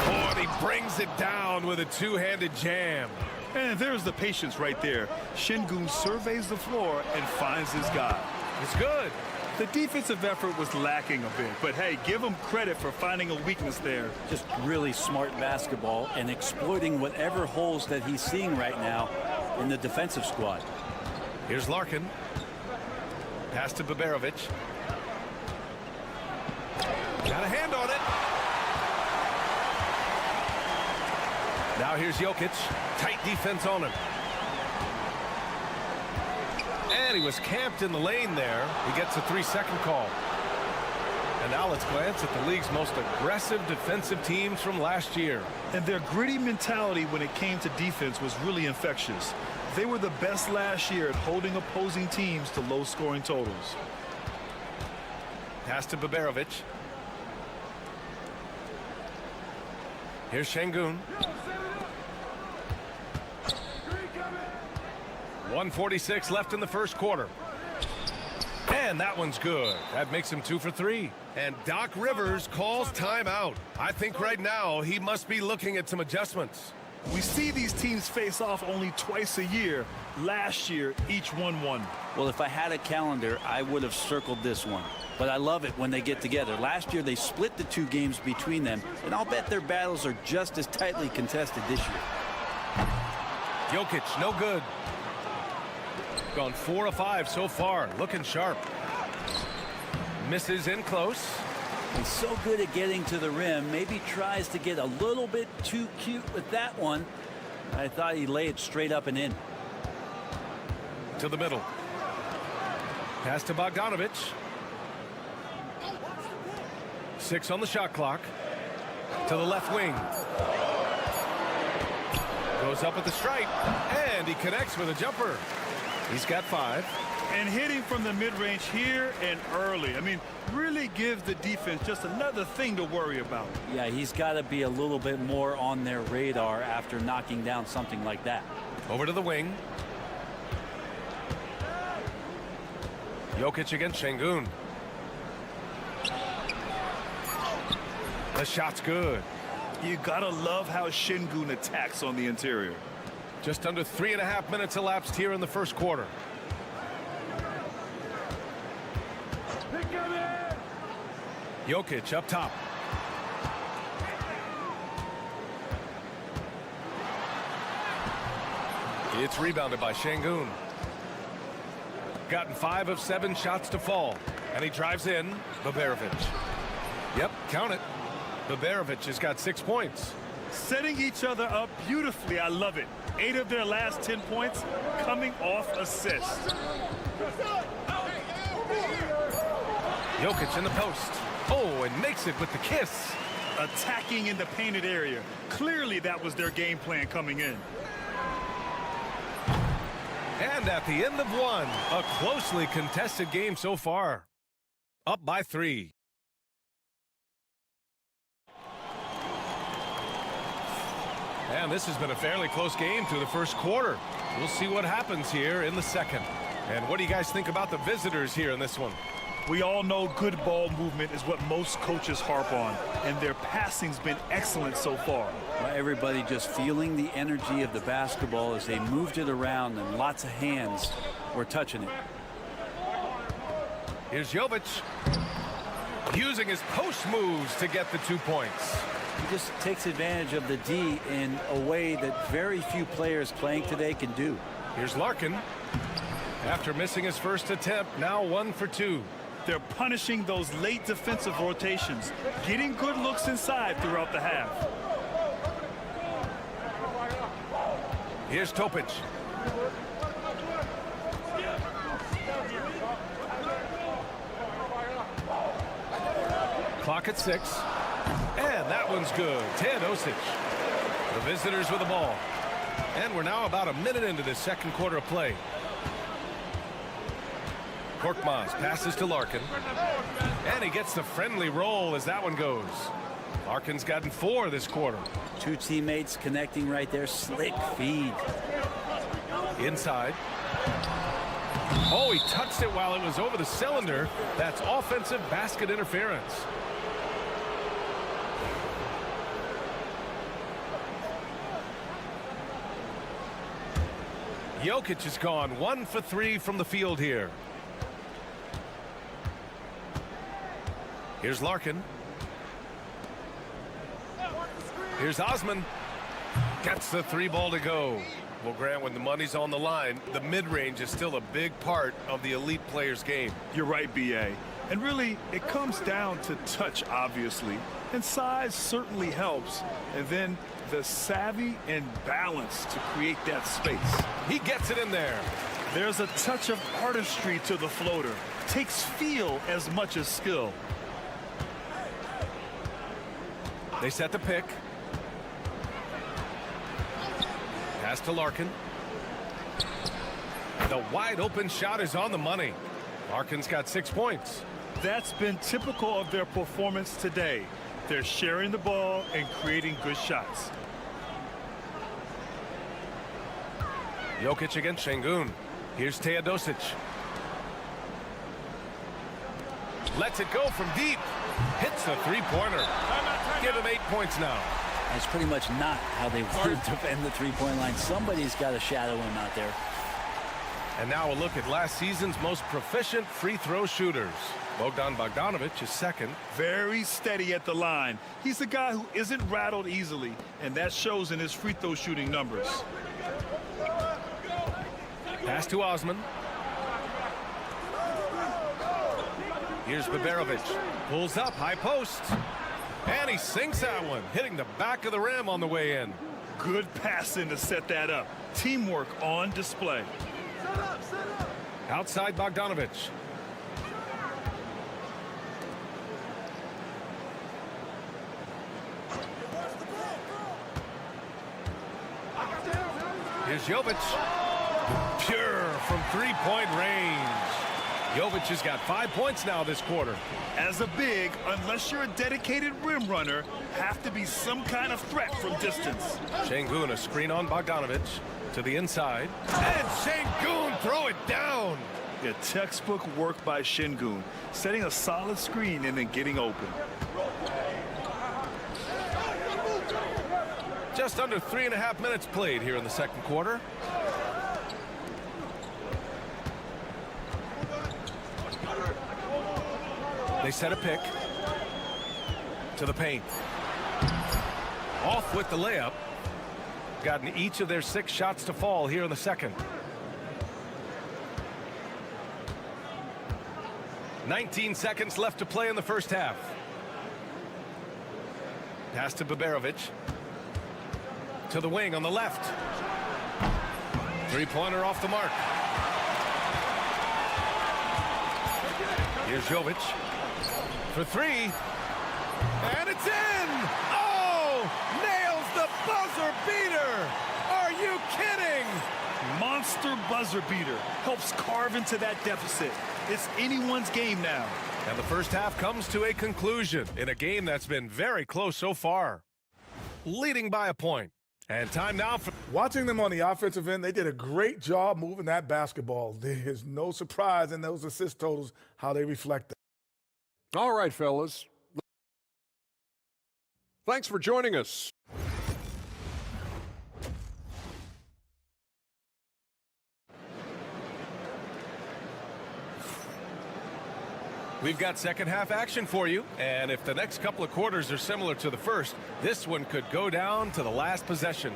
Oh, and he brings it down with a two-handed jam. And there's the patience right there. Şengün surveys the floor and finds his guy. It's good. The defensive effort was lacking a bit, but hey, give him credit for finding a weakness there. Just really smart basketball and exploiting whatever holes that he's seeing right now in the defensive squad. Here's Larkin. Pass to Baberovic. Got a hand on it. Now here's Jokic. Tight defense on him. And he was camped in the lane there. He gets a 3-second call. And now let's glance at the league's most aggressive defensive teams from last year. And their gritty mentality when it came to defense was really infectious. They were the best last year at holding opposing teams to low-scoring totals. Pass to Baberovic. Here's Şengün. 1:46 left in the first quarter. And that one's good. That makes him 2 for 3. And Doc Rivers calls timeout. I think right now he must be looking at some adjustments. We see these teams face off only twice a year. Last year, each won one. Well, if I had a calendar, I would have circled this one. But I love it when they get together. Last year, they split the 2 games between them, and I'll bet their battles are just as tightly contested this year. Jokic, no good. Gone 4 of 5 so far. Looking sharp. Misses in close. He's so good at getting to the rim. Maybe tries to get a little bit too cute with that one. I thought he'd lay it straight up and in. To the middle. Pass to Bogdanovic. 6 on the shot clock. To the left wing. Goes up at the stripe. And he connects with a jumper. He's got 5. And hitting from the mid-range here and early. I mean, really gives the defense just another thing to worry about. Yeah, he's got to be a little bit more on their radar after knocking down something like that. Over to the wing. Jokic against Şengün. The shot's good. You gotta love how Şengün attacks on the interior. Just under 3.5 minutes elapsed here in the first quarter. Jokic up top. It's rebounded by Şengün. Gotten 5 of 7 shots to fall. And he drives in. Baberovic. Yep, count it. Baberovic has got 6 points. Setting each other up beautifully. I love it. 8 of their last 10 points coming off assists. Jokic in the post. Oh, and makes it with the kiss. Attacking in the painted area. Clearly that was their game plan coming in. And at the end of 1, a closely contested game so far. Up by 3. And this has been a fairly close game through the first quarter. We'll see what happens here in the second. And what do you guys think about the visitors here in this one? We all know good ball movement is what most coaches harp on, and their passing's been excellent so far. Well, everybody just feeling the energy of the basketball as they moved it around, and lots of hands were touching it. Here's Jovic using his post moves to get the 2 points. He just takes advantage of the D in a way that very few players playing today can do. Here's Larkin. After missing his first attempt, now 1 for 2. They're punishing those late defensive rotations, getting good looks inside throughout the half. Here's Topic. Clock at 6. And that one's good. Teodosic. The visitors with the ball. And we're now about a minute into the second quarter of play. Korkmaz passes to Larkin. And he gets the friendly roll as that one goes. Larkin's gotten 4 this quarter. 2 teammates connecting right there. Slick feed. Inside. Oh, he touched it while it was over the cylinder. That's offensive basket interference. Jokic has gone 1 for 3 from the field here. Here's Larkin. Here's Osman. Gets the 3 ball to go. Well, Grant, when the money's on the line, the mid-range is still a big part of the elite player's game. You're right, B.A. And really, it comes down to touch, obviously. And size certainly helps. And then the savvy and balance to create that space. He gets it in there. There's a touch of artistry to the floater. Takes feel as much as skill. They set the pick. Pass to Larkin. The wide open shot is on the money. Larkin's got 6 points. That's been typical of their performance today. They're sharing the ball and creating good shots. Jokic against Şengün. Here's Teodosic. Lets it go from deep. Hits the 3-pointer. Give him 8 points now. That's pretty much not how they would defend the 3-point line. Somebody's got to shadow him out there. And now a look at last season's most proficient free throw shooters. Bogdan Bogdanovic is second. Very steady at the line. He's a guy who isn't rattled easily, and that shows in his free throw shooting numbers. Pass to Osman. Here's Baberovic. Pulls up, high post. And he sinks that one, hitting the back of the rim on the way in. Good passing to set that up. Teamwork on display. Outside Bogdanovic. Here's Jovic. Pure from 3-point range. Jovic has got 5 points now this quarter. As a big, unless you're a dedicated rim runner, have to be some kind of threat from distance. Şengün, a screen on Bogdanovic to the inside. And Şengün throw it down. Yeah, textbook work by Şengün, setting a solid screen and then getting open. Just under 3.5 minutes played here in the second quarter. They set a pick to the paint. Off with the layup. Gotten each of their 6 shots to fall here in the second. 19 seconds left to play in the first half. Pass to Baberovic. To the wing on the left. 3-pointer off the mark. Here's Jovic. For 3. And it's in! Oh! Nails the buzzer beater! Are you kidding? Monster buzzer beater. Helps carve into that deficit. It's anyone's game now. And the first half comes to a conclusion in a game that's been very close so far. Leading by a point. And time now for... Watching them on the offensive end, they did a great job moving that basketball. There's no surprise in those assist totals, how they reflect that. All right, fellas. Thanks for joining us. We've got second half action for you, and if the next couple of quarters are similar to the first, this one could go down to the last possession.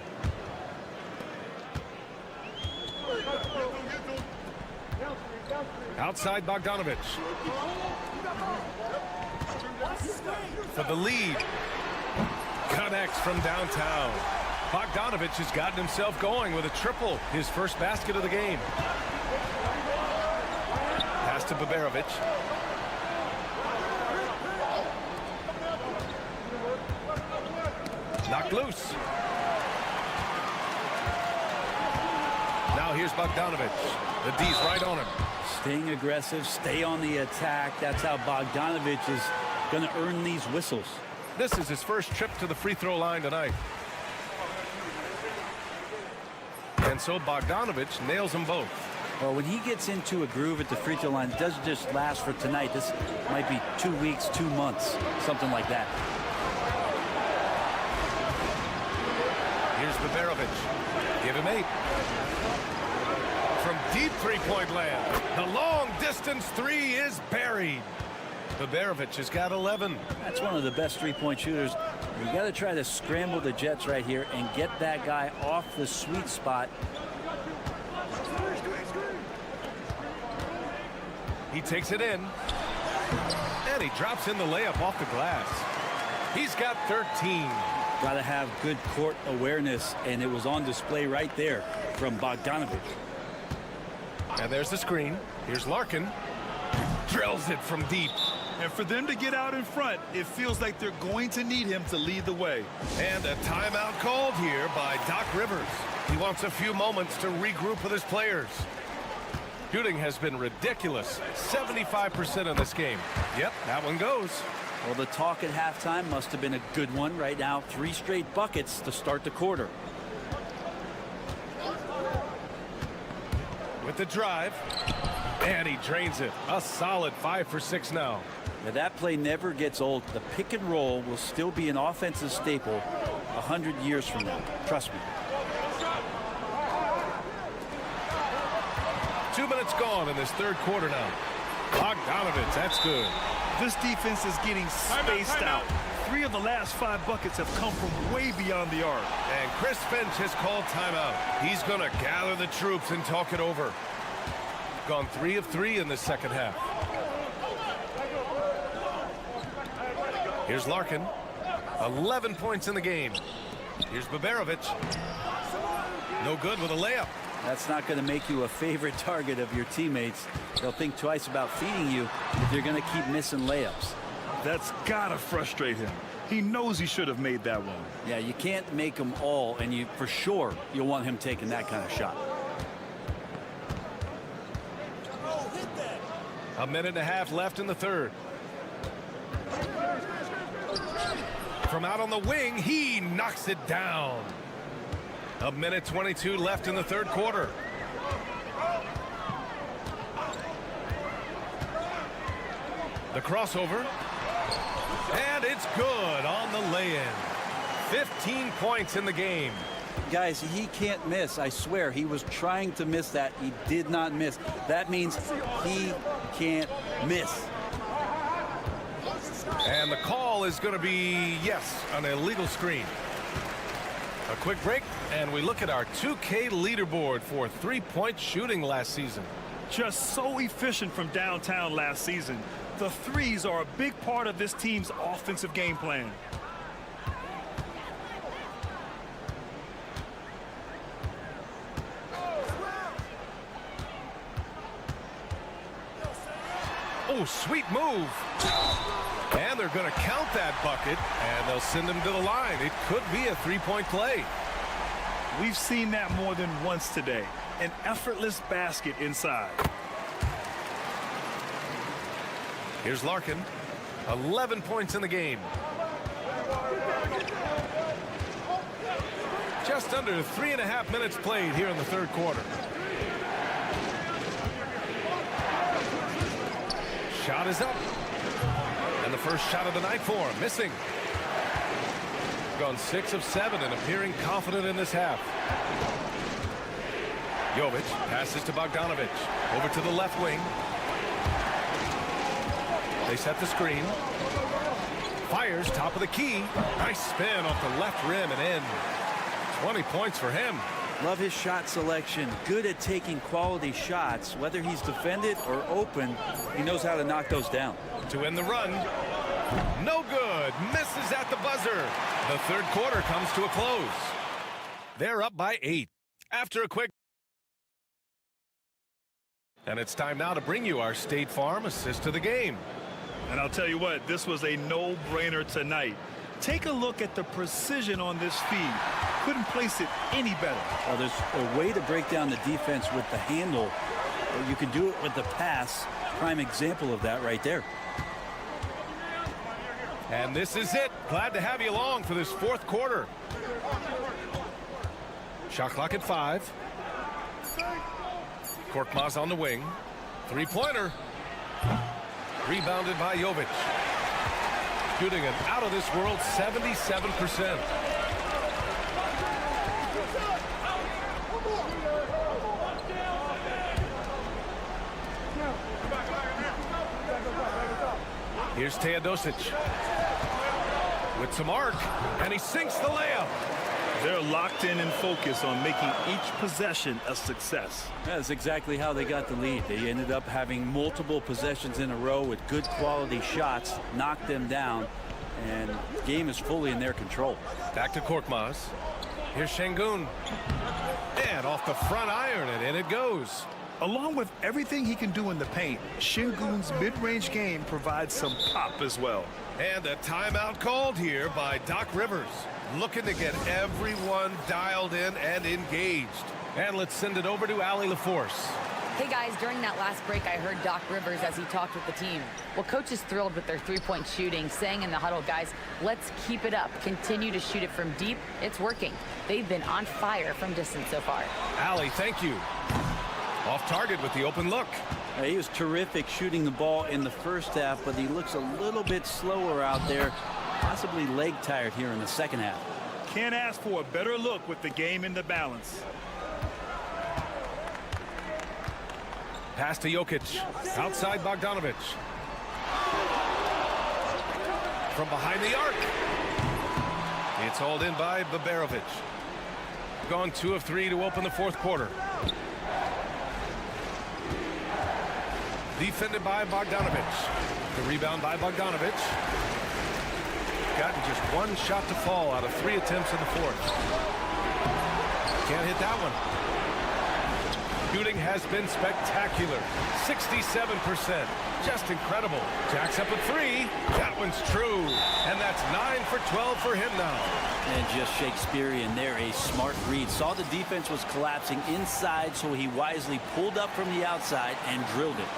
Outside Bogdanovic. For the lead. Connects from downtown. Bogdanovic has gotten himself going with a triple, his first basket of the game. Pass to Baberovic. Knocked loose. Now here's Bogdanovic. The D's right on him. Staying aggressive, stay on the attack. That's how Bogdanovic is going to earn these whistles. This is his first trip to the free throw line tonight. And so Bogdanovic nails them both. Well, when he gets into a groove at the free throw line, it doesn't just last for tonight. This might be 2 weeks, 2 months, something like that. Here's Baberovic. Give him 8. From deep three-point land. The long-distance three is buried. Baberovic has got 11. That's one of the best three-point shooters. You got to try to scramble the Jets right here and get that guy off the sweet spot. He takes it in. And he drops in the layup off the glass. He's got 13. Got to have good court awareness, and it was on display right there from Bogdanovic. And there's the screen. Here's Larkin. Drills it from deep. And for them to get out in front, it feels like they're going to need him to lead the way. And a timeout called here by Doc Rivers. He wants a few moments to regroup with his players. Shooting has been ridiculous. 75% in this game. Yep, that one goes. Well, the talk at halftime must have been a good one. Right now, 3 straight buckets to start the quarter. With the drive. And he drains it. A solid 5 for 6 now. Now, that play never gets old. The pick and roll will still be an offensive staple 100 years from now. Trust me. 2 minutes gone in this third quarter now. Bogdanovic, that's good. This defense is getting spaced out. 3 of the last 5 buckets have come from way beyond the arc. And Chris Finch has called timeout. He's going to gather the troops and talk it over. Gone 3 of 3 in the second half. Here's Larkin. 11 points in the game. Here's Baberovic. No good with a layup. That's not going to make you a favorite target of your teammates. They'll think twice about feeding you if you're going to keep missing layups. That's got to frustrate him. He knows he should have made that one. Yeah, you can't make them all, and you for sure you'll want him taking that kind of shot. A minute and a half left in the third. From out on the wing, he knocks it down. A minute 22 left in the third quarter. The crossover. And it's good on the lay-in. 15 points in the game. Guys, he can't miss. I swear, he was trying to miss that. He did not miss. That means he can't miss. And the call is going to be, yes, an illegal screen. A quick break, and we look at our 2K leaderboard for three-point shooting last season. Just so efficient from downtown last season. The threes are a big part of this team's offensive game plan. Oh, sweet move. And they're going to count that bucket, and they'll send him to the line. It could be a three-point play. We've seen that more than once today. An effortless basket inside. Here's Larkin. 11 points in the game. Just under 3.5 minutes played here in the third quarter. Shot is up. And the first shot of the night for him, missing. Gone 6 of 7 and appearing confident in this half. Jovic passes to Bogdanovic. Over to the left wing. They set the screen. Fires top of the key. Nice spin off the left rim and in. 20 points for him. Love his shot selection. Good at taking quality shots. Whether he's defended or open, he knows how to knock those down. To end the run. No good. Misses at the buzzer. The third quarter comes to a close. They're up by 8. After a quick. And it's time now to bring you our State Farm assist to the game. And I'll tell you what, this was a no-brainer tonight. Take a look at the precision on this feed. Couldn't place it any better. Well, there's a way to break down the defense with the handle. Or you can do it with the pass. Prime example of that right there. And this is it. Glad to have you along for this fourth quarter. Shot clock at 5. Korkmaz on the wing. Three-pointer. Rebounded by Jovic. Shooting an out-of-this-world 77%. Here's Teodosic with some arc, and he sinks the layup. They're locked in and focused on making each possession a success. That's exactly how they got the lead. They ended up having multiple possessions in a row with good quality shots, knocked them down, and the game is fully in their control. Back to Korkmaz. Here's Şengün. And off the front iron, and in it goes. Along with everything he can do in the paint, Şengün's mid-range game provides some pop as well. And a timeout called here by Doc Rivers. Looking to get everyone dialed in and engaged. And let's send it over to Allie LaForce. Hey guys, during that last break, I heard Doc Rivers as he talked with the team. Well, coach is thrilled with their three-point shooting, saying in the huddle, guys, let's keep it up. Continue to shoot it from deep. It's working. They've been on fire from distance so far. Allie, thank you. Off target with the open look. He was terrific shooting the ball in the first half, but he looks a little bit slower out there, possibly leg tired here in the second half. Can't ask for a better look with the game in the balance. Pass to Jokic. Outside Bogdanovic. From behind the arc. It's hauled in by Baberovic. Gone 2 of 3 to open the fourth quarter. Defended by Bogdanovic. The rebound by Bogdanovic. Gotten just one shot to fall out of 3 attempts in the fourth. Can't hit that one. Shooting has been spectacular. 67%. Just incredible. Jacks up at 3. That one's true. And that's 9 for 12 for him now. And just Shakespearean there. A smart read. Saw the defense was collapsing inside, so he wisely pulled up from the outside and drilled it.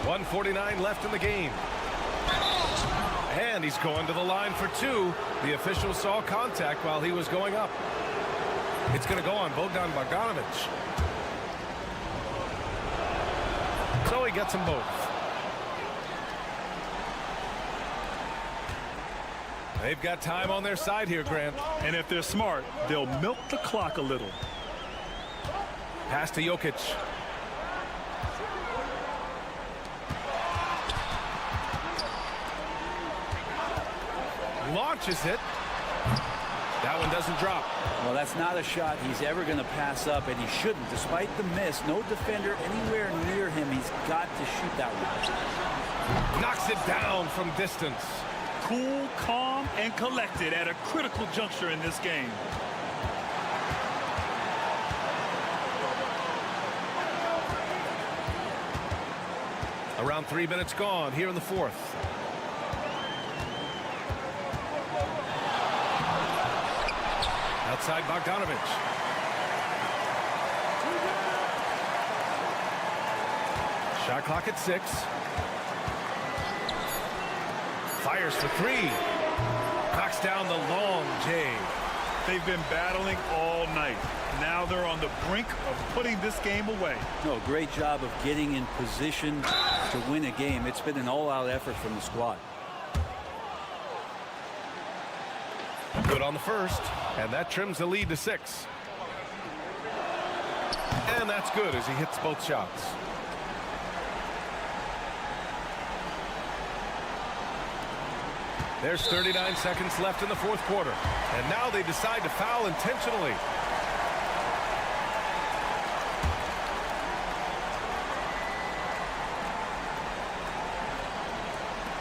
1:49 left in the game. And he's going to the line for 2. The official saw contact while he was going up. It's going to go on Bogdan Bogdanovic. So he gets them both. They've got time on their side here, Grant. And if they're smart, they'll milk the clock a little. Pass to Jokic. Launches it. That one doesn't drop. Well, that's not a shot he's ever going to pass up, and he shouldn't. Despite the miss, no defender anywhere near him. He's got to shoot that one. Knocks it down from distance. Cool, calm, and collected at a critical juncture in this game. Around 3 minutes gone here in the fourth. Outside Bogdanovic. Shot clock at 6. Fires for 3. Knocks down the long J. They've been battling all night. Now they're on the brink of putting this game away. No, great job of getting in position to win a game. It's been an all-out effort from the squad. Good on the first, and that trims the lead to 6. And that's good as he hits both shots. There's 39 seconds left in the fourth quarter, and now they decide to foul intentionally.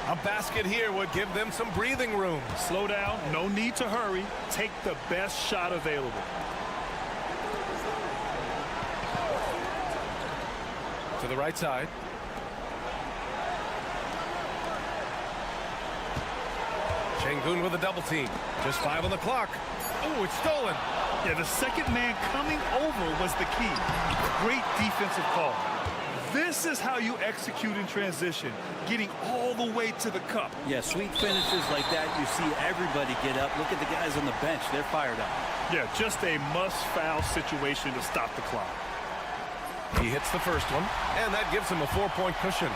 A basket here would give them some breathing room. Slow down, no need to hurry. Take the best shot available. To the right side. Şengün with a double team. Just 5 on the clock. Oh, it's stolen. Yeah, the second man coming over was the key. Great defensive call. This is how you execute in transition, getting all the way to the cup. Yeah, sweet finishes like that, you see everybody get up. Look at the guys on the bench. They're fired up. Yeah, just a must-foul situation to stop the clock. He hits the first one, and that gives him a 4-point cushion.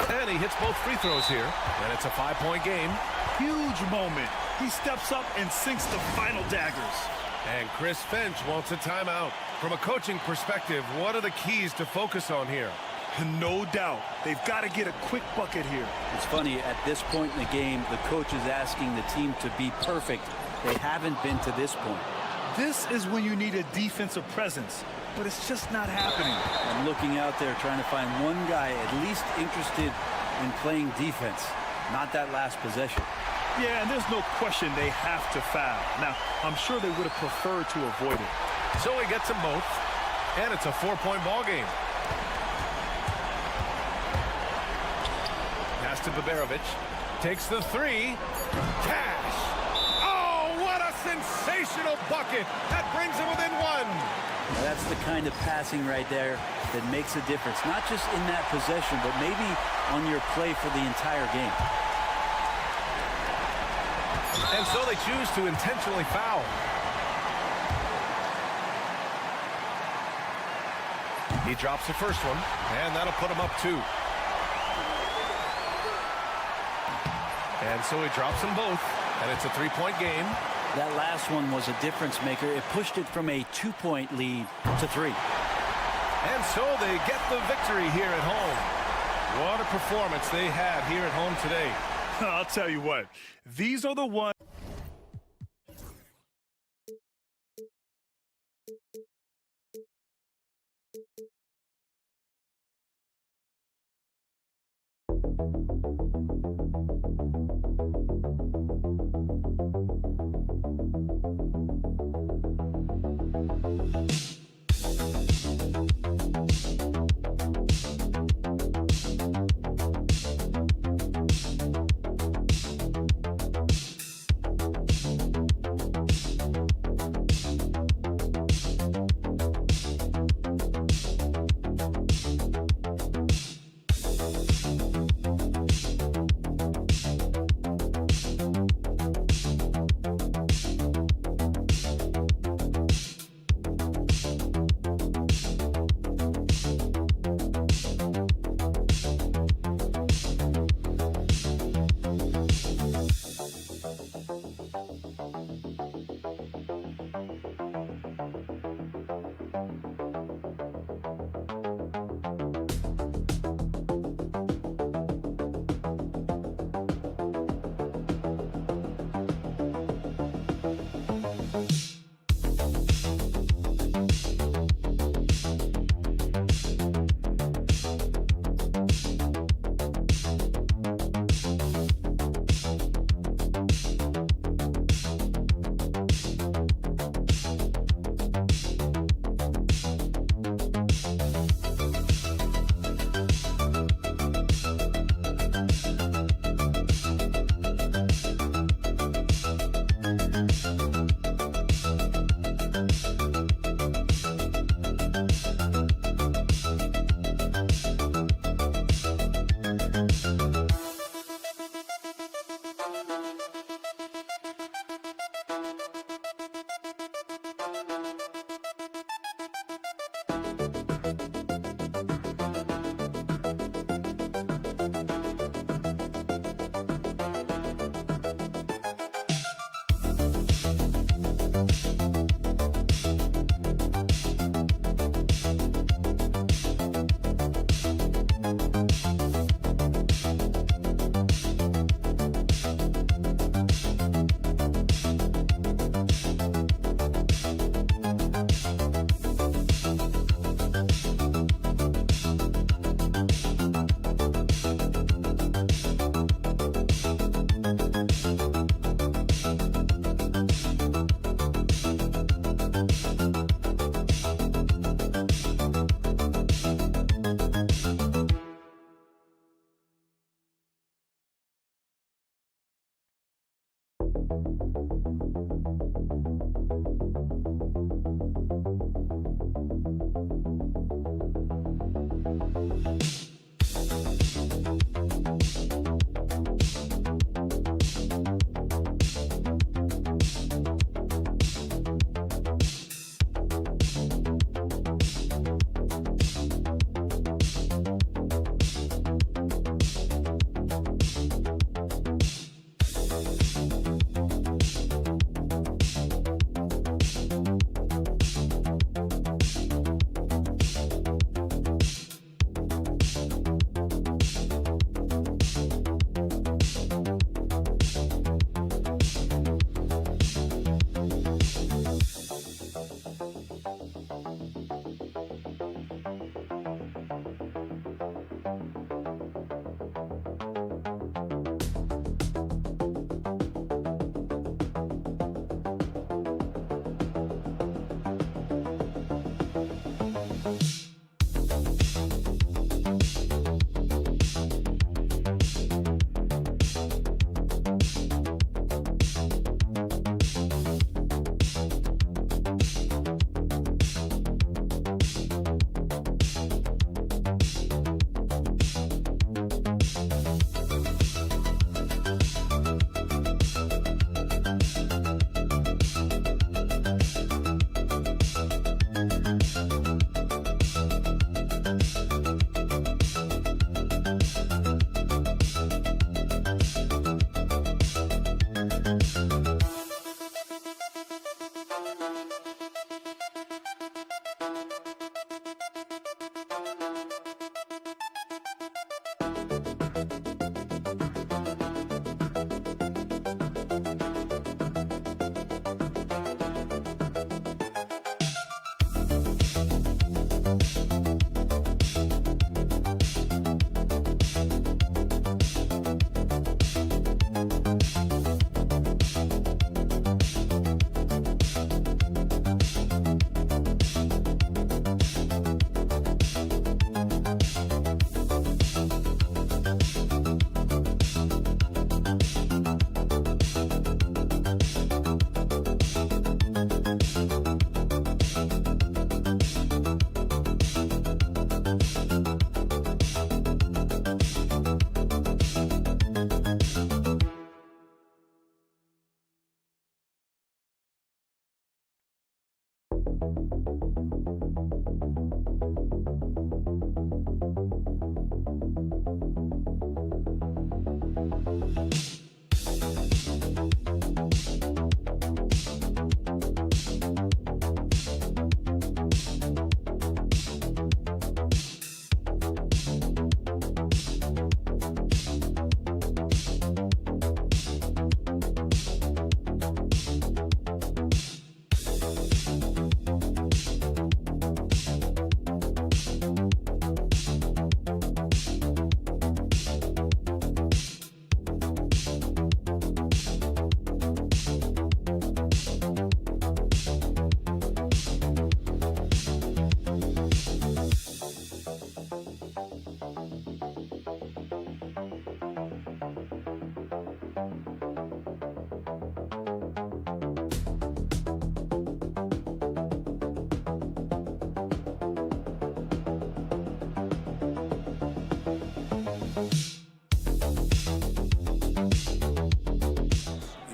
And he hits both free throws here, and it's a 5-point game. Huge moment. He steps up and sinks the final daggers. And Chris Finch wants a timeout. From a coaching perspective, what are the keys to focus on here? No doubt. They've got to get a quick bucket here. It's funny, at this point in the game, the coach is asking the team to be perfect. They haven't been to this point. This is when you need a defensive presence, but it's just not happening. I'm looking out there trying to find one guy at least interested in playing defense, not that last possession. Yeah, and there's no question they have to foul. Now, I'm sure they would have preferred to avoid it. So he gets them both, and it's a 4-point ball game. Pass to Baberovic. Takes the 3. Cash. Oh, what a sensational bucket. That brings him within 1. Now, that's the kind of passing right there that makes a difference. Not just in that possession, but maybe on your play for the entire game. And so they choose to intentionally foul. He drops the first one, and that'll put him up 2. And so he drops them both, and it's a 3-point game. That last one was a difference maker. It pushed it from a 2-point lead to 3. And so they get the victory here at home. What a performance they had here at home today. I'll tell you what, these are the ones.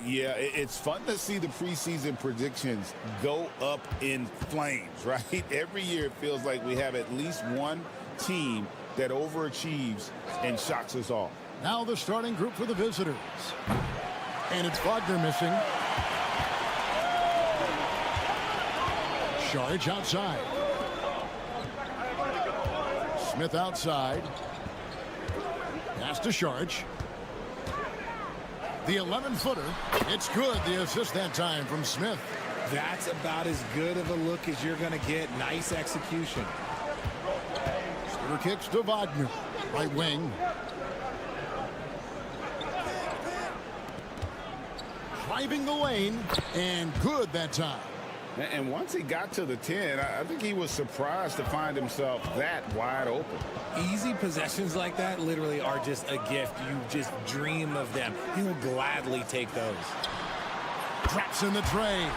Yeah, it's fun to see the preseason predictions go up in flames, right? Every year it feels like we have at least one team that overachieves and shocks us all. Now the starting group for the visitors. And it's Wagner missing. Sharge outside. Smith outside. Pass to Sharge. The 11-footer. It's good. The assist that time from Smith. That's about as good of a look as you're going to get. Nice execution. Scooter kicks to Wagner. Right wing. Driving the lane. And good that time. And once he got to the 10, I think he was surprised to find himself that wide open. Easy possessions like that literally are just a gift. You just dream of them. He will gladly take those. Drops in the tray.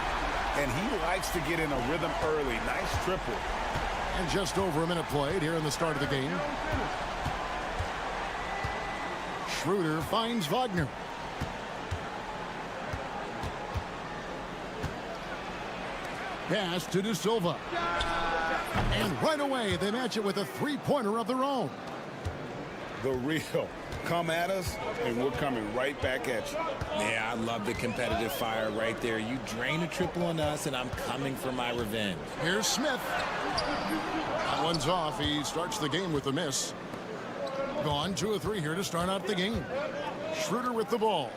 And he likes to get in a rhythm early. Nice triple. And just over a minute played here in the start of the game. Schroeder finds Wagner. Pass to De Silva. And right away, they match it with a three-pointer of their own. The real. Come at us, and we're coming right back at you. Yeah, I love the competitive fire right there. You drain a triple on us, and I'm coming for my revenge. Here's Smith. That one's off. He starts the game with a miss. Gone 2 of 3 here to start out the game. Schroeder with the ball.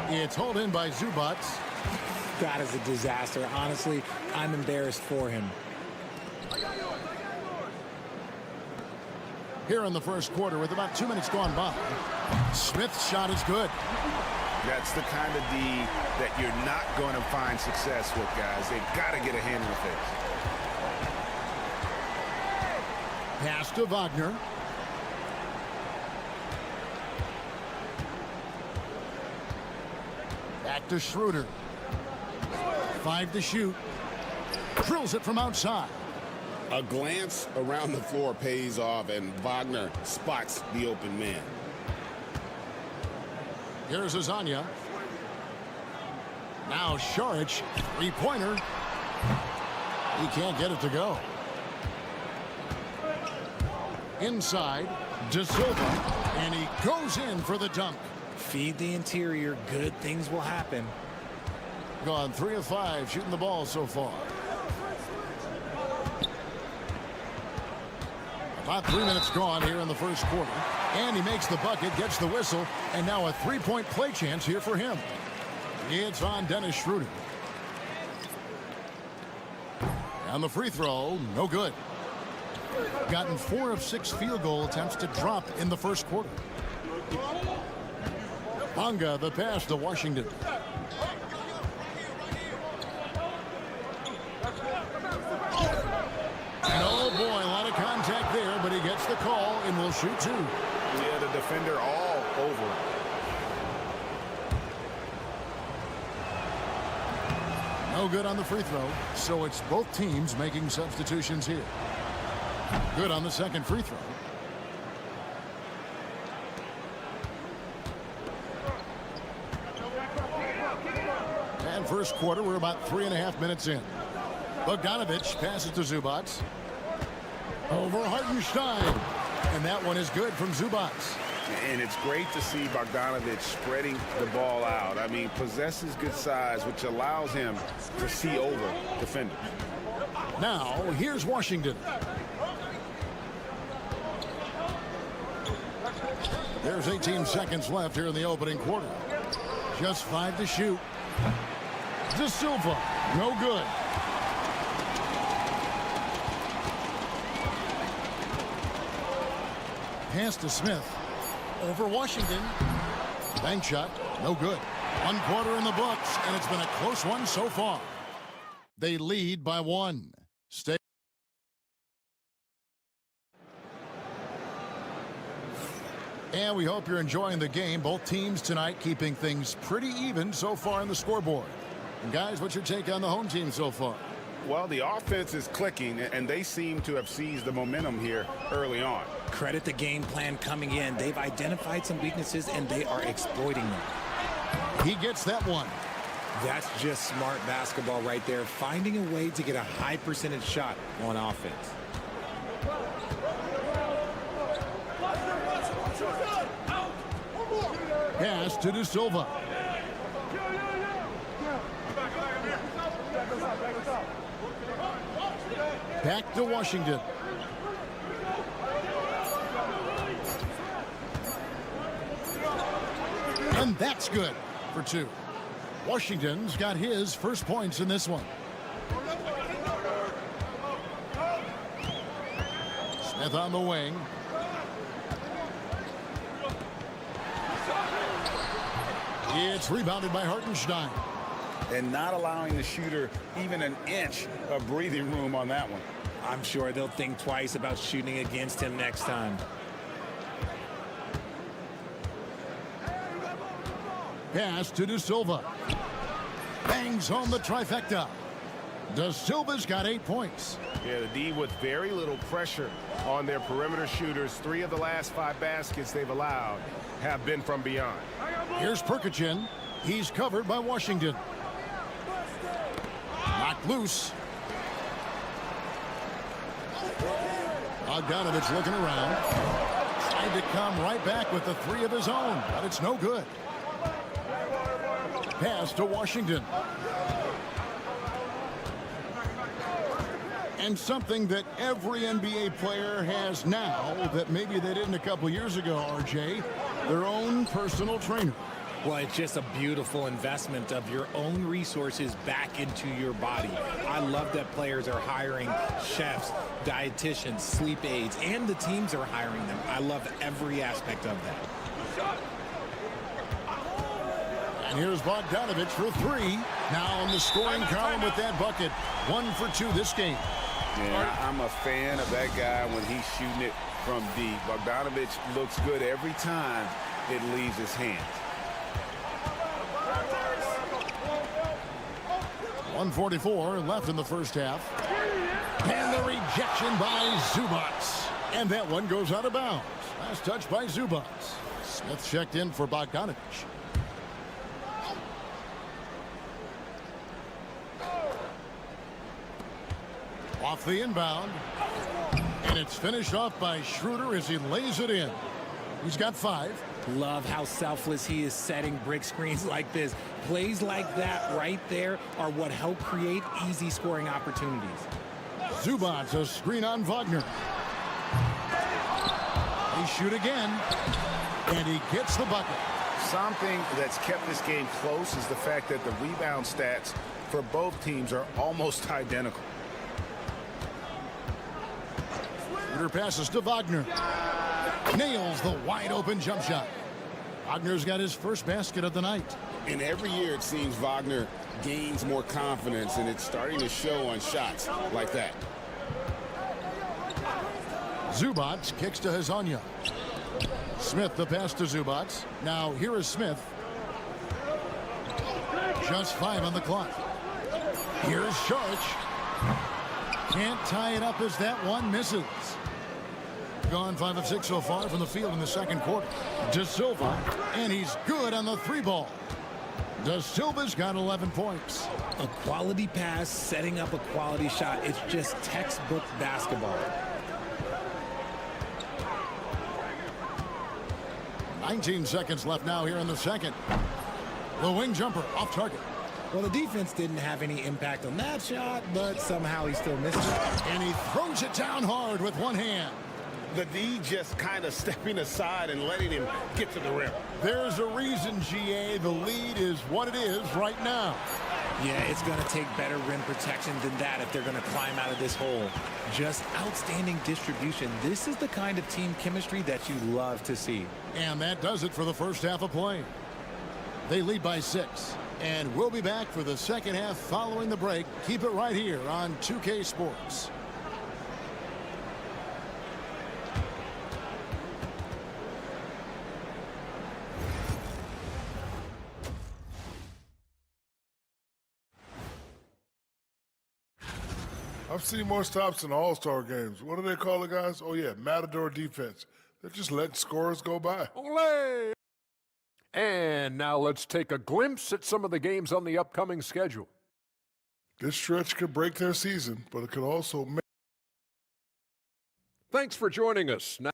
It's hauled in by Zubac. That is a disaster. Honestly, I'm embarrassed for him. Here in the first quarter with about 2 minutes gone by. Smith's shot is good. That's the kind of D that you're not going to find success with, guys. They've got to get a handle with it. Pass to Wagner. Back to Schroeder. 5 to shoot. Drills it from outside. A glance around the floor pays off, and Wagner spots the open man. Here's Azania. Now Šarić, three-pointer. He can't get it to go. Inside, De Silva, and he goes in for the dunk. Feed the interior, good things will happen. Gone 3 of 5 shooting the ball so far. About 3 minutes gone here in the first quarter. And he makes the bucket, gets the whistle, and now a three-point play chance here for him. It's on Dennis Schroeder. And the free throw, no good. Gotten 4 of 6 field goal attempts to drop in the first quarter. Bonga the pass to Washington. And oh boy, a lot of contact there, but he gets the call and will shoot 2. Yeah, the defender all over. No good on the free throw, so it's both teams making substitutions here. Good on the second free throw. And first quarter, we're about 3.5 minutes in. Bogdanovic passes to Zubac. Over Hartenstein. And that one is good from Zubac. And it's great to see Bogdanovic spreading the ball out. I mean, possesses good size, which allows him to see over defenders. Now, here's Washington. There's 18 seconds left here in the opening quarter. Just 5 to shoot. De Silva, no good. Pass to Smith. Over Washington. Bank shot, no good. 1 quarter in the books, and it's been a close one so far. They lead by 1. Stay. And we hope you're enjoying the game. Both teams tonight keeping things pretty even so far in the scoreboard. And guys, what's your take on the home team so far? Well, the offense is clicking, and they seem to have seized the momentum here early on. Credit the game plan coming in. They've identified some weaknesses, and they are exploiting them. He gets that one. That's just smart basketball right there, finding a way to get a high percentage shot on offense. Pass to De Silva. Back to Washington. And that's good for 2. Washington's got his first points in this one. Smith on the wing. It's rebounded by Hartenstein. And not allowing the shooter even an inch of breathing room on that one. I'm sure they'll think twice about shooting against him next time. Pass to De Silva. Bangs home the trifecta. De Silva's got 8 points. Yeah, the D with very little pressure on their perimeter shooters. 3 of the last 5 baskets they've allowed have been from beyond. Here's Perkichin. He's covered by Washington. Knocked loose. Bogdanovich looking around. Tried to come right back with the 3 of his own, but it's no good. Pass to Washington. And something that every NBA player has now that maybe they didn't a couple years ago, RJ, their own personal trainer. Well, it's just a beautiful investment of your own resources back into your body. I love that players are hiring chefs, dietitians, sleep aides, and the teams are hiring them. I love every aspect of that. And here's Bogdanovich for 3. Now on the scoring column with that bucket. 1 for 2 this game. Yeah, I'm a fan of that guy when he's shooting it from deep. Bogdanovich looks good every time it leaves his hands. 1:44 left in the first half. And the rejection by Zubats. And that one goes out of bounds. Last touch by Zubats. Smith checked in for Bogdanovich. Off the inbound. And it's finished off by Schroeder as he lays it in. He's got 5. Love how selfless he is setting brick screens like this. Plays like that right there are what help create easy scoring opportunities. Zubats a screen on Wagner. They shoot again. And he gets the bucket. Something that's kept this game close is the fact that the rebound stats for both teams are almost identical. Schroeder passes to Wagner. Nails the wide open jump shot. Wagner's got his first basket of the night. And every year it seems Wagner gains more confidence, and it's starting to show on shots like that. Zubats kicks to Hezonja. Smith the pass to Zubats. Now here is Smith. Just 5 on the clock. Here's Šarić. Can't tie it up as that one misses. Gone 5 of 6 so far from the field in the second quarter. De Silva, and he's good on the 3 ball. De Silva's got 11 points. A quality pass, setting up a quality shot. It's just textbook basketball. 19 seconds left now here in the second. The wing jumper off target. Well, the defense didn't have any impact on that shot, but somehow he still missed it. And he throws it down hard with one hand. The D just kind of stepping aside and letting him get to the rim. There's a reason, GA, the lead is what it is right now. Yeah, it's going to take better rim protection than that if they're going to climb out of this hole. Just outstanding distribution. This is the kind of team chemistry that you love to see. And that does it for the first half of play. They lead by 6. And we'll be back for the second half following the break. Keep it right here on 2K Sports. I've seen more stops in All-Star games. What do they call it, guys? Oh, yeah, Matador defense. They're just letting scores go by. Olé! And now let's take a glimpse at some of the games on the upcoming schedule. This stretch could break their season, but it could also make... Thanks for joining us. Now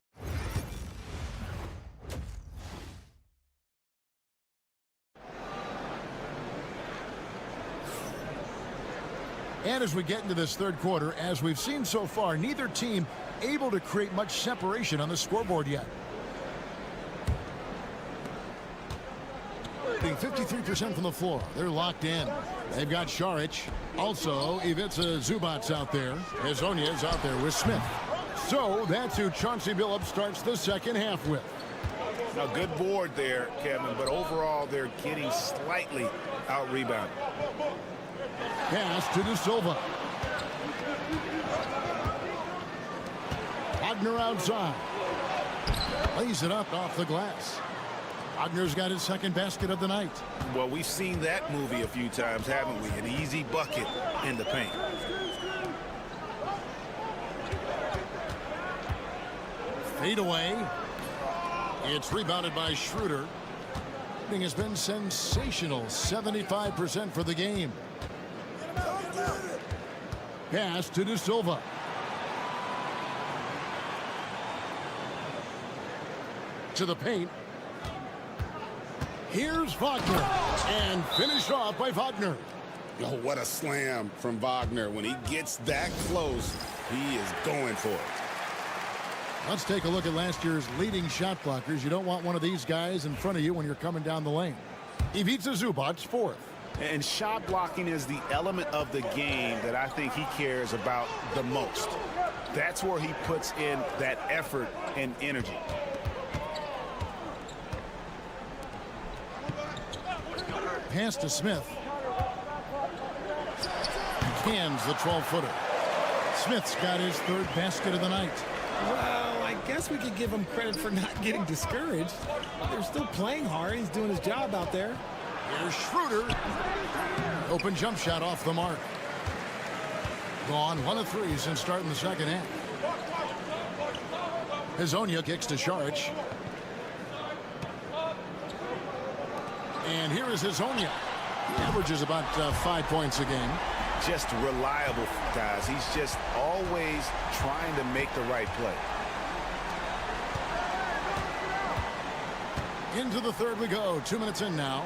And as we get into this third quarter, as we've seen so far, neither team able to create much separation on the scoreboard yet. 53% from the floor. They're locked in. They've got Šarić. Also, Ivica Zubats out there. Hezonja is out there with Smith. So that's who Chauncey Billups starts the second half with. Now, good board there, Kevin, but overall they're getting slightly out-rebounded. Pass to De Silva. Wagner outside. Lays it up off the glass. Wagner's got his second basket of the night. Well, we've seen that movie a few times, haven't we? An easy bucket in the paint. Fade away. It's rebounded by Schroeder. Shooting has been sensational. 75% for the game. Pass to De Silva. To the paint. Here's Wagner. And finished off by Wagner. Oh, what a slam from Wagner. When he gets that close, he is going for it. Let's take a look at last year's leading shot blockers. You don't want one of these guys in front of you when you're coming down the lane. Ivica Zubac, fourth. And shot blocking is the element of the game that I think he cares about the most. That's where he puts in that effort and energy. Pass to Smith. Cans the 12-footer. Smith's got his third basket of the night. Well, I guess we could give him credit for not getting discouraged. They're still playing hard. He's doing his job out there. Here's Schroeder. Open jump shot off the mark. Gone 1 of 3 since starting the second half. Hazonia kicks to Saric. And here is Hazonia. He averages about 5 points a game. Just reliable, guys. He's just always trying to make the right play. Into the third we go. 2 minutes in now.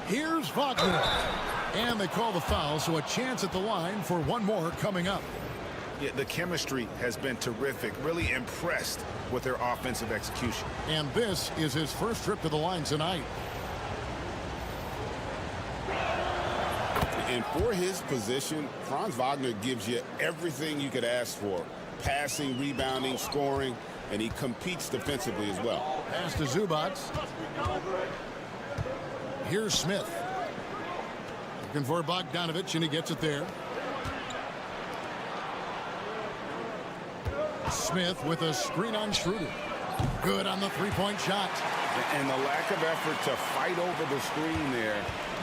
Here's Wagner. And they call the foul, so a chance at the line for one more coming up. Yeah, the chemistry has been terrific. Really impressed with their offensive execution. And this is his first trip to the line tonight. And for his position, Franz Wagner gives you everything you could ask for. Passing, rebounding, scoring, and he competes defensively as well. Pass to Zubac. Here's Smith. Looking for Bogdanovich, and he gets it there. Smith with a screen on Schroeder. Good on the three-point shot. And the lack of effort to fight over the screen there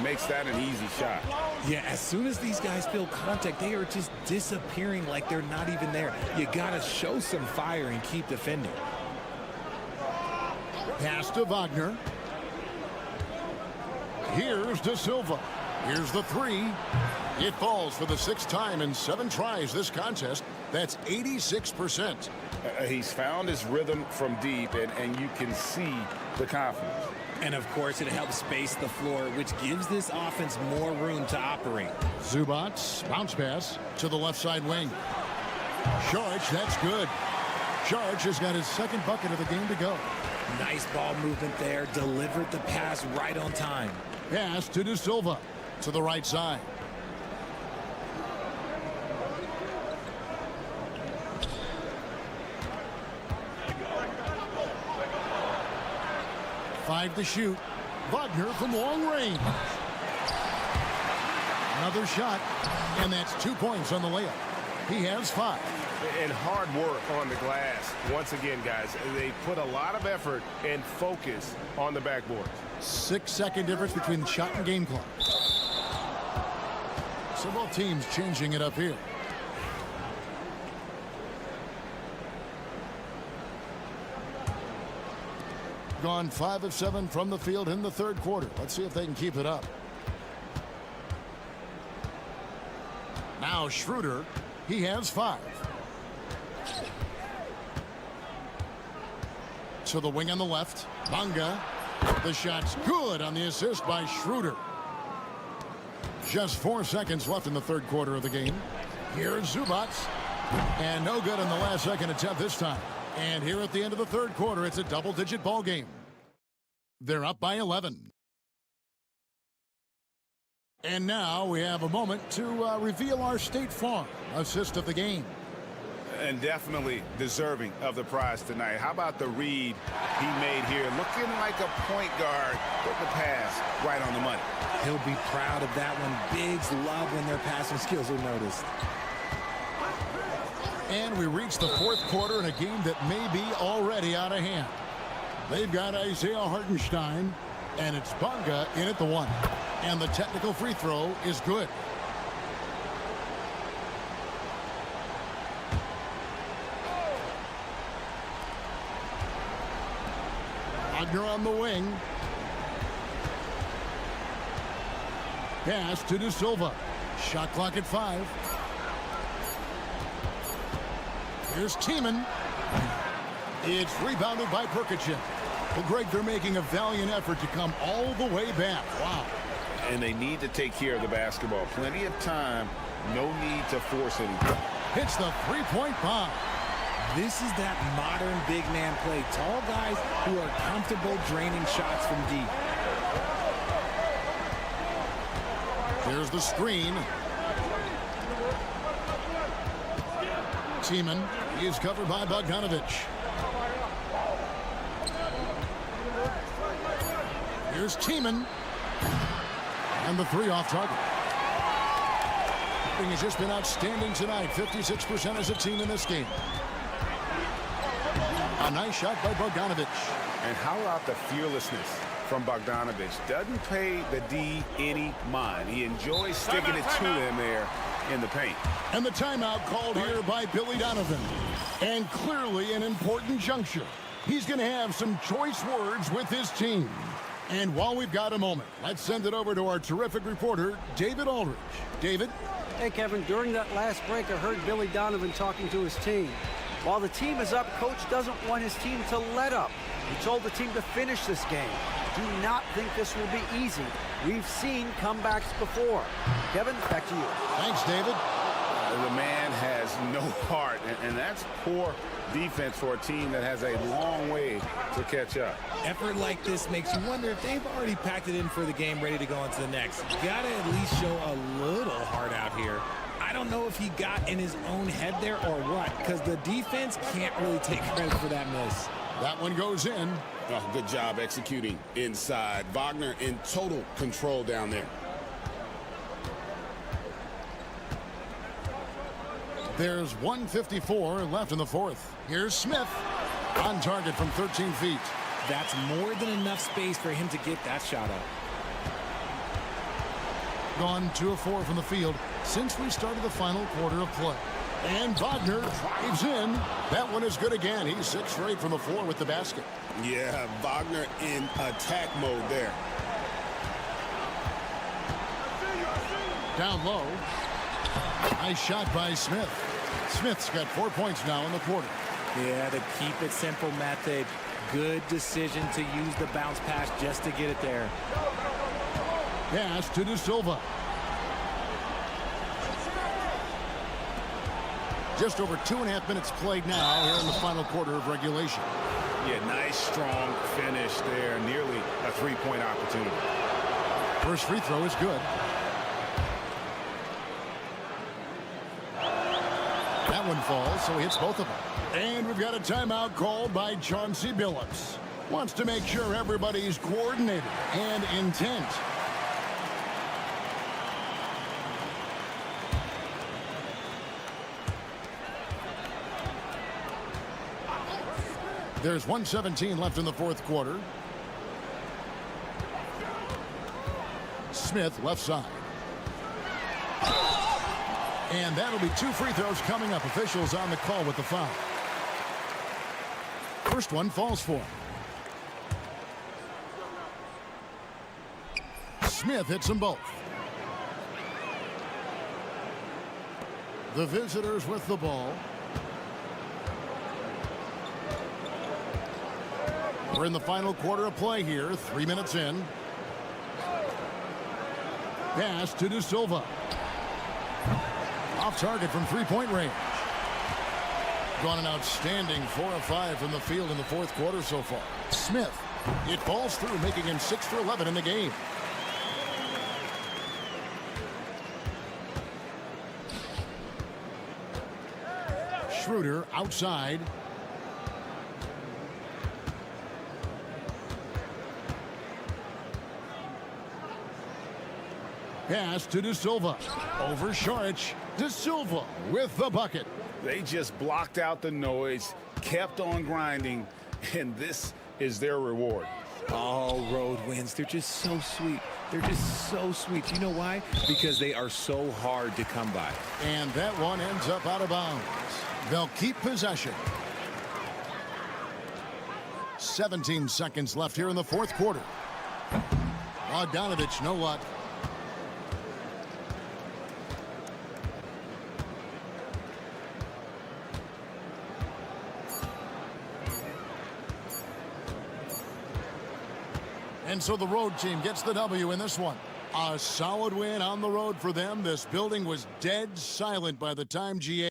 makes that an easy shot. Yeah, as soon as these guys feel contact, they are just disappearing like they're not even there. You got to show some fire and keep defending. Pass to Wagner. Here's De Silva. Here's the three. It falls for the 6th time in 7 tries this contest. That's 86%. He's found his rhythm from deep, and you can see the confidence. And, of course, it helps space the floor, which gives this offense more room to operate. Zubac, bounce pass to the left side wing. Saric, that's good. Saric has got his second bucket of the game to go. Nice ball movement there. Delivered the pass right on time. Pass to De Silva to the right side. Five to shoot. Wagner from long range. Another shot, and that's 2 points on the layup. He has 5. And hard work on the glass. Once again, guys, they put a lot of effort and focus on the backboard. 6-second difference between the shot and game clock. So both teams changing it up here. Gone 5 of 7 from the field in the third quarter. Let's see if they can keep it up. Now Schroeder, he has 5. To the wing on the left. Bunga. The shot's good on the assist by Schroeder. Just 4 seconds left in the third quarter of the game. Here's Zubac. And no good on the last second attempt this time. And here at the end of the third quarter, it's a double-digit ball game. They're up by 11. And now we have a moment to reveal our State Farm assist of the game. And definitely deserving of the prize tonight. How about the read he made here? Looking like a point guard, put the pass right on the money. He'll be proud of that one. Bigs love when their passing skills are noticed. And we reach the fourth quarter in a game that may be already out of hand. They've got Isaiah Hartenstein, and it's Bonga in at the 1. And the technical free throw is good. Wagner on the wing. Pass to De Silva. Shot clock at 5. Here's Tiemann. It's rebounded by Perkachin. Well, Greg, they're making a valiant effort to come all the way back. Wow. And they need to take care of the basketball. Plenty of time. No need to force anything. Hits the three-point bomb. This is that modern big man play. Tall guys who are comfortable draining shots from deep. Here's the screen. Tiemann is covered by Bogdanovich. Here's Tiemann. And the 3 off target. He has just been outstanding tonight. 56% as a team in this game. A nice shot by Bogdanovich. And how about the fearlessness from Bogdanovich? Doesn't pay the D any mind. He enjoys sticking it to them there in the paint. And the timeout called here by Billy Donovan. And clearly an important juncture. He's going to have some choice words with his team. And while we've got a moment, let's send it over to our terrific reporter, David Aldridge. David? Hey, Kevin, during that last break, I heard Billy Donovan talking to his team. While the team is up, Coach doesn't want his team to let up. He told the team to finish this game. Do not think this will be easy. We've seen comebacks before. Kevin, back to you. Thanks, David. The man has no heart, and that's poor defense for a team that has a long way to catch up. Effort like this makes you wonder if they've already packed it in for the game, ready to go on to the next. Gotta at least show a little heart out here. I don't know if he got in his own head there or what, because the defense can't really take credit for that miss. That one goes in. Oh, good job executing inside. Wagner in total control down there. There's 1:54 left in the 4th. Here's Smith on target from 13 feet. That's more than enough space for him to get that shot up. Gone 2 of 4 from the field since we started the final quarter of play. And Wagner drives in. That one is good again. He's 6 straight from the floor with the basket. Yeah, Wagner in attack mode there. Down low. Nice shot by Smith. Smith's got 4 points now in the quarter. Yeah, the keep it simple method. Good decision to use the bounce pass just to get it there. Pass to De Silva. Just over 2.5 minutes played now here in the final quarter of regulation. Yeah, nice strong finish there. Nearly a 3-point opportunity. First free throw is good. That one falls, so he hits both of them. And we've got a timeout called by Chauncey Billups. Wants to make sure everybody's coordinated and intent. There's 1:17 left in the 4th quarter. Smith left side. And that'll be 2 free throws coming up. Officials on the call with the foul. First one falls for him. Smith hits them both. The visitors with the ball. We're in the final quarter of play here. 3 minutes in. Pass to De Silva. Off target from 3-point range. Gone an outstanding 4 of 5 from the field in the 4th quarter so far. Smith. It falls through, making him 6 for 11 in the game. Schroeder outside. Pass to De Silva. Over Saric. De Silva with the bucket. They just blocked out the noise, kept on grinding, and this is their reward. All road wins. They're just so sweet. They're just so sweet. You know why? Because they are so hard to come by. And that one ends up out of bounds. They'll keep possession. 17 seconds left here in the fourth quarter. Bogdanovich, no luck. And so the road team gets the W in this one. A solid win on the road for them. This building was dead silent by the time GA.